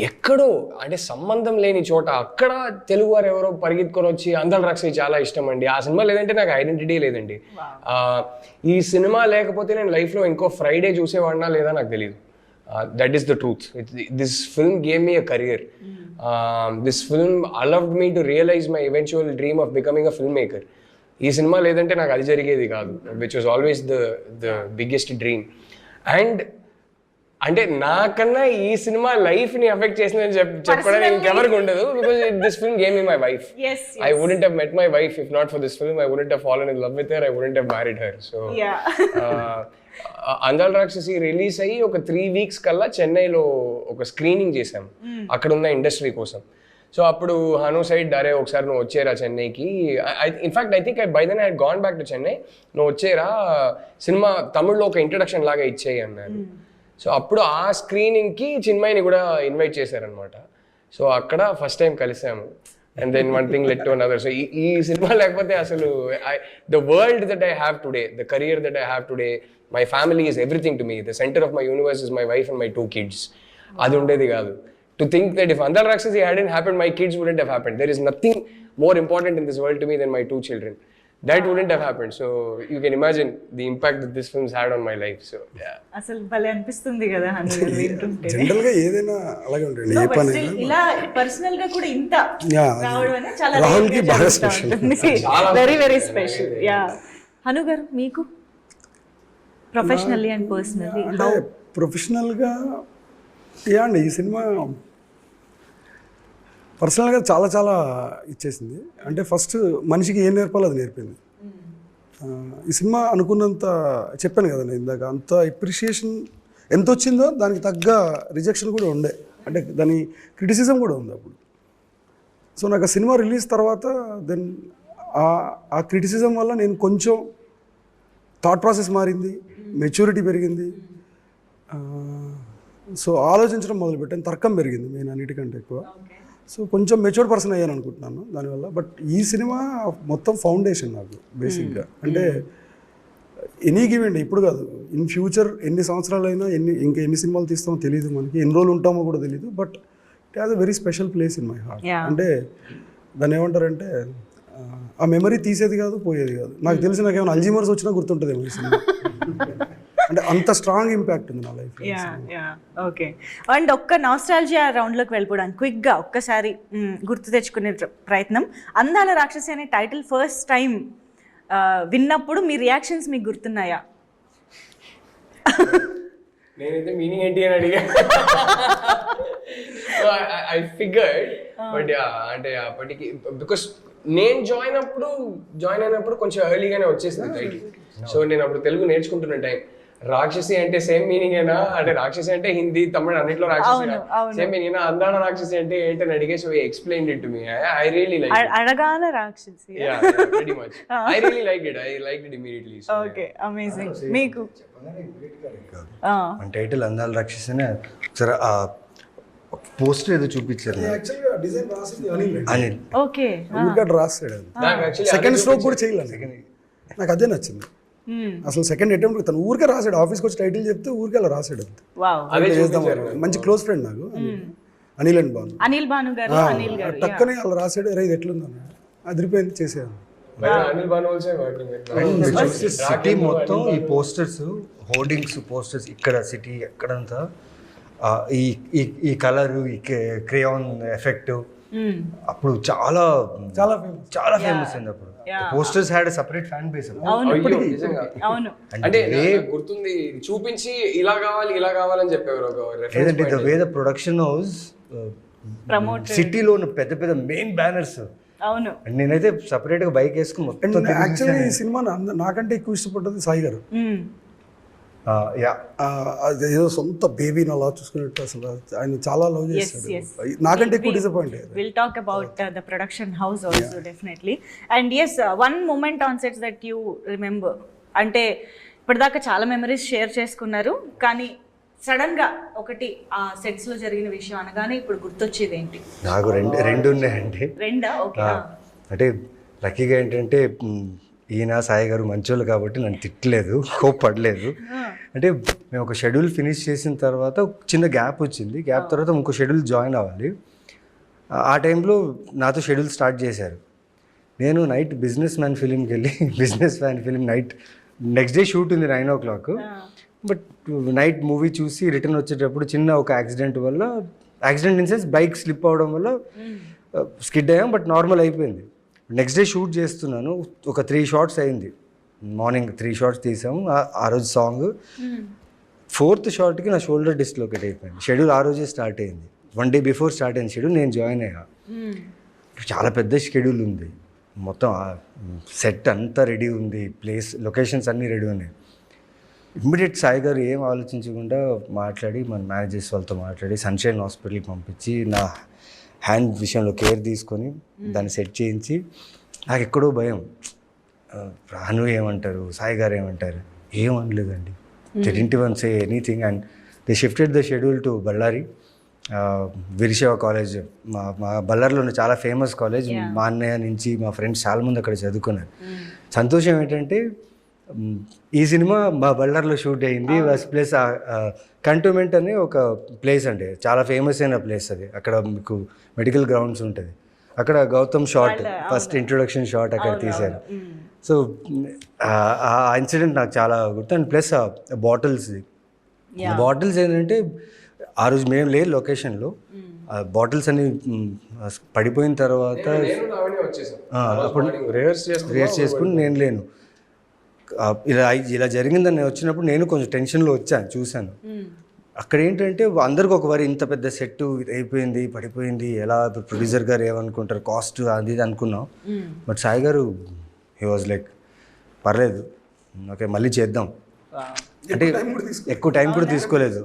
ఎక్కడో అంటే సంబంధం లేని చోట అక్కడ తెలుగు వారు ఎవరో పరిగెత్తుకొని వచ్చి అందాల రాక్షసి చాలా ఇష్టం అండి. ఆ సినిమా లేదంటే నాకు ఐడెంటిటీ లేదండి. ఈ సినిమా లేకపోతే నేను లైఫ్లో ఇంకో ఫ్రైడే చూసేవాడినా లేదా నాకు తెలియదు. That is the truth. This film gave me a career. This film allowed me to realize my eventual dream of becoming a filmmaker. ఈ సినిమా లేదంటే నాకు అది జరిగేది కాదు, which was always the biggest dream. And అంటే నాకన్నా ఈ cinema లైఫ్ని ఎఫెక్ట్ చేసిందని చెప్పడం ఇంకెవరికి ఉండదు. Because this film gave me my wife. I wouldn't have met my wife if not for this film. I wouldn't have fallen in love with her. I wouldn't have married her. So అందాల రాక్షసి release అయ్యి ఒక 3 weeks కల్లా చెన్నైలో ఒక screening చేశాం అక్కడ ఉన్న ఇండస్ట్రీ కోసం. సో అప్పుడు హను సైడ్ అరే ఒకసారి నువ్వు వచ్చేరా చెన్నైకి. In fact I think by then I had gone back to Chennai. నువ్వు వచ్చేరా సినిమా తమిళ్లో ఒక ఇంట్రడక్షన్ లాగా ఇచ్చేయి అన్నారు. సో అప్పుడు ఆ స్క్రీనింగ్కి చిన్మయిని కూడా ఇన్వైట్ చేశారనమాట. సో అక్కడ ఫస్ట్ టైం కలిసాము. And then one thing led to another. So ఈ సినిమా లేకపోతే అసలు the world that I have today, the career that I have today, my family is everything to me. The center of my universe is my wife and my 2 kids. అది ఉండేది కాదు. To think that if Andal Rakshasi hadn't happened, my kids wouldn't have happened. There is nothing more important in this world to me than my 2 children. That wouldn't have happened. So you can imagine the impact that this film's had on my life. So yeah. అసలు భలే అనిపిస్తుంది కదా హను వింటుంటే. General గా ఏదైనా అలాగే ఉంటుంది, ఏ పని ఇలా పర్సనల్ గా కూడా ఇంత రావడం అనేది చాలా రాహుల్ కి బాగా special, very very special. Yeah Hanu గారు, మీకు ప్రొఫెషనల్లీ అండ్ పర్సనల్లీ అంటే ప్రొఫెషనల్గా అండి ఈ సినిమా పర్సనల్గా చాలా చాలా ఇచ్చేసింది. అంటే ఫస్ట్ మనిషికి ఏం నేర్పాలో అది నేర్పింది. ఈ సినిమా అనుకున్నంత చెప్పాను కదా నేను ఇందాక, అంత ఎప్రిషియేషన్ ఎంత వచ్చిందో దానికి తగ్గ రిజెక్షన్ కూడా ఉండే, అంటే దాని క్రిటిసిజం కూడా ఉంది అప్పుడు. సో నాకు ఆ సినిమా రిలీజ్ తర్వాత దెన్ ఆ క్రిటిసిజం వల్ల నేను కొంచెం థాట్ ప్రాసెస్ మారింది, మెచ్యూరిటీ పెరిగింది. సో ఆలోచించడం మొదలుపెట్టాను, తర్కం పెరిగింది మెయిన్ అన్నిటికంటే ఎక్కువ. సో కొంచెం మెచ్యూర్ పర్సన్ అయ్యాను అనుకుంటున్నాను దానివల్ల. బట్ ఈ సినిమా మొత్తం ఫౌండేషన్ నాకు బేసిక్గా. అంటే ఎనీ గివెంట్ ఇప్పుడు కాదు, ఇన్ ఫ్యూచర్ ఎన్ని సంవత్సరాలైనా ఇంకా ఎన్ని సినిమాలు తీస్తామో తెలియదు, మనకి ఎన్ని రోజులు ఉంటామో కూడా తెలియదు. But it has a very special place in my heart. అంటే దాన్ని ఏమంటారంటే ఆ మెమరీ తీసేది కాదు, పోయేది కాదు. నాకు తెలిసి నాకు ఏమైనా అల్జీమర్స్ వచ్చినా గుర్తుంటుందేమో ఈ సినిమా. అంటే అంత స్ట్రాంగ్ ఇంపాక్ట్ ఉంది నా లైఫ్. ఓకే. అండ్ ఒక్క నాస్టాలజియా రౌండ్లోకి వెళ్ళిపోవడానికి క్విక్గా ఒక్కసారి గుర్తు తెచ్చుకునే ప్రయత్నం. అందాల రాక్షసి అనే టైటిల్ ఫస్ట్ టైం విన్నప్పుడు మీ రియాక్షన్స్ మీకు గుర్తున్నాయా? నేనైతే మీనింగ్ ఏంటి అని అడిగా. ఐ ఫిగర్డ్ బట్ అంటే అప్పటికి బికాస్ నేను జాయిన్ అయినప్పుడు కొంచెం ఎర్లీగానే వచ్చేసింది టైటిల్. సో నేను అప్పుడు తెలుగు నేర్చుకుంటున్న టైం. రాక్షసి అంటే సేమ్ మీనింగ్ ఏనా అంటే రాక్షసి అంటే హిందీ తమిళ అన్నిట్లో రాక్షసి సేమ్ మీనింగ్ ఏనా అందాడ రాక్షసి అంటే ఏంటని అడిగే so explain it to me. I really like అడగాన Rakshasi. yeah pretty much I really liked it immediately. Okay amazing. మీకు మన టైటిల్ అందాల రాక్షసనే ఒకసారి ఆ పోస్టర్ ఏదో చూపించారు యాక్చువల్గా డిజైన్ రాసింది అనిల్ అండి. అనిల్. ఓకే ఊరికే రాస్తాడు అది. నాకు actually సెకండ్ స్ట్రోక్ కూడా చేయలేదు. నాకు అదే నచ్చింది. అసలు సెకండ్ అటెంప్ట్ తను ఊరికే రాసాడు. ఆఫీస్కి వచ్చి టైటిల్ చెప్తే ఊరికే అలా రాసాడు అంతే. వావ్. అదే చేద్దాం మంచి క్లోజ్ ఫ్రెండ్ నాకు అనిల్ అండ్ బాను. అనిల్ భాను గారు. అనిల్ గారు టక్కనే అలా రాసాడు. అరే ఇది ఎట్లుంది అన్నాడు. అదిరిపోయింది చేసేయాలి. Anil Bhanu also working with city మొత్తం ఈ పోస్టర్స్ హోర్డింగ్స్ పోస్టర్స్ ఇక్కడ సిటీ ఎక్కడంతా ఈ ఈ కలర్ ఈ క్రేయాన్ ఎఫెక్ట్ అప్పుడు చాలా ఫేమస్ అయింది. అప్పుడు posters had separate fan base. అవును. అంటే గుర్తుంది చూపించి ఇలా కావాలని చెప్పేవారు ఒక లేదంటే the way the production house సిటీలో ఉన్న పెద్ద పెద్ద మెయిన్ బ్యానర్స్. అవును. నేనైతే సపరేట్ గా బైక్ వేసుకుని మొత్తం యాక్చువల్లీ ఈ సినిమా నాకంటే ఎక్కువ ఇష్టపడ్డది సాయి గారు. అది ఏదో సొంత బేబీని అలా చూసుకున్నట్టు అసలు ఆయన చాలా లవ్ చేస్తాడు. నాకంటే ఎక్కువ డిసప్పాయింట్ అయ్యారు. We'll talk about the production house also definitely. And yes, one moment on sets that you remember. అంటే ఇప్పటిదాకా చాలా మెమరీస్ షేర్ చేసుకున్నారు కానీ సడన్ గా ఒకటి ఆ సెట్స్ లో జరిగిన విషయం అనగానే ఇప్పుడు గుర్తొచ్చేది ఏంటి? నాకు రెండు ఉన్నాయండి. రెండా? ఓకే. అంటే లక్కీగా ఏంటంటే ఈయన సాయి గారు మంచోళ్ళు కాబట్టి నన్ను తిట్టలేదు, కోప్పడలేదు. అంటే మేము ఒక షెడ్యూల్ ఫినిష్ చేసిన తర్వాత చిన్న గ్యాప్ వచ్చింది. గ్యాప్ తర్వాత ఇంకో షెడ్యూల్ జాయిన్ అవ్వాలి. ఆ టైంలో నాతో షెడ్యూల్ స్టార్ట్ చేశారు. నేను night business man film night next day shoot ఉంది 9 o'clock. బట్ నైట్ మూవీ చూసి రిటర్న్ వచ్చేటప్పుడు చిన్న ఒక accident in sense bike slip అవడం వల్ల స్కిడ్ అయ్యాం. బట్ నార్మల్ అయిపోయింది. నెక్స్ట్ డే షూట్ చేస్తున్నాను. ఒక 3 shots అయింది. మార్నింగ్ 3 shots తీసాము. ఆ రోజు సాంగ్ 4th shotకి నా షోల్డర్ డిస్లోకేట్ అయిపోయింది. షెడ్యూల్ ఆ రోజే స్టార్ట్ అయింది. 1 day బిఫోర్ స్టార్ట్ అయింది షెడ్యూల్. నేను జాయిన్ అయ్యా. చాలా పెద్ద షెడ్యూల్ ఉంది. మొత్తం సెట్ అంతా రెడీ ఉంది. లొకేషన్స్ అన్నీ రెడీ ఉన్నాయి. ఇమ్మీడియట్ సాయి గారు ఏం ఆలోచించకుండా మాట్లాడి మన మేనేజర్స్ వాళ్ళతో మాట్లాడి సన్షైన్ హాస్పిటల్కి పంపించి నా హ్యాండ్ విషయంలో కేర్ తీసుకొని దాన్ని సెట్ చేయించి నాకు ఎక్కడో భయం. రాను ఏమంటారు, సాయి గారు ఏమంటారు, ఏమనలేదండి. They didn't even say anything and they shifted the schedule to Ballari Veerashaiva college. మా బళ్ళారిలో ఉన్న చాలా ఫేమస్ కాలేజ్. మా అన్నయ్య నుంచి మా ఫ్రెండ్స్ చాలా మంది అక్కడ చదువుకున్నారు. సంతోషం ఏంటంటే ఈ సినిమా మా బళ్ళారిలో షూట్ అయింది. ప్లస్ కంటోన్మెంట్ అనే ఒక ప్లేస్ అండి, చాలా ఫేమస్ అయిన ప్లేస్ అది. అక్కడ మీకు మెడికల్ గ్రౌండ్స్ ఉంటుంది. అక్కడ Gautham shot first introduction shot అక్కడ తీశారు. సో ఆ ఇన్సిడెంట్ నాకు చాలా గుర్తు. అండ్ ప్లస్ బాటిల్స్ ఏంటంటే ఆ రోజు మేము లేదు లొకేషన్లో. బాటిల్స్ అన్ని పడిపోయిన తర్వాత అప్పుడు రిహర్స్ చేసుకుని నేను లేను. ఇలా జరిగిందని నేను వచ్చినప్పుడు నేను కొంచెం టెన్షన్లో వచ్చాను, చూశాను. అక్కడ ఏంటంటే అందరికి ఒక వారి ఇంత పెద్ద సెట్ అయిపోయింది, పడిపోయింది, ఎలా ప్రొడ్యూసర్ గారు ఏమనుకుంటారు, కాస్ట్ అది ఇది అనుకున్నాం. బట్ సాయి గారు హీ వాజ్ లైక్ పర్లేదు, ఓకే మళ్ళీ చేద్దాం అంటే ఎక్కువ టైం కూడా తీసుకోలేదు.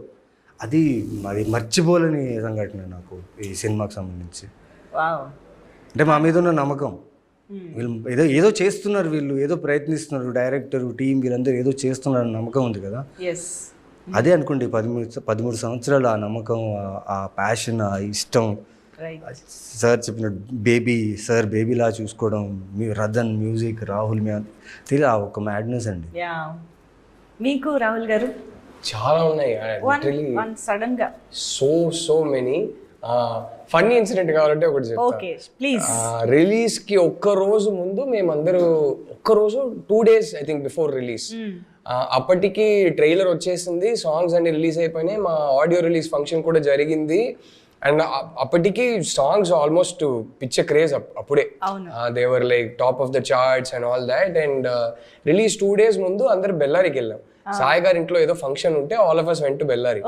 అది మర్చిపోలేని సంఘటన నాకు ఈ సినిమాకి సంబంధించి. అంటే మా మీద ఉన్న నమ్మకం, వీళ్ళు ఏదో చేస్తున్నారు, వీళ్ళు ఏదో ప్రయత్నిస్తున్నారు, డైరెక్టర్ టీం వీళ్ళందరూ ఏదో చేస్తున్నారు నమ్మకం ఉంది కదా. అదే అనుకోండి 13 సంవత్సరాలు ఆ నమ్మకం, ఆ ప్యాషన్, ఆ ఇష్టం. సార్ చెప్పిన బేబీలా చూసుకోవడం, రదన్ మ్యూజిక్, రాహుల్ తెలియదు ఆ ఒక మ్యాడ్నెస్ అండి. మీకు రాహుల్ గారు చాలా ఉన్నాయి సడన్ గా సో మెనీ. ఫన్నీ ఇన్సిడెంట్ కావాలంటే ఒకటి చెప్తా. రిలీజ్ కి ఒక్క రోజు ముందు మేమందరూ 2 days I think before release అప్పటికి ట్రైలర్ వచ్చేసింది, సాంగ్స్ అన్ని రిలీజ్ అయిపోయినాయి, మా ఆడియో రిలీజ్ ఫంక్షన్ కూడా జరిగింది. అండ్ అప్పటికి సాంగ్స్ ఆల్మోస్ట్ పిచ్చ క్రేజ్ అప్పుడే, they were like top of the charts and all that. And release 2 days ముందు అందరు బెల్లారికి వెళ్ళాం. సాయి గారి ఇంట్లో ఏదో ఫంక్షన్ ఉంటే all of us went to Bellary.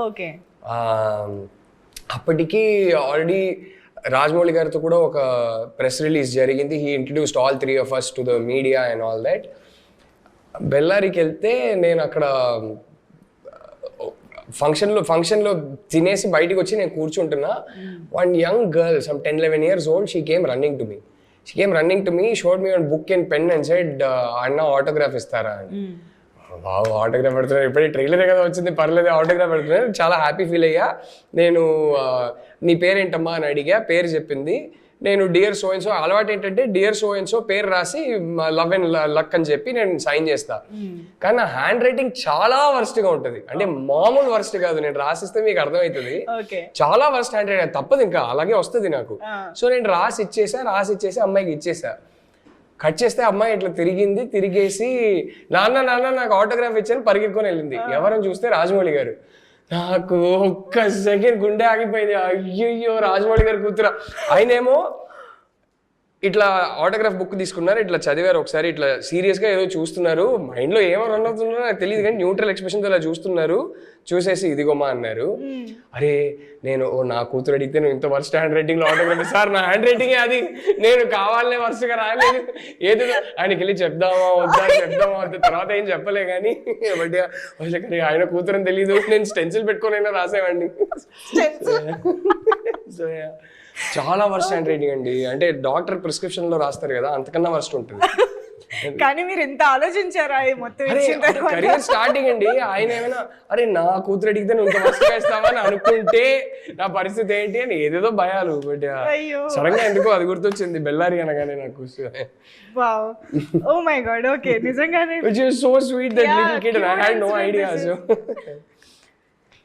అప్పటికి ఆల్రెడీ రాజమౌళి గారితో కూడా ఒక ప్రెస్ రిలీజ్ జరిగింది. He introduced all 3 of us to the media and all that. బెల్లారికి వెళ్తే నేను అక్కడ ఫంక్షన్లో తినేసి బయటికి వచ్చి నేను కూర్చుంటున్నా. One young girl, some 10-11 years old, she came running to me, showed me one book and pen and said, అన్న ఆటోగ్రాఫ్ ఇస్తారా అని. బాబు ఆటోగ్రాఫ్ పెడుతున్నారు, ఇప్పుడే ట్రైలరే కదా వచ్చింది, పర్లేదు ఆటోగ్రాఫ్ పెడుతున్నారు. చాలా హ్యాపీ ఫీల్ అయ్యా. నేను నీ పేరేంటమ్మా అని అడిగా, పేరు చెప్పింది. నేను డియర్ సో అండ్ సో, అలవాటు ఏంటంటే డియర్ సో అండ్ సో పేరు రాసి లవ్ అండ్ లక్ అని చెప్పి నేను సైన్ చేస్తా. కానీ నా హ్యాండ్ రైటింగ్ చాలా వర్స్ట్గా ఉంటుంది, అంటే మామూలు వర్స్ట్ కాదు. నేను రాసిస్తే మీకు అర్థమవుతుంది, చాలా వర్స్ట్ హ్యాండ్ రైటింగ్, తప్పదు ఇంకా అలాగే వస్తుంది నాకు. సో నేను రాసి ఇచ్చేసి అమ్మాయికి ఇచ్చేసా. కట్ చేస్తే అమ్మాయి ఇట్లా తిరిగేసి నాన్న నాకు ఆటోగ్రాఫ్ ఇచ్చాను పరిగెత్తుకొని వెళ్ళింది. ఎవరని చూస్తే రాజమౌళి గారు. నాకు ఒక్క సెకండ్ గుండె ఆగిపోయింది. అయ్యయ్యో రాజమౌళి గారు కూతురా. ఆయనేమో ఇట్లా ఆటోగ్రాఫ్ బుక్ తీసుకున్నారు, ఇట్లా చదివారు ఒకసారి, ఇట్లా సీరియస్గా ఏదో చూస్తున్నారు, మైండ్లో ఏమో రన్ అవుతున్నారో నాకు తెలియదు కానీ న్యూట్రల్ ఎక్స్ప్రెషన్తో ఇలా చూస్తున్నారు. చూసేసి ఇదిగోమా అన్నారు. అరే నేను నా కూతురు అడిగితే నువ్వు ఇంత వర్స్ట్ హ్యాండ్ రైటింగ్లో ఆటోగ్రాఫ్, సార్ నా హ్యాండ్ రైటింగే అది, నేను కావాలనే వర్స్ట్గా రాయలేదు, ఏదో ఆయనకి వెళ్ళి చెప్దామా వద్దా తర్వాత ఏం చెప్పలే కానీ, బట్ ఆయన కూతురని తెలీదు, నేను స్టెన్సిల్ పెట్టుకోనైనా రాసేవాడిని. సో చాలా వర్స్ట్ హ్యాండ్ రైటింగ్ అండి, అంటే డాక్టర్ ప్రిస్క్రిప్షన్ లో రాస్తారు కదా, అంతకన్నా వర్స్ట్ ఉంటుంది. కానీ మీరు ఎంత ఆలోచించారా మొత్తం కెరీర్ స్టార్టింగ్ అండి. ఆయన ఏమైనా అరే నా కూతురు అడిగితే నువ్వు ఇంత వర్స్ట్ వేస్తావా అని అనుకుంటే నా పరిస్థితి ఏంటి అని ఏదేదో భయాలు. బట్ సడన్ గా ఎందుకో అది గుర్తొచ్చింది బెల్లారి అనగానే నాకు. ఓ మై గాడ్, ఓకే, నిజంగానే which is so sweet, that little kid, and I had no idea.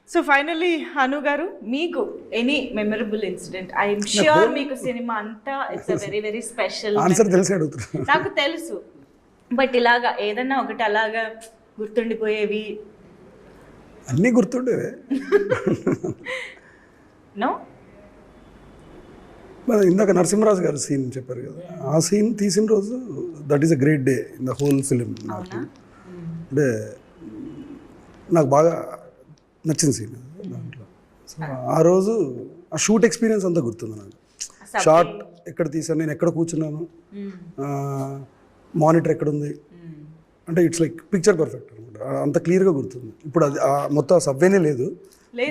So finally Anu garu, మీకు ఎనీ మెమరబుల్ ఇన్సిడెంట్? ఐఎమ్ ష్యూర్ మీకు సినిమా అంతా it's a very very special. Answer తెలిసి అడుగుతున్నా. నాకు తెలుసు, బట్ ఇలాగా ఏదన్నా ఒకటి అలాగా గుర్తుండిపోయేవి? అన్నీ గుర్తుండేవే. నో, ఇందాక నరసింహరాజు గారు సీన్ చెప్పారు కదా, ఆ సీన్ తీసిన రోజు that is a great day in the whole film. నాకు అంటే నాకు బాగా నచ్చిన సీన్ దాంట్లో. సో ఆ రోజు ఆ షూట్ ఎక్స్పీరియన్స్ అంతా గుర్తుంది నాకు. షార్ట్ ఎక్కడ తీసాను, నేను ఎక్కడ కూర్చున్నాను, మానిటర్ ఎక్కడ ఉంది, అంటే ఇట్స్ లైక్ పిక్చర్ పర్ఫెక్ట్ అనమాట. అంత క్లియర్గా గుర్తుంది. ఇప్పుడు అది మొత్తం సబ్వేనే లేదు,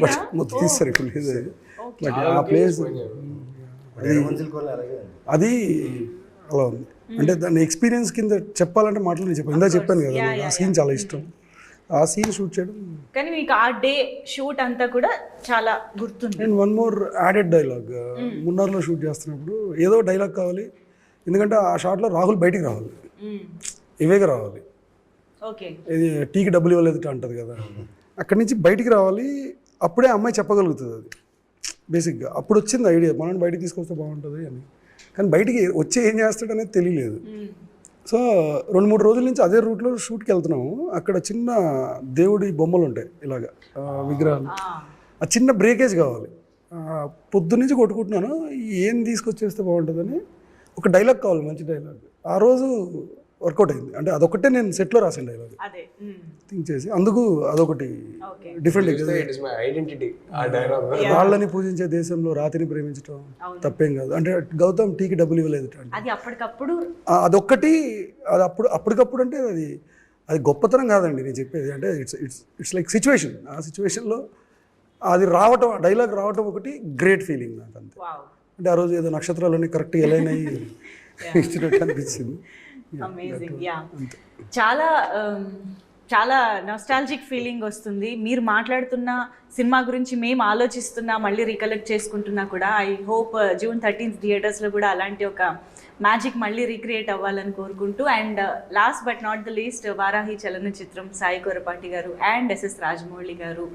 బట్ మొత్తం తీస్తారు ఇప్పుడు లేదు. బట్ ఆ ప్లేస్ అది అలా ఉంది. అంటే దాని ఎక్స్పీరియన్స్ కింద చెప్పాలంటే మాటలు నేను చెప్పాను, ఇందా చెప్పాను కదా, ఆ సీన్ చాలా ఇష్టం. ఆ సీన్ షూట్ చేయడం. కానీ మీకు ఆ డే షూట్ అంతా కూడా చాలా గుర్తుంది. And one more added dialogue, మున్నార్లో షూట్ చేస్తున్నప్పుడు ఏదో డైలాగ్ కావాలి, ఎందుకంటే ఆ షాట్లో రాహుల్ బయటికి రావాలి, ఇవేగా రావాలి. ఇది టీకి డబ్బులు ఇవ్వలేదు అంటది కదా, అక్కడి నుంచి బయటికి రావాలి, అప్పుడే అమ్మాయి చెప్పగలుగుతుంది అది బేసిక్గా. అప్పుడు వచ్చింది ఐడియా, మనల్ని బయటికి తీసుకొస్తే బాగుంటుంది అని. కానీ బయటికి వచ్చి ఏం చేస్తాడు అనేది తెలియలేదు. సో 2-3 రోజుల నుంచి అదే రూట్లో షూట్కి వెళ్తున్నాము. అక్కడ చిన్న దేవుడి బొమ్మలు ఉంటాయి ఇలాగ విగ్రహాలు, ఆ చిన్న బ్రేకేజ్ కావాలి. పొద్దున్నుంచి కొట్టుకుంటున్నాను, ఏం తీసుకొచ్చేస్తే బాగుంటుందని ఒక డైలాగ్ కావాలి, మంచి డైలాగ్. ఆ రోజు వర్కౌట్ అయింది. అంటే అదొకటే నేను సెట్లో రాసిన డైలాగ్ థింక్ చేసి, అందుకు అదొకటి డిఫరెంట్. వాళ్ళని పూజించే దేశంలో రాతిని ప్రేమించడం తప్పేం కాదు, అంటే గౌతమ్ టీకి డబ్బులు ఇవ్వలేదు అదొక్కటి. అది అప్పటికప్పుడు అంటే అది గొప్పతనం కాదండి నేను చెప్పేది, అంటే ఇట్స్ లైక్ సిచ్యువేషన్. ఆ సిచ్యువేషన్లో అది రావటం, డైలాగ్ రావటం ఒకటి గ్రేట్ ఫీలింగ్ నాకు అంతే. అంటే ఆ రోజు ఏదో నక్షత్రాలన్నీ కరెక్ట్గా ఎలైన్ అయ్యి ఇచ్చినట్టు అనిపించింది. చాలా చాలా నాస్టాలజిక్ ఫీలింగ్ వస్తుంది. మీరు మాట్లాడుతున్న సినిమా గురించి మేము ఆలోచిస్తున్నా, మళ్ళీ రికలెక్ట్ చేసుకుంటున్నా కూడా. ఐ హోప్ June 13th థియేటర్స్లో కూడా అలాంటి ఒక మ్యాజిక్ మళ్ళీ రీక్రియేట్ అవ్వాలని కోరుకుంటూ, and last but not the least, Varahi Chalanachitram Sai Korrapati garu and SS Rajamouli గారు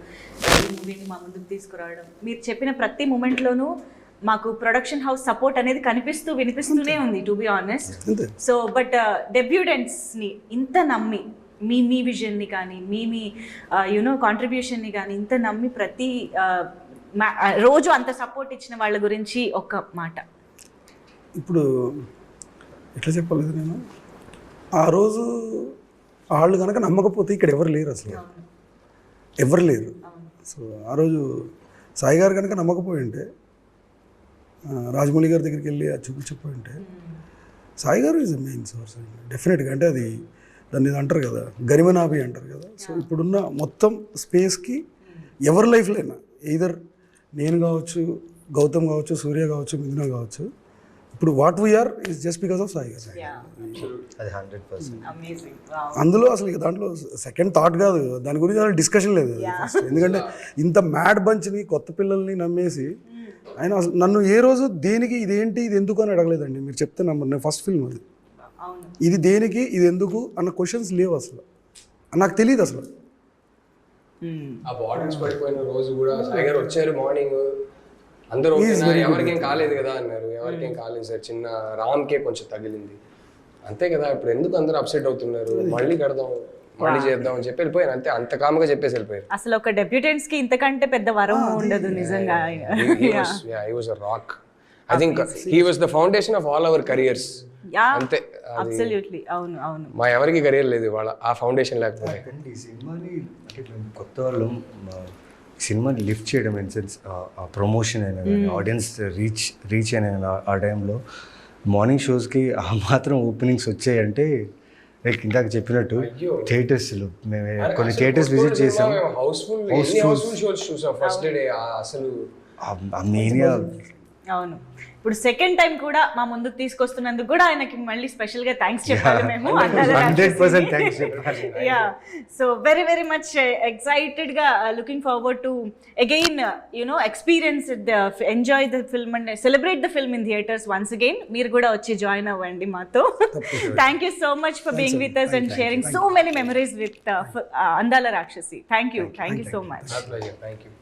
ఈ మూవీని మా ముందుకు తీసుకురావడం, మీరు చెప్పిన ప్రతి మూమెంట్లోనూ మాకు ప్రొడక్షన్ హౌస్ సపోర్ట్ అనేది కనిపిస్తూ వినిపిస్తూనే ఉంది, to be honest. So but డెబ్యూటెంట్స్ని ఇంత నమ్మి మీ విజన్ని కానీ మీ యూనో కాంట్రిబ్యూషన్ని కానీ ఇంత నమ్మి ప్రతి రోజు అంత సపోర్ట్ ఇచ్చిన వాళ్ళ గురించి ఒక మాట. ఇప్పుడు ఎట్లా చెప్పలేదు నేను, ఆ రోజు వాళ్ళు కనుక నమ్మకపోతే ఇక్కడ ఎవరు లేరు, అసలు ఎవరు లేరు. సో ఆ రోజు సాయి గారు కనుక నమ్మకపోయి ఉంటే రాజమౌళి గారి దగ్గరికి వెళ్ళి అది చూపించకపోయి ఉంటే సాయి గారు ఈజ్ ద మెయిన్ సోర్స్ అండి డెఫినెట్గా. అంటే అది దాన్ని ఇది అంటారు కదా గరిమనాభి అంటారు కదా. సో ఇప్పుడున్న మొత్తం స్పేస్కి ఎవరి లైఫ్లో అయినా ఈధర్ నేను కావచ్చు, గౌతమ్ కావచ్చు, సూర్య కావచ్చు, మిథున కావచ్చు, ఇప్పుడు what we're is just because of Sai garu. అది 100%. అందులో అసలు ఇక దాంట్లో సెకండ్ థాట్ కాదు, దాని గురించి అసలు డిస్కషన్ లేదు ఫస్ట్. ఎందుకంటే ఇంత మ్యాడ్ బంచ్ని కొత్త పిల్లల్ని నమ్మేసి ఆయన అసలు నన్ను ఏ రోజు దేనికి ఇదేంటి ఇది ఎందుకు అని అడగలేదండి. మీరు చెప్తే నమ్మరు, నేను ఫస్ట్ ఫిల్మ్ అది. ఇది దేనికి ఇది ఎందుకు అన్న క్వశ్చన్స్ లేవు అసలు, నాకు తెలియదు అసలు. ఆ బాటిల్స్ పడిపోయిన రోజు కూడా సాయి గారు వచ్చారు మార్నింగ్, అందరూ ఓకేనా, ఎవరికేం కాలేదు కదా అన్నారు. ఎవరికేం కాలేదు సార్, చిన్న రామ్కే కొంచెం తగిలింది అంతే కదా. ఇప్పుడు ఎందుకు అందరూ అప్సెట్ అవుతున్నారు, మళ్ళీ కడదాం మళ్ళీ చేద్దాం అని చెప్పి వెళ్ళిపోయారు అంతే. అంత కామ్గా చెప్పేసి వెళ్ళిపోయారు. అసలు ఒక డెబ్యూటెంట్స్ కి ఇంతకంటే పెద్ద వరం ఉండదు నిజంగా. he was a rock. I think he was the foundation of all our careers. అంతే, అబ్సల్యూట్లీ. అవును అవును. మా ఎవరికి కెరియర్ లేదు వాళ్ళ ఆ ఫౌండేషన్ లేకపోతే. ఈ సినిమాని కొత్త వాళ్ళు సినిమాని లిఫ్ట్ చేయడం ఇన్ సెన్స్ ఆ ప్రమోషన్ అయినా కానీ ఆడియన్స్ రీచ్ అయినా ఆ టైంలో మార్నింగ్ షోస్కి ఆ మాత్రం ఓపెనింగ్స్ వచ్చాయంటే లైక్ ఇందాక చెప్పినట్టు థియేటర్స్లో మేము కొన్ని థియేటర్స్ విజిట్ చేసాం. హౌస్ఫుల్ షోస్ చూసాం ఫస్ట్ డే. అసలు ఆ మేనియా. అవును. ఇప్పుడు సెకండ్ టైం కూడా మా ముందుకు తీసుకొస్తున్నందుకు కూడా ఆయనకి మళ్ళీ స్పెషల్ గా థ్యాంక్స్ చెప్పాలి మేము. 100% థ్యాంక్స్ చెప్పాలి. Yeah, so very very much excited గా looking forward to again experience enjoy the film and celebrate the film in theatres once again. మీరు కూడా వచ్చి జాయిన్ అవ్వండి మాతో. Thank you so much for being with us and sharing so many memories with Andala Rakshasi. Thank you so much. Thank you.